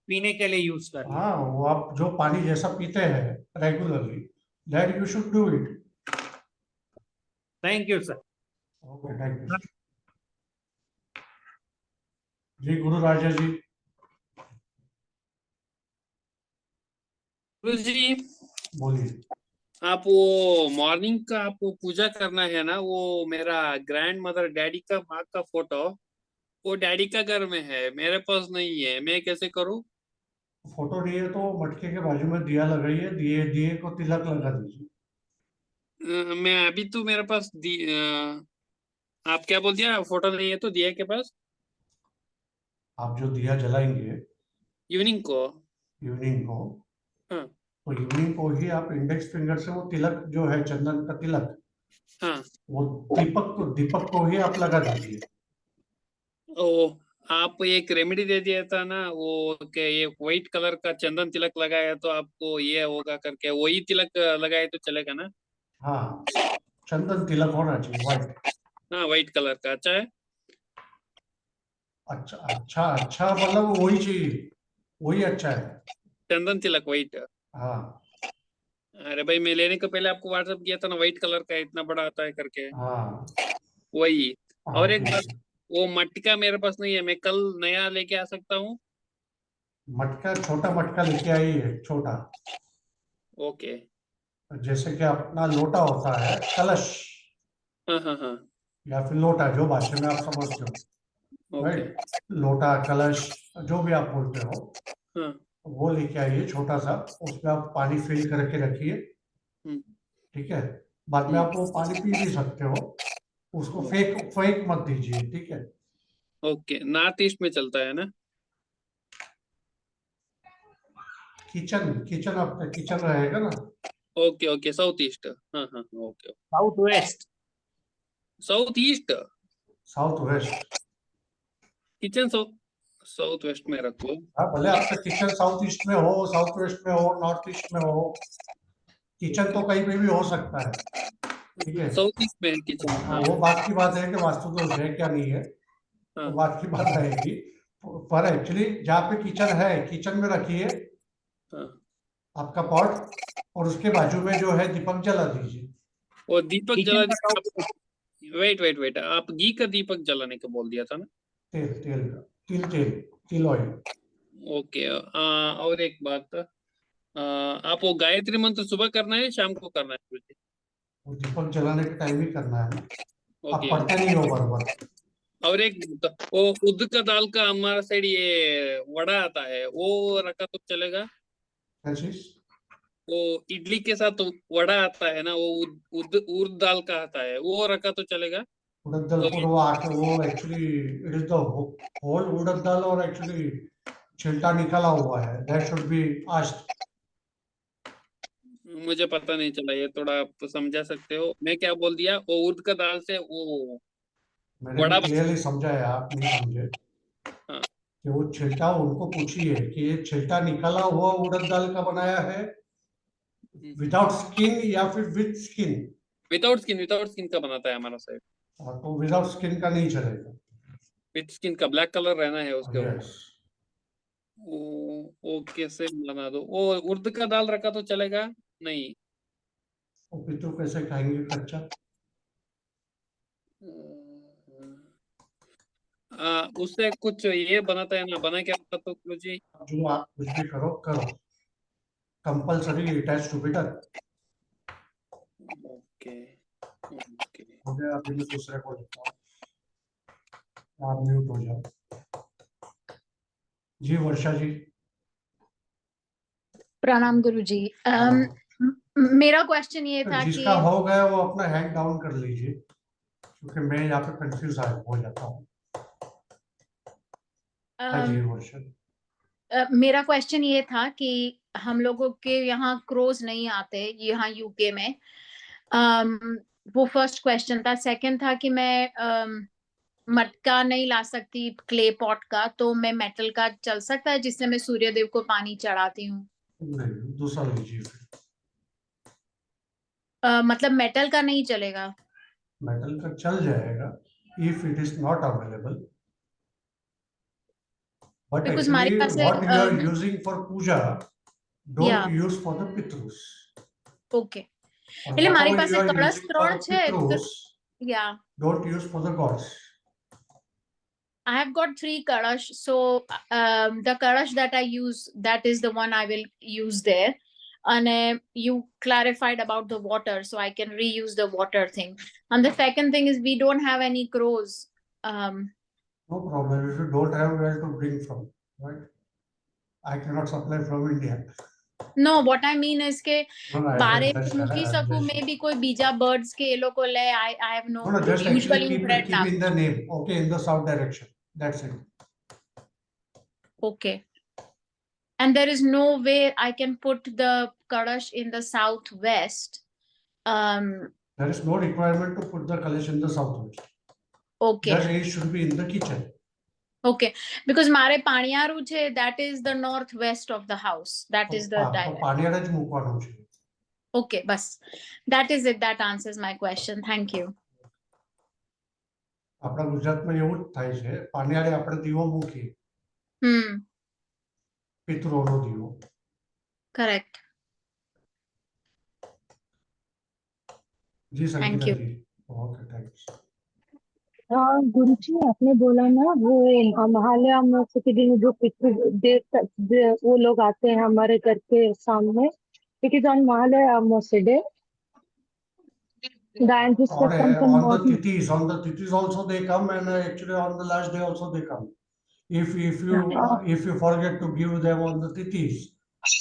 पीने के लिए यूज कर ले। हाँ, वो आप जो पानी जैसा पीते हैं regularly, that you should do it. Thank you sir. Okay, thank you जी। गुरु राजा जी। गुरु जी, बोलिए। आप वो मॉर्निंग का आपको पूजा करना है ना, वो मेरा ग्रैंड मदर डैडी का माँ का फोटो, वो डैडी का घर में है, मेरे पास नहीं है, मैं कैसे करूँ? फोटो नहीं है तो मटके के बाजू में दिया लगाइए, दिए दिए को तिलक लगा दीजिए। मैं अभी तो मेरे पास आप क्या बोल दिया, फोटो नहीं है तो दिया के पास आप जो दिया जलाएंगे इवनिंग को? इवनिंग को, हाँ तो इवनिंग को ही आप इंडेक्स फिंगर से वो तिलक जो है, चंदन का तिलक, हाँ। वो दीपक को ही आप लगा दीजिए। ओ, आप एक रेमेडी दे दिया था ना वो, के ये व्हाइट कलर का चंदन तिलक लगाया तो आपको ये होगा करके, वही तिलक लगाए तो चलेगा ना? हाँ, चंदन तिलक होना चाहिए व्हाइट। हाँ, व्हाइट कलर का अच्छा है। अच्छा अच्छा अच्छा, मतलब वही चाहिए, वही अच्छा है। चंदन तिलक व्हाइट। हाँ अरे भाई, मैं लेने को पहले आपको व्हाट्सएप किया था ना, व्हाइट कलर का इतना बड़ा आता है करके, हाँ वही। हाँ, और एक ठीक बात, है। वो मटका मेरे पास नहीं है, मैं कल नया लेके आ सकता हूँ? मटका, छोटा मटका लेके आइए, छोटा। ओके। जैसे कि अपना लोटा होता है, कलश, हाँ हाँ हाँ। या फिर लोटा, जो भाषा में आप समझते हो, ओके। राइट। लोटा, कलश, जो भी आप बोलते हो, हाँ। वो लेके आइए छोटा सा। उसमें आप पानी फिल करके रखिए, हम्म ठीक है। बाद में हम्म आप वो पानी पी भी सकते हो। उसको हम्म। फेंक फेंक मत दीजिए, ठीक है। ओके, नॉर्थ ईस्ट में चलता है ना? किचन किचन, आपका किचन रहेगा ना। ओके ओके, साउथ ईस्ट, हाँ हाँ हाँ, okay. South west. South east, south west. Kitchen south, south west में रखो। हाँ, भले आपका किचन साउथ ईस्ट में हो, साउथ वेस्ट में हो, नॉर्थ ईस्ट में हो, किचन तो कहीं पे भी हो सकता है, ठीक है। साउथ ईस्ट में है किचन, हाँ, हाँ वो बात की बात है कि वास्तु दोष है क्या नहीं है, तो हाँ बात की बात रहेगी। पर एक्चुअली जहाँ पे किचन है, किचन में रखिए हाँ। आपका पॉट, और उसके बाजू में जो है दीपक जला दीजिए। वो दीपक जला किचन का साउथ। वेट वेट वेट, आप घी का दीपक जलाने को बोल दिया था ना? तेल तेल तेल, तिल ऑयल। ओके। और एक बात, आप वो गायत्री मंत्र सुबह करना है शाम को करना है मुझे? वो दीपक जलाने के टाइम ही करना है ना। आप ओके। पढ़ते नहीं हो बराबर। और एक, वो उद्द का दाल का हमारा साइड ये वड़ा आता है, वो रखा तो चलेगा? क्या चीज? वो इडली के साथ वड़ा आता है ना, वो उर्द दाल का आता है, वो रखा तो चलेगा? उड़द दाल तो को वो आके, वो actually it is the whole urad dal, और एक्चुअली छिलटा निकाला हुआ है, दैट शुड बी आस्ट। मुझे पता नहीं चला, ये थोड़ा आप समझा सकते हो, मैं क्या बोल दिया, वो उर्द का दाल से वो मैंने भी वड़ा क्लियरली समझाया, आप नहीं समझे। हाँ। कि वो छिलटा, उनको पूछिए कि ये छिलटा निकाला हुआ उड़द दाल का बनाया है, विदाउट स्किन या फिर with skin. Without skin, without skin का बनाता है हमारा साइड। तो विदाउट स्किन का नहीं चलेगा। विथ स्किन का ब्लैक कलर रहना है उसके ऊपर। यस, वो कैसे बना दो? वो उर्द का दाल रखा तो चलेगा? नहीं। वो पितृ कैसे खाएंगे कच्चा? उससे कुछ ये बनाता है ना, बना क्या होता तो गुरुजी? जो आप कुछ भी करो करो, compulsory it has to be done. Okay okay. हो गया, अभी मैं दूसरे को देता हूँ, आप म्यूट हो जाओ। जी वर्षा जी। प्रणाम गुरुजी। हाँ, मेरा क्वेश्चन ये था कि जिसका हो गया वो अपना हैंड डाउन कर लीजिए, क्योंकि मैं यहाँ पे कंफ्यूज हो जाता हूँ। हाँ जी वर्षा। मेरा क्वेश्चन ये था कि हम लोगों के यहाँ क्रोज नहीं आते यहाँ यूके में। वो फर्स्ट क्वेश्चन था। सेकंड था कि मैं मटका नहीं ला सकती क्ले पॉट का, तो मैं मेटल का चल सकता है जिससे मैं सूर्यदेव को पानी चढ़ाती हूँ? नहीं, दूसरा लीजिए फिर। मतलब मेटल का नहीं चलेगा? मेटल का चल जाएगा if it is not available, but because हमारे actually pass what you are using for puja या don't use for the pitrus, okay, or એટલે મારી whatever પાસે you are કળશ using for ત્રણ the છે pitrus या don't use for the gods. I have got 3 kalash, so the kalash that I use, that is the one I will use there. And you clarified about the water, so I can reuse the water thing. And the second thing is we don't have any crows. No problem if you don't have where to bring from, right? I cannot supply from India. No, what I mean is કે No, I બારે just મૂકી શકું just, maybe કોઈ બીજા birds કે એ લોકો લે. I have no no, clue. just actually Usually હું bread keep in the નાખું. name, okay, in the south direction, that's it. Okay. And there is no way I can put the kalash in the southwest. There is no requirement to put the kalash in the southwest. Okay. Just it should be in the kitchen. Okay, because મારે પાણિયારું છે, that is the northwest of the house. That is the તો dialect. પાણીયાળ જ મૂકવાનું છે. Okay, bas. That is it. That answers my question. Thank you. આપણા ગુજરાતમાં એવું જ થાય છે, પાણીયાળે આપણે દીવો મૂકીએ, પિતૃઓનો દીવો. Correct. जी Thank संगीता you. जी, ओके थैंक्स। हाँ गुरुजी, आपने बोला ना वो महालय अमावस्या के दिन जो पितृ वो लोग आते हैं हमारे घर के सामने, it is on Mahalaya Amavasya day. The ancestors come from on north. the tithis also they come, and actually on the last day also they come. If you forget to give them on the tithis,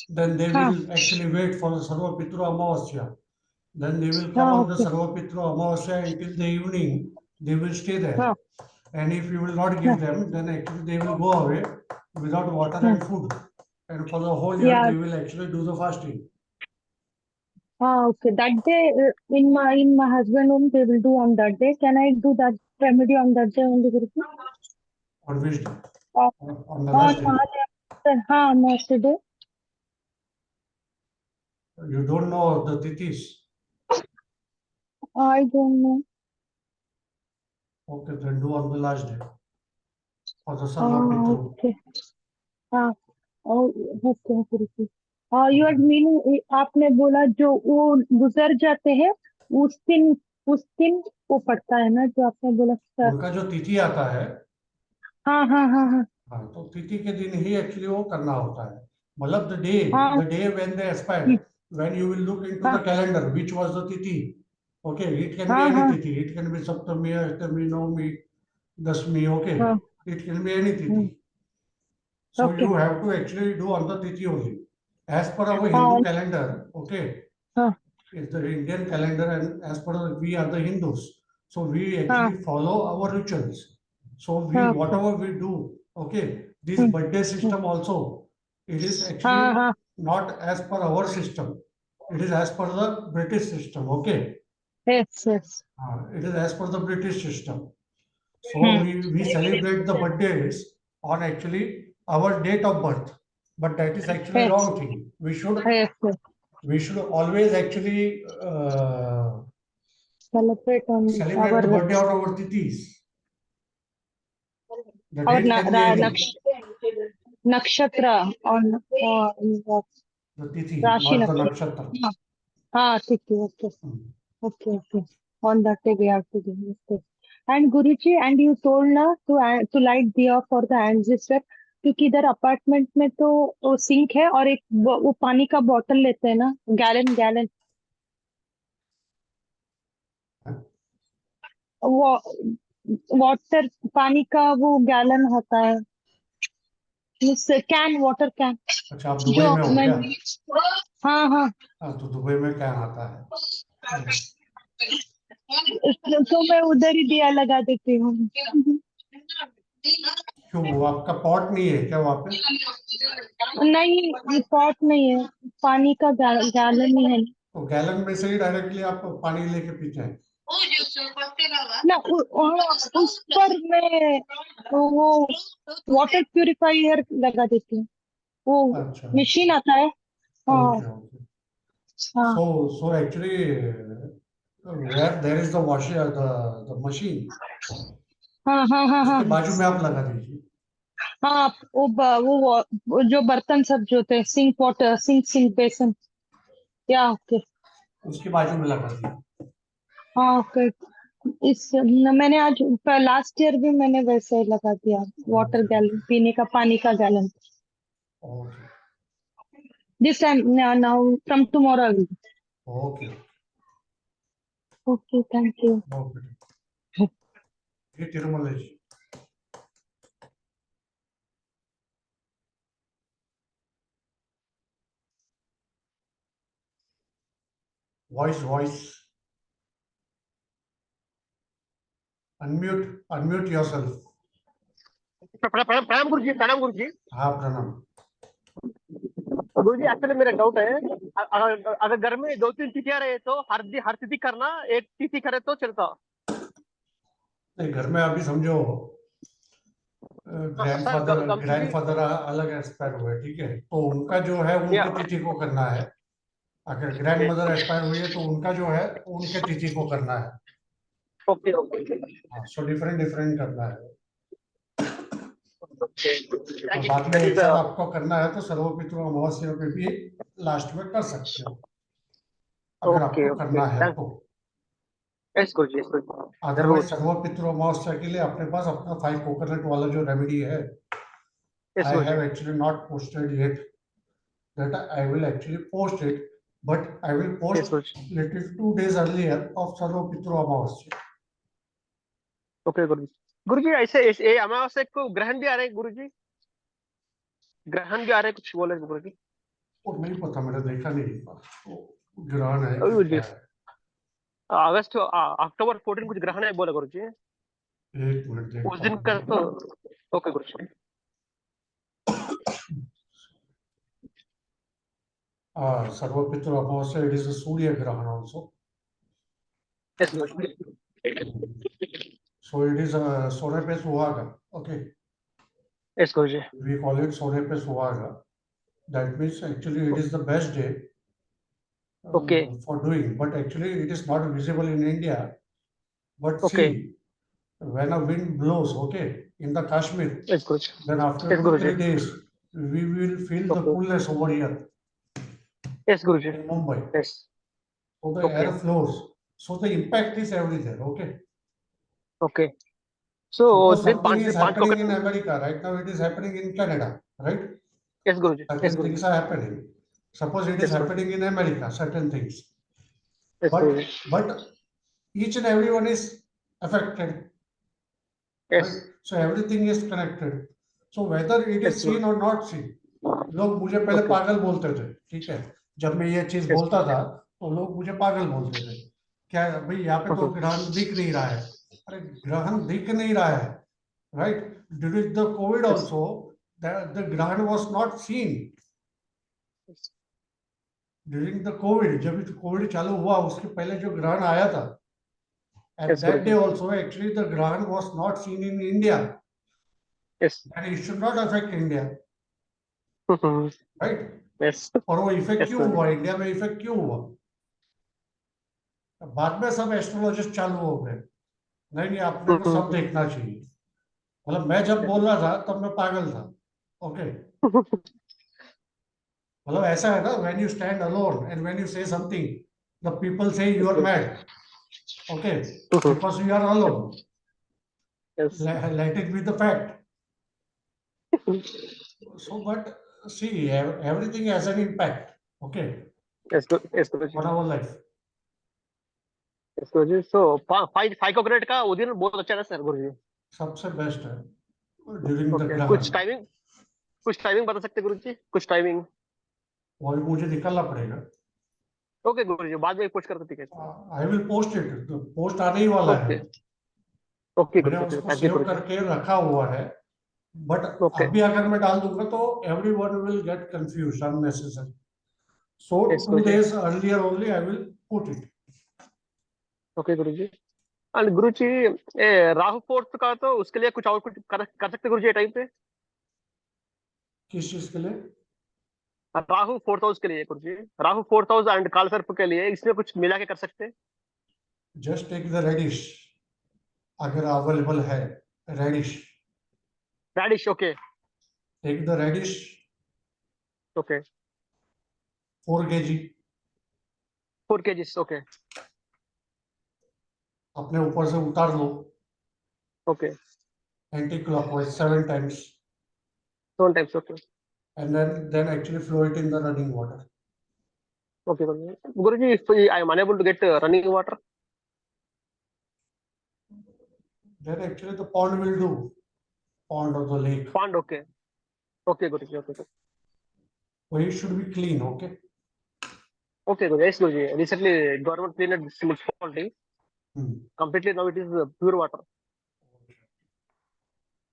then they will actually wait for the Sarva Pitru Amavasya. Then they will come on the Sarva Pitru Amavasya until the evening. They will stay there. And if you will not give them, then actually they will go away without water and food. And for the whole year, they will actually do the fasting. Okay. That day, in my husband home, they will do on that day. Can I do that remedy on that day only, Guruji? On which day? On the last day. हाँ अमावस्या day. You don't know the tithis? I don't know. Okay, then do on the last day for the Sarva Pitru. Okay. Okay, Guruji. You are meaning, आपने बोला जो वो गुजर जाते हैं उस दिन वो पड़ता है ना, जो आपने बोला सर? उनका जो तिथि आता है, हाँ हाँ हाँ हाँ हाँ, तो तिथि के दिन ही एक्चुअली वो करना होता है. मतलब the day when they expire, when you will look into the calendar, which was the tithi. Okay, it can be any tithi. It can be Saptami, Ashtami, Navami, Dasmi. Okay, it can be any tithi. So you have to actually do on the tithi only. As per our Hindu calendar, okay, it's the Indian calendar, and as per we are the Hindus, so we actually follow our rituals. So whatever we do, okay, this birthday system also, it is actually not as per our system. It is as per the British system, okay? Yes. It is as per the British system. So we celebrate the birthdays on actually our date of birth, but that is actually wrong thing. We should always actually celebrate on celebrate our the birthday on our tithis. The और date can be any. नक्षत्र और The tithi, राशि not the नक्षत्र। nakshatra. हाँ हाँ ठीक है okay Hmm. okay on that day we have to do this. And Guruji, and you told na to light diya for the ancestor, क्योंकि इधर अपार्टमेंट में तो वो सिंक है और एक वो पानी का बोतल लेते हैं ना, गैलन वो वाटर पानी का वो गैलन होता है, कैन वाटर कैन अच्छा, आप दुबई जो में हो मैं क्या? हाँ तो दुबई में क्या आता है? तो मैं उधर ही दिया लगा देती हूँ। क्यों, वो आपका पॉट नहीं है क्या वहाँ पे? नहीं पॉट नहीं है, पानी का गैलन ही है तो गैलन में से ही डायरेक्टली आप पानी लेके पीते हैं? ना उस पर मैं वो वाटर प्यूरिफायर लगा देती हूँ, वो अच्छा, मशीन आता है। हाँ ओके ओके। हाँ So actually, where there is the washer, the machine, हाँ हाँ हाँ हाँ उसके बाजू में आप लगा दीजिए। हाँ वो जो बर्तन सब जो होते हैं, सिंक वाटर सिंक बेसन या ओके उसके बाजू में लगा दीजिए। हाँ ओके। मैंने आज लास्ट ईयर भी मैंने वैसे ही लगा दिया, वाटर गैलन पीने का पानी का gallon. Okay this time now from tomorrow. Okay okay thank you. Okay. ये तिरुमला जी। Voice. Unmute yourself. प्रणाम गुरुजी। हाँ प्रणाम। गुरुजी एक्चुअली मेरा डाउट है, अगर घर में 2-3 तिथियां रहे तो हर तिथि करना, एक तिथि करे तो चलता? नहीं, घर में अभी समझो ग्रैंडफादर अलग एक्सपायर हुए, ठीक है, तो उनका जो है उनकी तिथि को करना है। अगर ग्रैंड मदर एक्सपायर हुई है तो उनका जो है उनके तिथि को करना है। ओके। हाँ, सो डिफरेंट करना है। और बाद में एक साथ आपको करना है तो सर्वपितृ अमावस्या पे भी लास्ट में कर सकते हो, अगर आपको करना है तो। यस गुरुजी। अदरवाइज सर्वपितृ अमावस्या के लिए अपने पास अपना 5 कोकोनट वाला जो रेमेडी है, I have actually not posted yet, that I will actually post it, but I will post little 2 days earlier of Sarvapitru Amavasya. Okay गुरुजी ऐसे ये अमावस्या को ग्रहण भी आ रहे हैं गुरुजी, ग्रहण भी आ रहे हैं कुछ बोले गुरुजी? वो नहीं पता, मैंने देखा नहीं ग्रहण है कि क्या है। अगस्त अक्टूबर 14 कुछ ग्रहण है बोला गुरुजी, एक मिनट देखता उस दिन हूँ। कर तो okay Guruji. Sarvapitri Amavasya, it is अ सूर्य ग्रहण also. Yes Guruji. So it is सोने पे सुहागा, okay? Yes Guruji. We call it सोने पे सुहागा. That means actually it is the best day for doing, but actually it is not visible in India. But see, when a wind blows, okay, in the Kashmir, then after 2-3 days, we will feel the coolness over here. Yes, Guruji. In Mumbai. Yes. So the air flows. So the impact is everywhere, okay? Okay. So something is happening in America right now, it is happening in Canada, right? Yes, Guruji. Certain things are happening. Suppose it is happening in America, certain things. Yes, but each and everyone is affected. Yes. Right? So everything is connected. So whether it is seen or not seen, लोग मुझे पहले पागल बोलते थे, ठीक है, जब मैं ये चीज बोलता था तो लोग मुझे पागल बोलते थे, क्या भाई यहाँ पे तो ग्रहण दिख नहीं रहा है। अरे ग्रहण दिख नहीं रहा है, right? During the COVID also, the ग्रहण was not seen. During the COVID, जब कोविड चालू हुआ उसके पहले जो ग्रहण आया था, at that day also actually the ग्रहण was not seen in India. Yes. And it should not affect India. Right? Yes. और वो इफेक्ट क्यों हुआ, इंडिया में इफेक्ट क्यों हुआ? बाद में सब एस्ट्रोलॉजिस्ट चालू हो गए, नहीं आपने को सब देखना चाहिए, मतलब मैं जब बोल रहा था तब मैं पागल था, ओके। मतलब ऐसा है ना, when you stand alone and when you say something, the people say you are mad, okay, because you are alone. Yes. Let it be the fact. So, but see, everything has an impact, okay, Yes, yes, Guruji. on our life. Yes, Guruji. So, फाइकोग्रेट का उदिन बहुत अच्छा है सर गुरुजी. सबसे बेस्ट है ड्यूरिंग द Okay. ग्रहण. कुछ टाइमिंग बता सकते गुरुजी? कुछ टाइमिंग. वो भी मुझे निकालना पड़ेगा. ओके गुरुजी, बाद में पोस्ट कर देते हैं. आई विल पोस्ट इट. पोस्ट आने ही वाला है. ओके मैंने गुरुजी, उसको थैंक यू सेव गुरुजी. करके रखा हुआ है, बट Okay. अभी अगर मैं डाल दूंगा तो everyone will get confused unnecessary. So Yes, 2 Guruji. days earlier only I will put it. Okay Guruji. And Guruji, Rahu fourth का तो उसके लिए कुछ और कुछ कर सकते गुरुजी टाइम पे? किस चीज के लिए? राहु फोर्थ हाउस के लिए गुरुजी, राहु फोर्थ हाउस एंड काल सर्प के लिए इसमें कुछ मिला के कर सकते हैं? जस्ट टेक द रेडिश, अगर अवेलेबल है radish. Radish, okay. Take the radish, okay. 4 kg. 4 kgs, okay. अपने ऊपर से उतार लो okay. Anticlockwise 7 times, 7 times, okay. and then actually flow it in the running water. Okay, Guruji, if I am unable to get running water, Then actually the pond will do, pond or the lake. pond, okay. Okay, Guruji, okay. So it should be clean, okay. Okay, Guruji, yes, Guruji. Recently, government cleaned this municipality. Completely now it is pure water.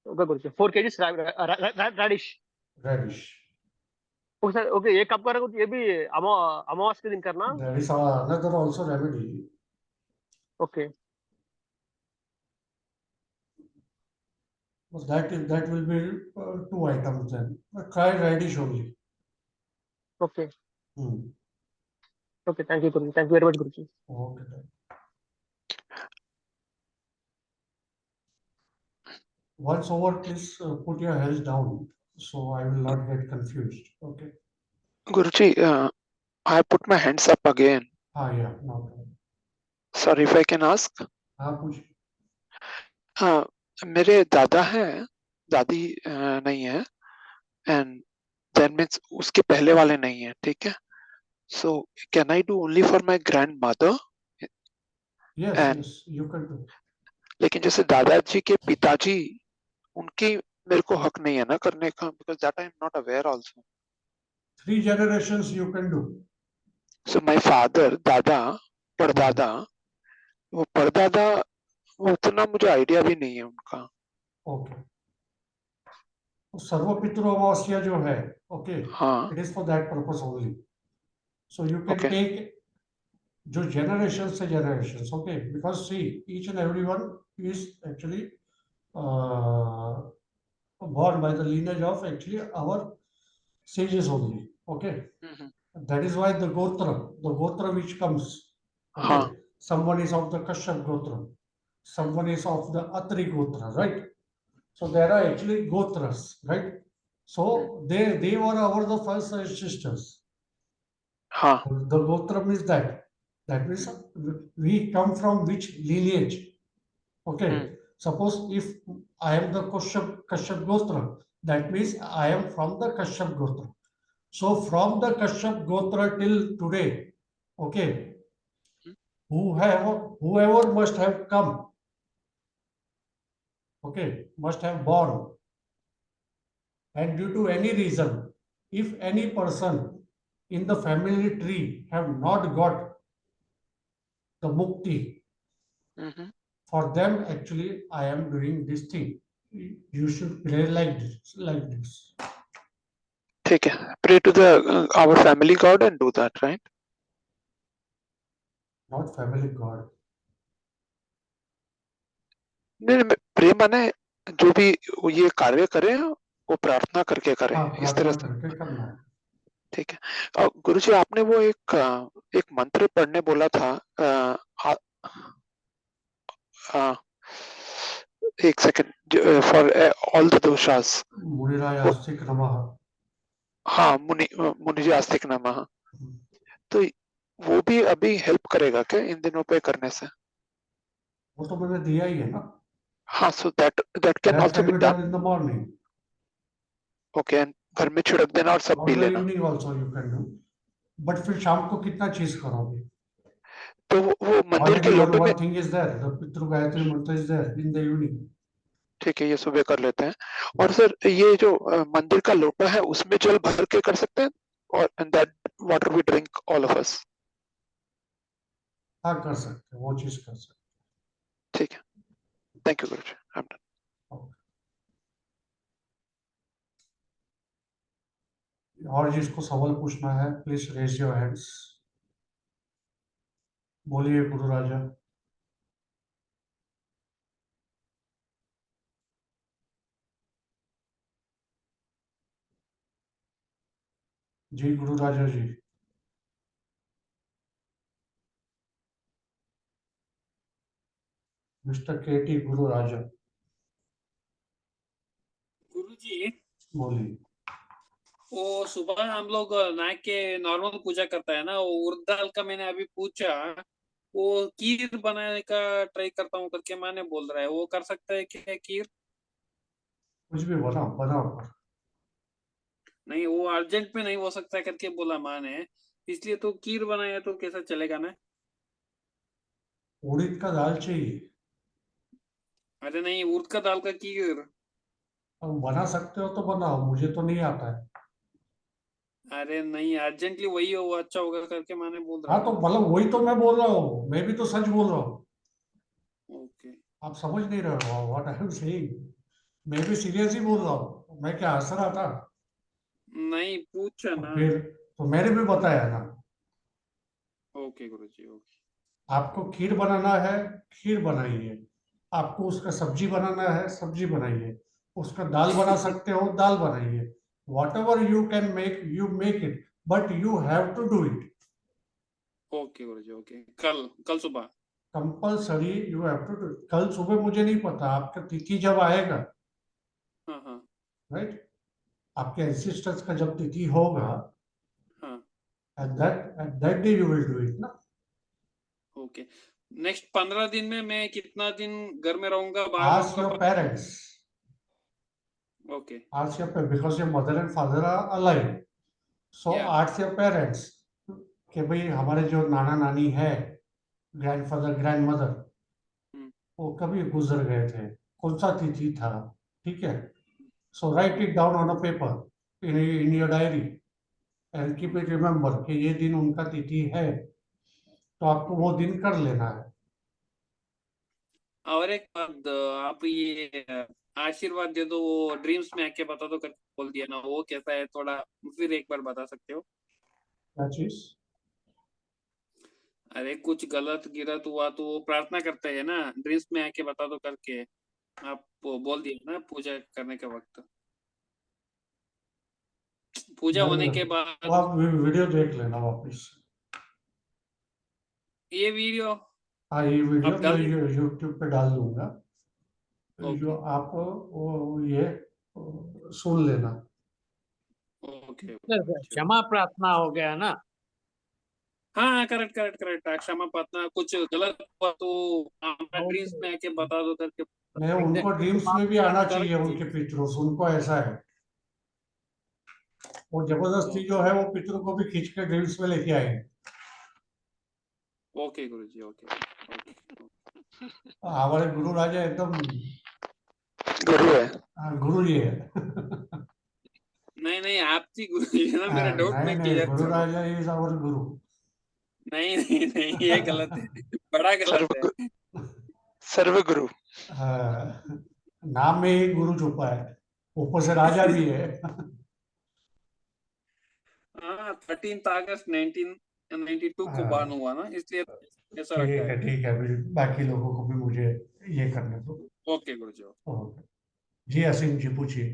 Okay, Guruji. 4 kgs radish. Radish. Okay, sir. Okay, ये कब करें गुरुजी? ये भी अमावस के दिन करना? There is another also remedy. Okay. That will be 2 items then. But try radish only. Okay. Hmm. Okay, thank you, Guruji. Thank you very much, Guruji. Okay. Then. Once over, please put your hands down so I will not get confused. Okay. Guruji, I put my hands up again. Yeah, no problem. Sorry, if I can ask. पूछ. मेरे दादा हैं, दादी नहीं है, and that means उसके पहले वाले नहीं है, ठीक है? So can I do only for my grandmother? Yes, And, yes, you can do. लेकिन जैसे दादाजी के पिताजी, उनकी मेरे को हक नहीं है ना करने का, because that I am not aware also. 3 generations you can do. So my father, दादा, परदादा, वो परदादा, वो उतना मुझे आइडिया भी नहीं है उनका. Okay. सर्व पितृ अमावस्या जो है, okay, it is for that purpose only. So you can take जो generations से generations, okay, because see, each and everyone is actually born by the lineage of actually our sages only, okay. That is why the gotra which comes, okay, someone is of the Kashyap gotra, someone is of the Atri gotra, right? So there are actually gotras, right? So they were our the first ancestors. The gotra means that means we come from which lineage, okay. Suppose if I am the Kashyap gotra, that means I am from the Kashyap gotra. So from the Kashyap gotra till today, okay, whoever must have come, okay, must have born, and due to any reason, if any person in the family tree have not got the mukti, for them actually I am doing this thing. You should pray like this. ठीक है. Pray to the our family god and do that, right? Not family god. नहीं, प्रे माने जो भी ये कार्य करे वो प्रार्थना करके करे, इस तरह से करना है. ठीक है. और गुरुजी आपने वो एक मंत्र पढ़ने बोला था, एक सेकंड, फॉर ऑल द दोषास। मुनिराय आस्तिक नमः। हाँ, मुनि जी आस्तिक नमः। तो वो भी अभी हेल्प करेगा क्या इन दिनों पे करने से? वो तो मैंने दिया ही है ना। हाँ, so that can That also can be be done. done in the morning okay, and घर में छिड़क देना और सब or पी the लेना। evening also you can do. But फिर शाम को कितना चीज करोगे? तो वो मंदिर के Already लोटे में, one thing is there. The पितृ गायत्री मंत्र is there in the evening. ठीक है, ये सुबह कर लेते हैं। और सर ये जो मंदिर का लोटा है उसमें जल भर के कर सकते हैं, और and that water we drink all of us. हाँ, कर सकते हैं, वो चीज कर सकते ठीक है, thank you Guruji, I am done. हैं। और जिसको सवाल पूछना है प्लीज रेज योर हैंड्स। बोलिए गुरु राजा। जी गुरु राजा जी। मिस्टर केटी गुरु राजा, गुरुजी, बोलिए। वो सुबह हम लोग नहा के नॉर्मल पूजा करता है ना, वो उड़द दाल का मैंने अभी पूछा, वो खीर बनाने का ट्राई करता हूँ करके माने बोल रहा है, वो कर सकता है क्या खीर? कुछ भी बनाओ बनाओ पर। नहीं, वो अर्जेंट में नहीं हो सकता करके बोला माँ ने, इसलिए तो खीर बनाया तो कैसा चलेगा ना? उड़द का दाल चाहिए। अरे नहीं, उड़द का दाल का खीर। अब बना सकते हो तो बनाओ, मुझे तो नहीं आता है। अरे नहीं, अर्जेंटली वही हो, वो अच्छा होगा करके माने बोल रहा हाँ तो है। मतलब वही तो मैं बोल रहा हूँ, मैं भी तो सच बोल रहा हूँ। ओके। आप समझ नहीं रहे हो व्हाट आई एम सेइंग। मैं भी सीरियस ही बोल रहा हूँ, मैं क्या हंस रहा था? नहीं, पूछा तो ना। फिर तो मैंने भी बताया ना। Okay Guruji, okay. आपको खीर बनाना है, खीर बनाइए। आपको उसका सब्जी बनाना है, सब्जी बनाइए। उसका दाल बना सकते हो, दाल बनाइए। Whatever you can make, you make it, but you have to do it. Okay Guruji, okay, कल कल सुबह। Compulsory you have to do it. कल सुबह मुझे नहीं पता, आपका तिथि जब आएगा, हाँ हाँ राइट, आपके एंसेस्टर्स का जब तिथि होगा, हाँ। at that day you will do it ना। ओके। नेक्स्ट 15 दिन में मैं कितना दिन घर में रहूंगा, बाहर Ask your रहूंगा? parents, okay. ask your parents because your mother and father are alive. So या। ask your parents कि भाई हमारे जो नाना नानी है, ग्रैंडफादर ग्रैंडमदर, हम्म, वो कभी गुजर गए थे, कौन सा तिथि था, ठीक है। So write it down on a paper in your diary and keep it remember कि ये दिन उनका तिथि है, तो आपको वो दिन कर लेना है। और एक बात, आप ये आशीर्वाद दे दो, वो ड्रीम्स में आके बता दो करके बोल दिया ना, वो कैसा है थोड़ा फिर एक बार बता सकते हो? क्या चीज? अरे कुछ गलत गिरत हुआ तो वो प्रार्थना करते हैं ना, ड्रीम्स में आके बता दो करके आप वो बोल दिए ना पूजा करने के वक्त, पूजा होने के वो बाद। आप वीडियो देख लेना वापस। ये वीडियो हाँ, ये वीडियो आप मैं डाल दीजिए। यूट्यूब पे डाल दूंगा, जो ओके आप वो ये सुन लेना। ओके। क्षमा प्रार्थना हो गया ना? हाँ, करेक्ट करेक्ट करेक्ट, क्षमा प्रार्थना, कुछ गलत हुआ तो ड्रीम्स में आके बता दो करके। मैं उनको ड्रीम्स में भी आना चाहिए, उनके पितरों से, उनको ऐसा है, वो जबरदस्ती जो है वो पितरों को भी खींच के ड्रीम्स में लेके आएंगे। Okay Guruji, okay okay. हमारे गुरु राजा एकदम गुरु है। गुरु जी है। नहीं नहीं, आपकी गुरुजी है ना, मेरा डाउट नहीं मैं नहीं, क्लियर गुरु कर रहा हूँ। राजा इज आवर गुरु। नहीं नहीं नहीं, ये गलत है, बड़ा सर्व गलत है। सर्व गुरु। नाम में ही गुरु छुपा है, ऊपर से राजा भी है। हाँ, 13 अगस्त 1992 को हाँ, बान हुआ ना, इसलिए ऐसा रखा ठीक है। है ठीक है, अभी बाकी लोगों को भी मुझे ये करने दो। ओके गुरुजी। ओके। जी असीम जी पूछिए।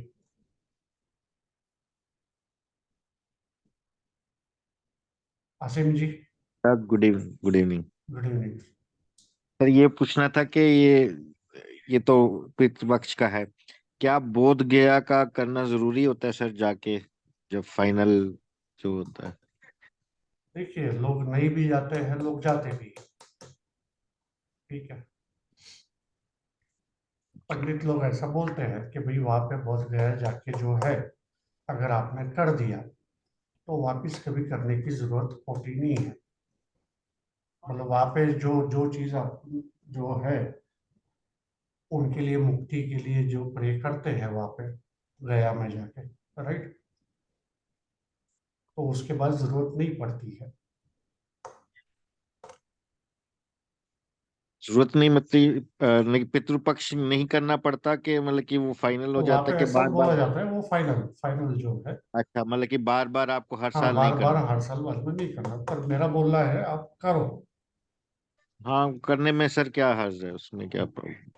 Asim ji, good evening. Good evening. Sir ये पूछना था कि ये तो पितृपक्ष का है। क्या बोध गया का करना जरूरी होता है सर जाके, जब फाइनल जो होता है? देखिए, लोग नहीं भी जाते हैं, लोग जाते भी हैं, ठीक है। पंडित लोग ऐसा बोलते हैं कि भाई वहां पे बोध गया जाके जो है, अगर आपने कर दिया तो वापस कभी करने की जरूरत होती नहीं है। मतलब वहां पे जो जो चीज आप जो है उनके लिए, मुक्ति के लिए जो प्रे करते हैं वहां पे गया में जाके, राइट, तो उसके बाद जरूरत नहीं पड़ती है। जरूरत नहीं मतलब नहीं, पितृपक्ष नहीं करना पड़ता कि मतलब कि वो फाइनल हो तो वहां जाता पे कि ऐसा बार बोला बार? जाता है, वो फाइनल फाइनल जो है। अच्छा, मतलब कि बार बार आपको हर हाँ, साल नहीं बार बार करना? हर साल बाद में नहीं करना, पर मेरा बोलना है आप करो। हाँ, करने में सर क्या हर्ज है, उसमें क्या प्रॉब्लम?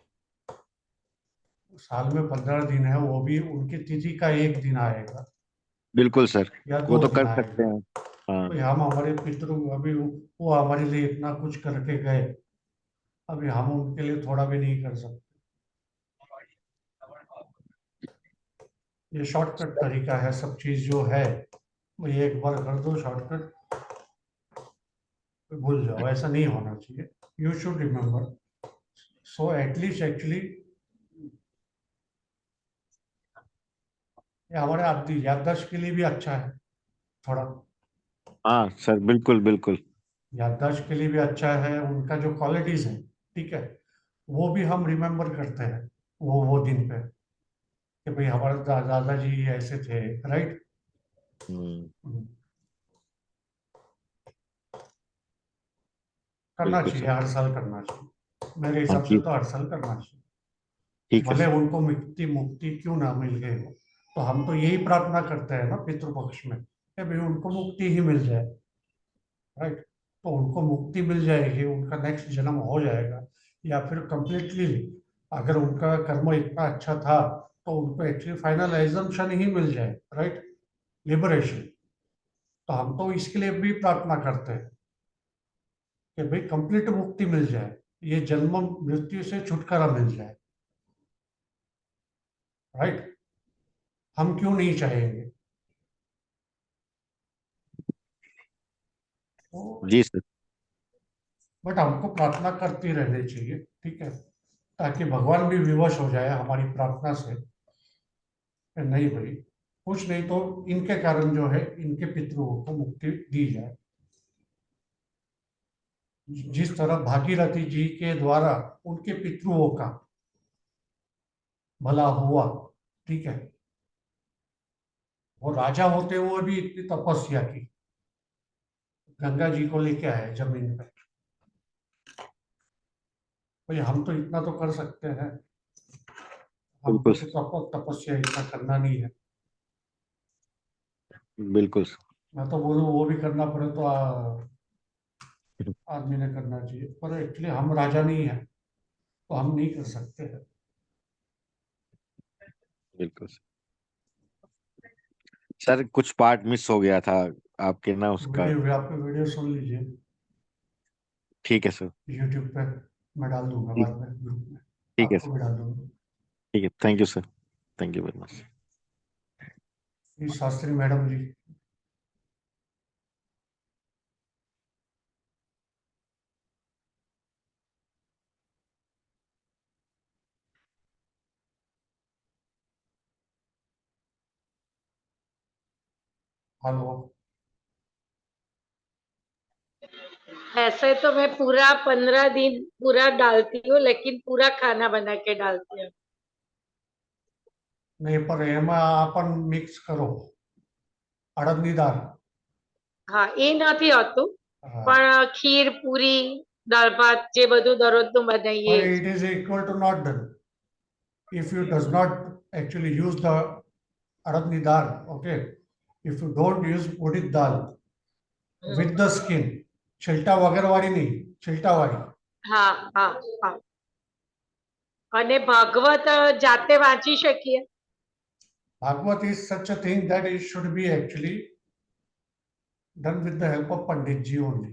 साल में 15 दिन है, वो भी उनकी तिथि का एक दिन आएगा बिल्कुल सर, या वो 2 तो दिन कर सकते आएगा। हैं। हाँ। तो हम हमारे पितरों, अभी वो हमारे लिए इतना कुछ करके गए, अभी हम उनके लिए थोड़ा भी नहीं कर सकते। ये शॉर्टकट तरीका है, सब चीज जो है वो ये एक बार कर दो शॉर्टकट, भूल जाओ, ऐसा नहीं होना चाहिए। You should remember, so at least actually ये हमारे आदि याददाश्त के लिए भी अच्छा है थोड़ा। हाँ सर, बिल्कुल बिल्कुल। याददाश्त के लिए भी अच्छा है, उनका जो क्वालिटीज है, ठीक है, वो भी हम रिमेम्बर करते हैं वो दिन पे, कि भाई हमारे दादाजी ऐसे थे, राइट। हम्म। करना बिल्कुल चाहिए, सर। हर साल करना चाहिए, मेरे हाँ हिसाब से जी। तो हर साल करना चाहिए। ठीक है भले सर। उनको मुक्ति मुक्ति क्यों ना मिल गई हो, तो हम तो यही प्रार्थना करते हैं ना पितृपक्ष में, कि भाई उनको मुक्ति ही मिल जाए, राइट। तो उनको मुक्ति मिल जाएगी, उनका नेक्स्ट जन्म हो जाएगा, या फिर कंप्लीटली अगर उनका कर्म इतना अच्छा था तो उनको एक्चुअली फाइनल एग्जम्पशन ही मिल जाए, राइट, लिबरेशन। तो हम तो इसके लिए भी प्रार्थना करते हैं कि भाई कंप्लीट मुक्ति मिल जाए, ये जन्म मृत्यु से छुटकारा मिल जाए, राइट। हम क्यों नहीं चाहेंगे? तो जी सर। बट हमको प्रार्थना करती रहनी चाहिए, ठीक है, ताकि भगवान भी विवश हो जाए हमारी प्रार्थना से, कि नहीं भाई, कुछ नहीं तो इनके कारण जो है इनके पितरों को मुक्ति दी जाए। जिस तरह भागीरथी जी के द्वारा उनके पितरों का भला हुआ, ठीक है, वो राजा होते हुए भी इतनी तपस्या की, गंगा जी को लेके आए जमीन पे। भाई हम तो इतना तो कर सकते हैं, हमको बिल्कुल तो सर। तपस्या इतना करना नहीं है। बिल्कुल सर। मैं तो बोलूँ वो भी करना पड़े तो आदमी ने करना चाहिए, पर एक्चुअली हम राजा नहीं है, तो हम नहीं कर सकते हैं। बिल्कुल सर। सर कुछ पार्ट मिस हो गया था आपके ना उसका। वीडियो, आपके वीडियो सुन लीजिए ठीक है सर। यूट्यूब पे, मैं डाल दूंगा ठीक। बाद में ग्रुप में, ठीक है आपको सर। भी डाल दूंगा। ठीक है, thank you sir. Thank you very much. ये शास्त्री मैडम जी, हेलो। ऐसे तो मैं पूरा 15 दिन पूरा डालती हूँ, लेकिन पूरा खाना बना के डालती हूँ। नहीं, पर એમાં આપણ મિક્સ કરો અડદની દાળ। હા, એ નથી હોતું, હા, પણ ખીર, પૂરી, દાળ ભાત જે બધું દરરોજનું બનાવીએ but it is equal to not done if you does not actually use the અડદની દાળ, okay, if you don't use ઉડિદ dal with the skin, છિલટા વગરવાળી નહીં, છિલટાવાળી। હા હા હા. અને ભાગવત જાતે વાંચી શકીએ? Bhagavat is such a thing that it should be actually done with the help of Pandit ji only।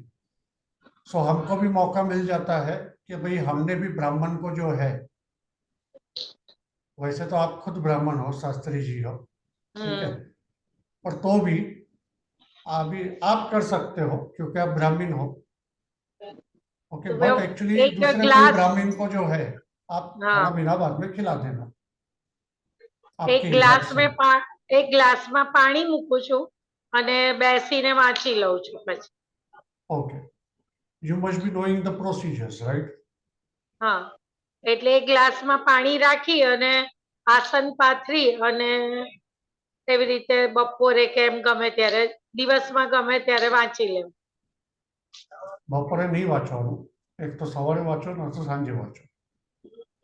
सो हमको भी मौका मिल जाता है कि भाई हमने भी ब्राह्मण को जो है वैसे तो आप खुद ब्राह्मण हो, शास्त्री जी हो, ठीक है, पर तो भी अभी आप कर सकते हो क्योंकि आप ब्राह्मण हो। ओके, तो बट वो एक्चुअली एक दूसरे कोई ग्लास, ब्राह्मण को जो है आप खाना हाँ, पीना बाद में खिला देना એક आपके हिसाब ગ્લાસ से। મેં એક ગ્લાસમાં પાણી મૂકું છું અને બેસીને વાંચી લઉં છું પછી. Okay, you must be knowing the procedures, right? હા, એટલે એક ગ્લાસમાં પાણી રાખી અને આસન પાથરી અને એવી રીતે બપોરે કે એમ ગમે ત્યારે, દિવસમાં ગમે ત્યારે વાંચી લેવું. બપોરે નહીં વાંચવાનું, એક તો સવારે વાંચો ને તો સાંજે વાંચો.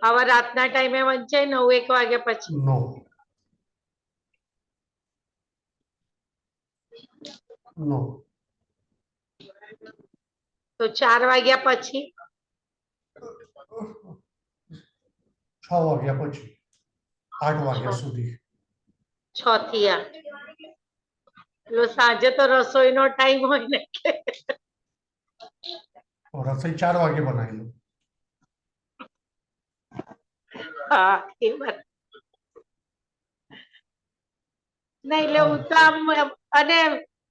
હવે રાતના ટાઈમે વંચાય 9-1 વાગ્યા પછી. નો, નો, તો 4 વાગ્યા પછી, 6 વાગ્યા પછી 8 વાગ્યા સુધી. 6 થી 8. એટલે સાંજે તો રસોઈનો ટાઈમ હોય ને એટલે. રસોઈ 4 વાગે બનાવી લો. હા, એ વાત. નહીં એટલે હું તો આમ અને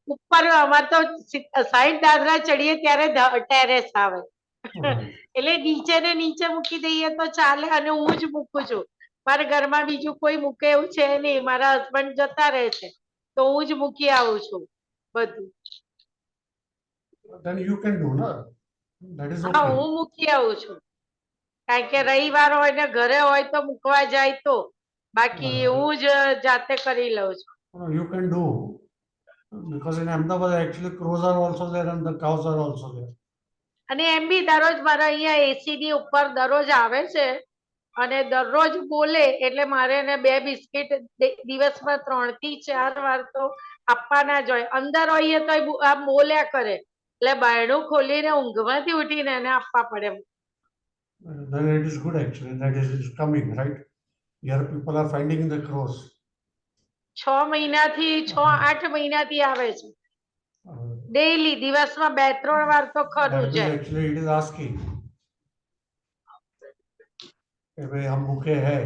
ઉપર અમારે તો 60 દાદરા ચડીએ ત્યારે ટેરેસ આવે. એટલે નીચે ને નીચે મૂકી દઈએ તો ચાલે અને હું જ મૂકું છું. મારા ઘરમાં બીજું કોઈ મૂકે એવું છે નહીં. મારા હસબન્ડ જતા રહે છે તો હું જ મૂકી આવું છું બધું. Then you can do, na? That is હા, okay. હું મૂકી આવું છું. કારણ કે રવિવાર હોય ને ઘરે હોય તો મૂકવા જાય તો, બાકી હું જ જાતે કરી લઉં છું. No, you can do because in Ahmedabad actually crows are also there and the cows are also there. અને એમ બી દરરોજ મારા અહીંયા એસી ની ઉપર દરરોજ આવે છે અને દરરોજ બોલે એટલે મારે એને 2 બિસ્કિટ દિવસમાં 3 થી 4 વાર તો આપવાના જ હોય. અંદર હોઈએ તો આમ બોલ્યા કરે એટલે બાયણું ખોલીને ઊંઘમાંથી ઉઠીને એને આપવા પડે. Then it is good actually that is coming, right? Here people are finding the crows. 6 મહિનાથી 6-8 મહિનાથી આવે છે ડેઈલી, દિવસમાં 2-3 વાર તો ખરું That means છે. actually it is asking કે ભાઈ हम भूखे हैं.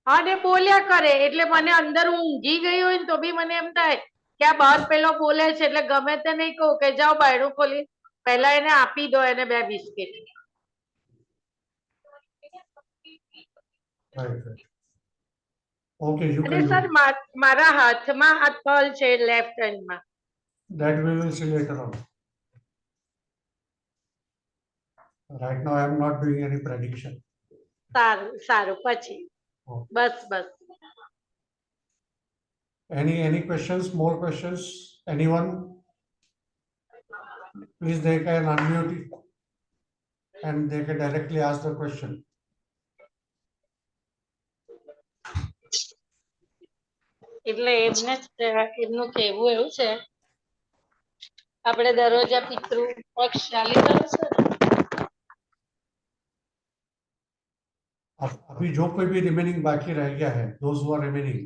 અને બોલ્યા કરે એટલે મને અંદર હું ઊંઘી ગઈ હોય ને તો બી મને એમ થાય કે આ બહાર પેલો બોલે છે એટલે ગમે તે નહીં કહું કે જાઓ બાયણું ખોલી પહેલા એને આપી દો એને 2 biscuit. Right, right. Okay, you અને can સર do. મારા હાથમાં આ તલ છે left હેન્ડમાં. That we will see later on. Right now I am not doing any prediction. સારું સારું પછી બસ બસ. Any questions, more questions? Anyone? Please they can unmute it and they can directly ask the question. એટલે એમનું કહેવું એવું છે આપણે દરરોજ આ પિતૃ પક્ષ ચાલી રહ્યો છે ને. अभी जो कोई भी remaining बाकी रह गया है, those who are remaining,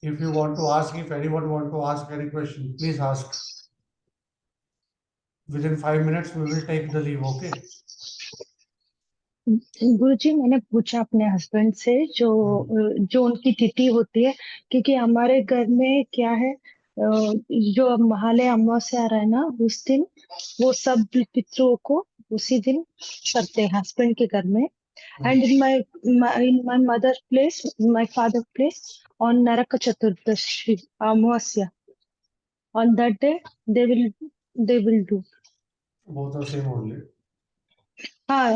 if you want to ask, if anyone want to ask any question, please ask. Within 5 minutes we will take the leave, okay? गुरुजी मैंने पूछा अपने हस्बैंड से जो उनकी तिथि होती है, क्योंकि हमारे घर में क्या है जो महालय अमावस्या आ रहा है ना उस दिन वो सब पितरों को उसी दिन करते हैं हस्बैंड के घर में. And in my mother place, my father place on Naraka Chaturdashi Amavasya, on that day they will do. Both are same only. हाँ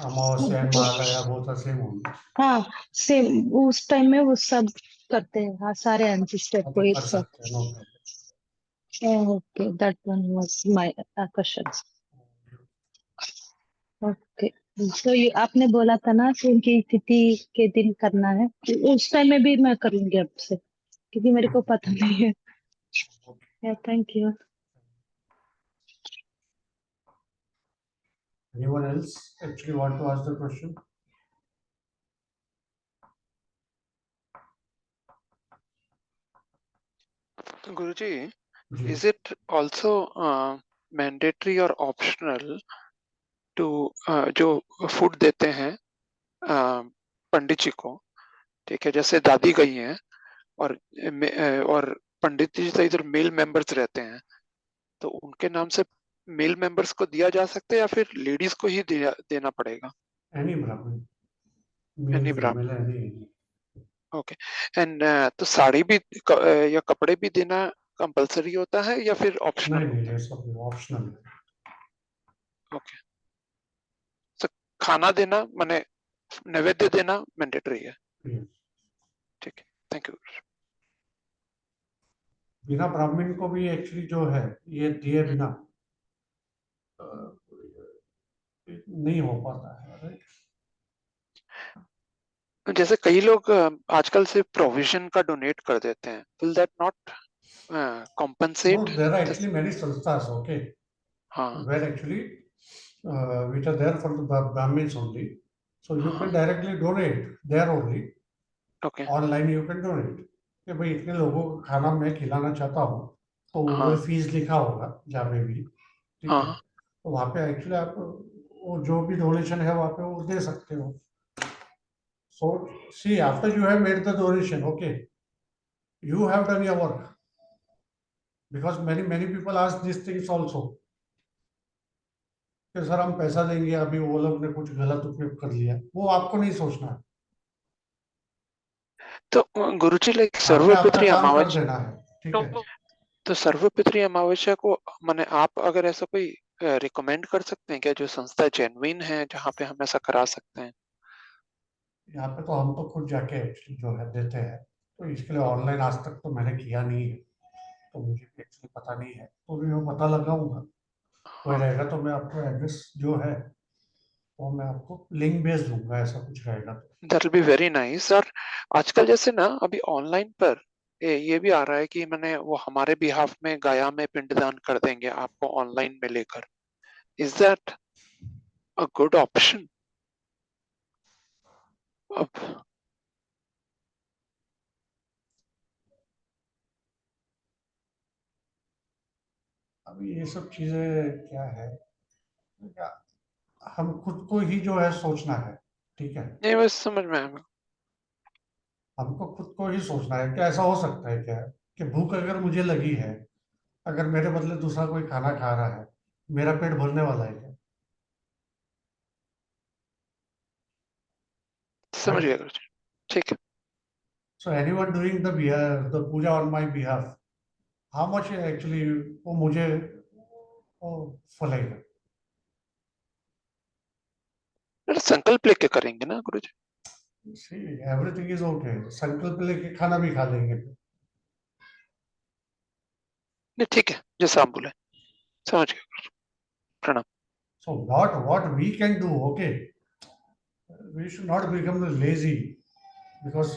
अमावस्या and Mahalaya both are same only. हाँ सेम उस टाइम में वो सब करते हैं. हाँ सारे एंसेस्टर को एक कर साथ. सकते हैं, no problem. Okay that one was my question. Okay तो ये आपने बोला था ना कि उनकी तिथि के दिन करना है, उस टाइम में भी मैं करूंगी आपसे क्योंकि मेरे को पता नहीं है. Thank you. Anyone else actually want to ask the question? Guruji, जी. is it also mandatory or optional to जो food देते हैं पंडित जी को, ठीक है, जैसे दादी गई हैं और पंडित जी तो इधर मेल मेंबर्स रहते हैं, तो उनके नाम से मेल मेंबर्स को दिया जा सकता है या फिर लेडीज को ही देना पड़ेगा? एनी ब्राह्मण, मेल एनी फीमेल ब्राह्मण, एनी। ओके। एंड तो साड़ी भी या कपड़े भी देना कंपलसरी होता है या फिर ऑप्शनल नहीं होता नहीं, ये सब ऑप्शनल है। है? ओके। तो खाना देना माने नैवेद्य देना मैंडेटरी है? Yes. ठीक है, थैंक यू। बिना ब्राह्मण को भी एक्चुअली जो है ये दिए बिना नहीं हो पाता है, राइट? जैसे कई लोग आजकल सिर्फ प्रोविजन का डोनेट कर देते हैं, will that not compensate? No, there are actually many sanस्थाs, okay, हाँ where actually which are there for the Brahmins only. So you can directly donate there only. Okay online you can donate कि भाई इतने लोगों को खाना मैं खिलाना चाहता हूँ, तो वो हाँ फीस लिखा होगा जहाँ पे भी, ठीक है, हाँ तो वहाँ पे एक्चुअली आप वो जो भी डोनेशन है वहाँ पे वो दे सकते हो। So see after you have made the donation, okay, you have done your work, because many many people ask this things also कि सर हम पैसा देंगे, अभी वो लोग ने कुछ गलत उपयोग कर लिया, वो आपको नहीं सोचना है, तो गुरुजी लाइक आपने आपका सर्वपितृ काम कर अमावस्या, देना है, ठीक है। तो सर्वपितृ अमावस्या को माने आप अगर ऐसा कोई रिकमेंड कर सकते हैं क्या, जो संस्था जेन्युइन है जहाँ पे हम ऐसा करा सकते हैं? यहाँ पे तो हम तो खुद जाके एक्चुअली जो है देते हैं, तो इसके लिए ऑनलाइन आज तक तो मैंने किया नहीं है, तो मुझे एक्चुअली पता नहीं है, तो भी मैं पता लगाऊंगा, कोई हाँ रहेगा तो मैं आपको एड्रेस जो है वो मैं आपको लिंक भेज दूंगा, ऐसा कुछ रहेगा तो। That will be very nice. और आजकल जैसे ना अभी ऑनलाइन पर ये भी आ रहा है कि मैंने वो हमारे बिहाफ में गया में पिंडदान कर देंगे आपको ऑनलाइन में लेकर, is that a good option? अब अभी ये सब चीजें क्या है, हम खुद को ही जो है सोचना है, ठीक है, नहीं बस समझ में आया। हमको खुद को ही सोचना है कि ऐसा हो सकता है क्या कि भूख अगर मुझे लगी है, अगर मेरे बदले दूसरा कोई खाना खा रहा है, मेरा पेट भरने वाला है क्या? समझ राइट? गया गुरुजी, ठीक है। So anyone doing the puja on my behalf, how much actually वो मुझे वो फलेगा? अरे संकल्प लेके करेंगे ना गुरुजी। See, everything is okay. संकल्प लेके खाना भी खा लेंगे। नहीं ठीक है, जैसा आप बोले, समझ गया गुरुजी, प्रणाम। So what we can do, okay, we should not become lazy, because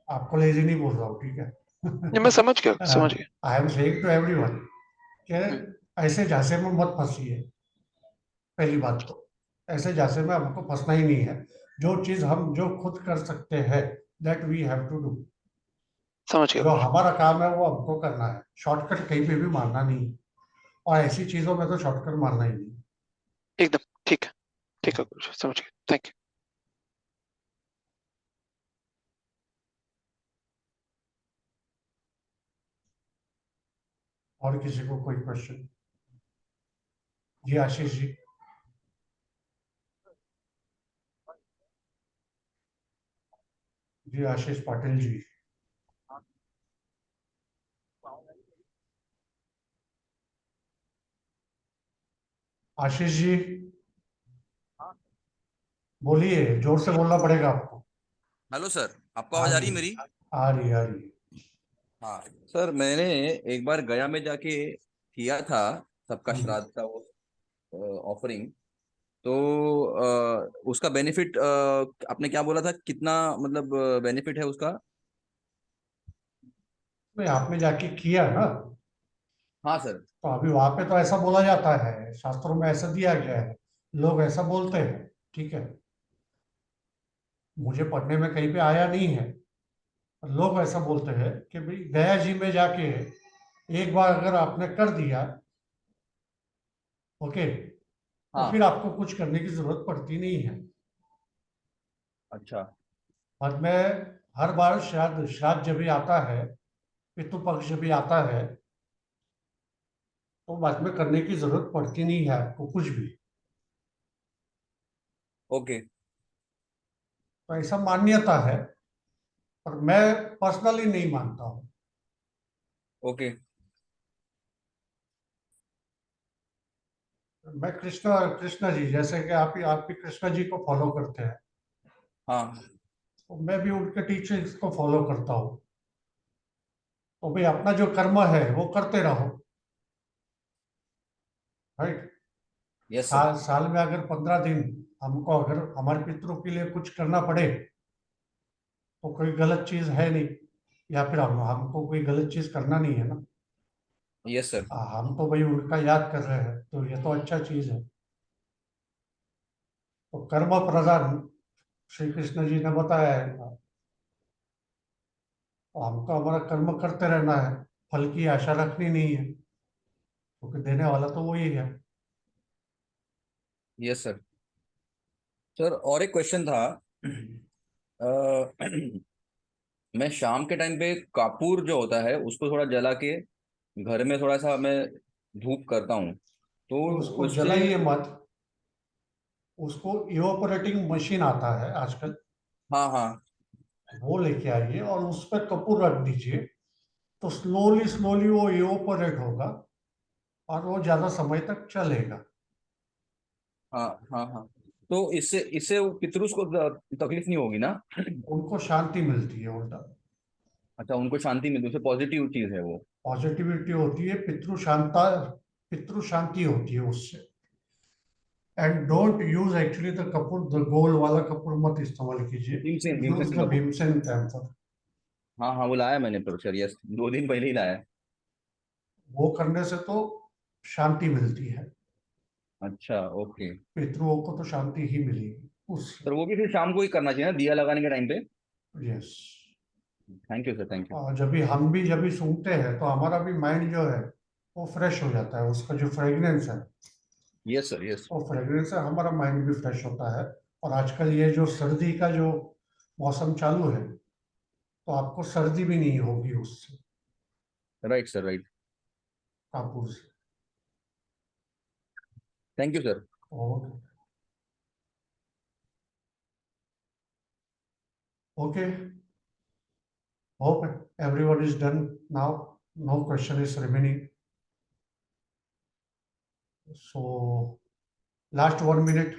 आपको लेजी नहीं बोल रहा हूँ, ठीक है? नहीं मैं समझ गया। I am saying to everyone कि हम्म, ऐसे झांसे में मत फंसिए। पहली बात तो ऐसे झांसे में हमको फंसना ही नहीं है। जो चीज हम जो खुद कर सकते हैं, that we have to do. समझ गया जो गुरुजी, हमारा काम है वो हमको करना है, शॉर्टकट कहीं पे भी मारना नहीं, और ऐसी चीजों में तो शॉर्टकट मारना ही नहीं। एकदम ठीक है गुरुजी, समझ गया, थैंक यू। और किसी को कोई क्वेश्चन? जी आशीष जी। जी आशीष पाटिल जी। आशीष जी बोलिए, जोर से बोलना पड़ेगा आपको। हेलो सर, आपको आवाज आ रही है मेरी? आ रही आ रही। हाँ सर, मैंने एक बार गया में जाके किया था सबका श्राद्ध का वो ऑफरिंग। तो उसका बेनिफिट आपने क्या बोला था, कितना मतलब बेनिफिट है उसका? भाई आपने जाके किया ना, हाँ सर। तो अभी वहां पे तो ऐसा बोला जाता है, शास्त्रों में ऐसा दिया गया है, लोग ऐसा बोलते हैं, ठीक है, मुझे पढ़ने में कहीं पे आया नहीं है, पर लोग ऐसा बोलते हैं कि भाई गया जी में जाके एक बार अगर आपने कर दिया, ओके, तो हाँ। फिर आपको कुछ करने की जरूरत पड़ती नहीं है। अच्छा। बाद में हर बार श्राद्ध जब भी आता है, पितृ पक्ष जब भी आता है, तो बाद में करने की जरूरत पड़ती नहीं है आपको कुछ भी। ओके। तो ऐसा मान्यता है, पर मैं पर्सनली नहीं मानता हूँ। ओके। मैं कृष्ण जी, जैसे कि आप भी कृष्ण जी को फॉलो करते हैं, हाँ। तो मैं भी उनके टीचिंग्स को फॉलो करता हूँ। तो भाई अपना जो कर्म है वो करते रहो, राइट। Yes sir. साल में अगर 15 दिन हमको अगर हमारे पितरों के लिए कुछ करना पड़े, तो कोई गलत चीज है नहीं, या फिर हमको कोई गलत चीज करना नहीं है ना। Yes sir. हम तो भाई उनका याद कर रहे हैं, तो ये तो अच्छा चीज है। तो कर्म प्रधान श्री कृष्ण जी ने बताया है, तो हमको हमारा कर्म करते रहना है, फल की आशा रखनी नहीं है, क्योंकि देने वाला तो वही है। Yes sir. सर और एक क्वेश्चन था। अ, मैं शाम के टाइम पे कापूर जो होता है उसको थोड़ा जला के घर में थोड़ा सा मैं धूप करता हूँ, तो तो उसको उससे। जलाइए मत, उसको इवापोरेटिंग मशीन आता है आजकल, हाँ हाँ। वो लेके आइए और उस पर कपूर रख दीजिए, तो स्लोली स्लोली वो इवापोरेट होगा और वो ज्यादा समय तक चलेगा। हाँ हाँ हाँ। तो इससे इससे वो पितृ को तकलीफ नहीं होगी ना? उनको शांति मिलती है उल्टा, अच्छा, उनको शांति मिलती है, उससे पॉजिटिव चीज है वो। पॉजिटिविटी होती है, पितृ शांति होती है उससे। And don't use actually the Kapoor, the goal वाला कपूर मत इस्तेमाल कीजिए, Bhimsen use Bhimsen the Kapoor. Bhimsen camper. हाँ हाँ, वो लाया मैंने प्रोफेसर, यस, 2 दिन पहले ही लाया। वो करने से तो शांति मिलती है, अच्छा, ओके। पितरों को तो शांति ही मिलेगी उससे। सर वो भी फिर शाम को ही करना चाहिए ना, दिया लगाने के टाइम पे? Yes. Thank you sir, thank you. और जब भी सूंघते हैं, तो हमारा भी माइंड जो है वो फ्रेश हो जाता है, उसका जो फ्रेग्रेंस है, यस सर, यस। वो फ्रेग्रेंस से हमारा माइंड भी फ्रेश होता है। और आजकल ये जो सर्दी का जो मौसम चालू है, तो आपको सर्दी भी नहीं होगी उससे, राइट सर, राइट। कापूर से। Thank you sir. Okay, okay, hope everyone is done now. No question is remaining. So last 1 minute,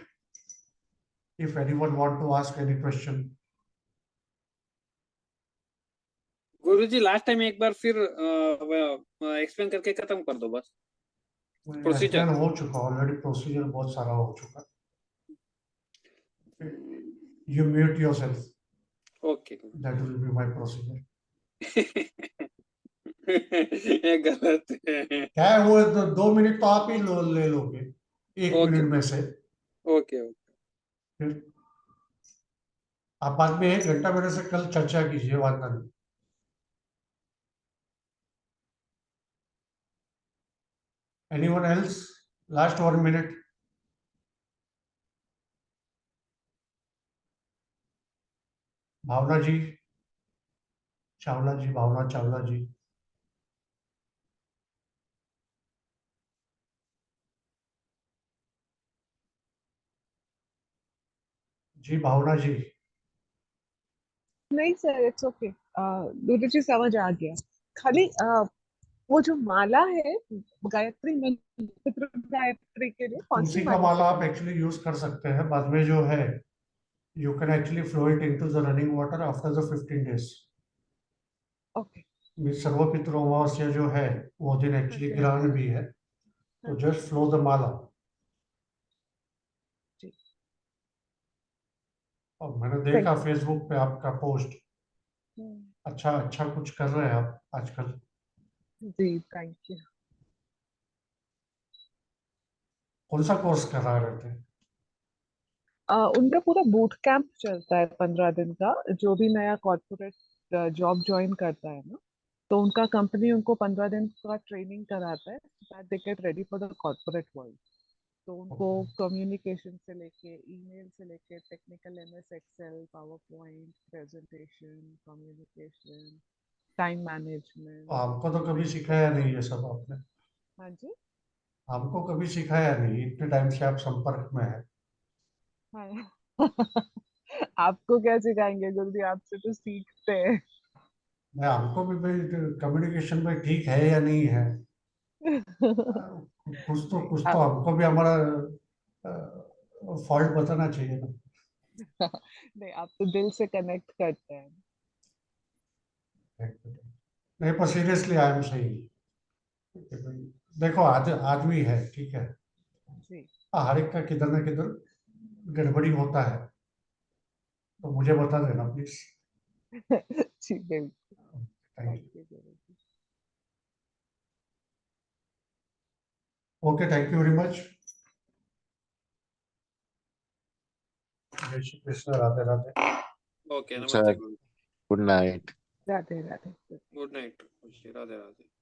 if anyone want to ask any question. Guruji last time एक बार फिर एक्सप्लेन करके खत्म कर दो बस। प्रोसीजर। एक्सप्लेन हो चुका ऑलरेडी, प्रोसीजर बहुत सारा हो चुका। You mute yourself. Okay. That will be my procedure. ये गलत है। क्या है वो, 2 मिनट तो आप ही ले लोगे, 1 मिनट ओके में से। ओके। फिर आप बाद में 1 घंटा मेरे से कल चर्चा कीजिए, वार्ता में। Anyone else? Last 1 minute. भावना जी, चावला जी, भावना चावला जी। जी भावना जी। नहीं सर, इट्स ओके। गुरु जी समझ आ गया। खाली वो जो माला है गायत्री मंत्र, पितृ गायत्री के लिए कौन सी तुलसी का माला माला आप पहननी? एक्चुअली यूज कर सकते हैं, बाद में जो है you can actually flow it into the running water after the 15 days। Okay. सर्व पितृ अमावस्या जो है वो दिन एक्चुअली हाँ, ग्रहण भी है, तो जस्ट फ्लो द माला। जी। और मैंने थैंक देखा फेसबुक पे आपका पोस्ट, यू। अच्छा अच्छा कुछ कर रहे हैं आप आजकल। जी, थैंक यू। कौन सा कोर्स करा रहे थे? उनका पूरा बूट कैंप चलता है 15 दिन का। जो भी नया कॉर्पोरेट जॉब ज्वाइन करता है ना, तो उनका कंपनी उनको 15 दिन का ट्रेनिंग कराता है, that they get ready for the corporate world. तो उनको कम्युनिकेशन से लेके ईमेल से लेके technical MS Excel PowerPoint presentation communication time management. हमको तो कभी सिखाया नहीं ये सब आपने। हाँ जी। हमको कभी सिखाया नहीं, इतने टाइम से आप संपर्क में है। हाँ आपको क्या सिखाएंगे गुरुजी, आपसे तो सीखते हैं। मैं हमको भी भाई कम्युनिकेशन में ठीक है या नहीं है, कुछ तो हमको भी हमारा फॉल्ट बताना चाहिए ना। नहीं, आप तो दिल से कनेक्ट करते हैं। नहीं पर सीरियसली आई एम सही। देखो आदमी है, ठीक है, जी हर एक का किधर ना किधर गड़बड़ी होता है, तो मुझे बता देना प्लीज। जी बिल्कुल। Thank you. Okay Guruji. Okay, thank you very much. जय श्री कृष्ण, राधे राधे। ओके, सर नमस्ते गुरु। Good night. Radhe Radhe. Good night, Radhe Radhe.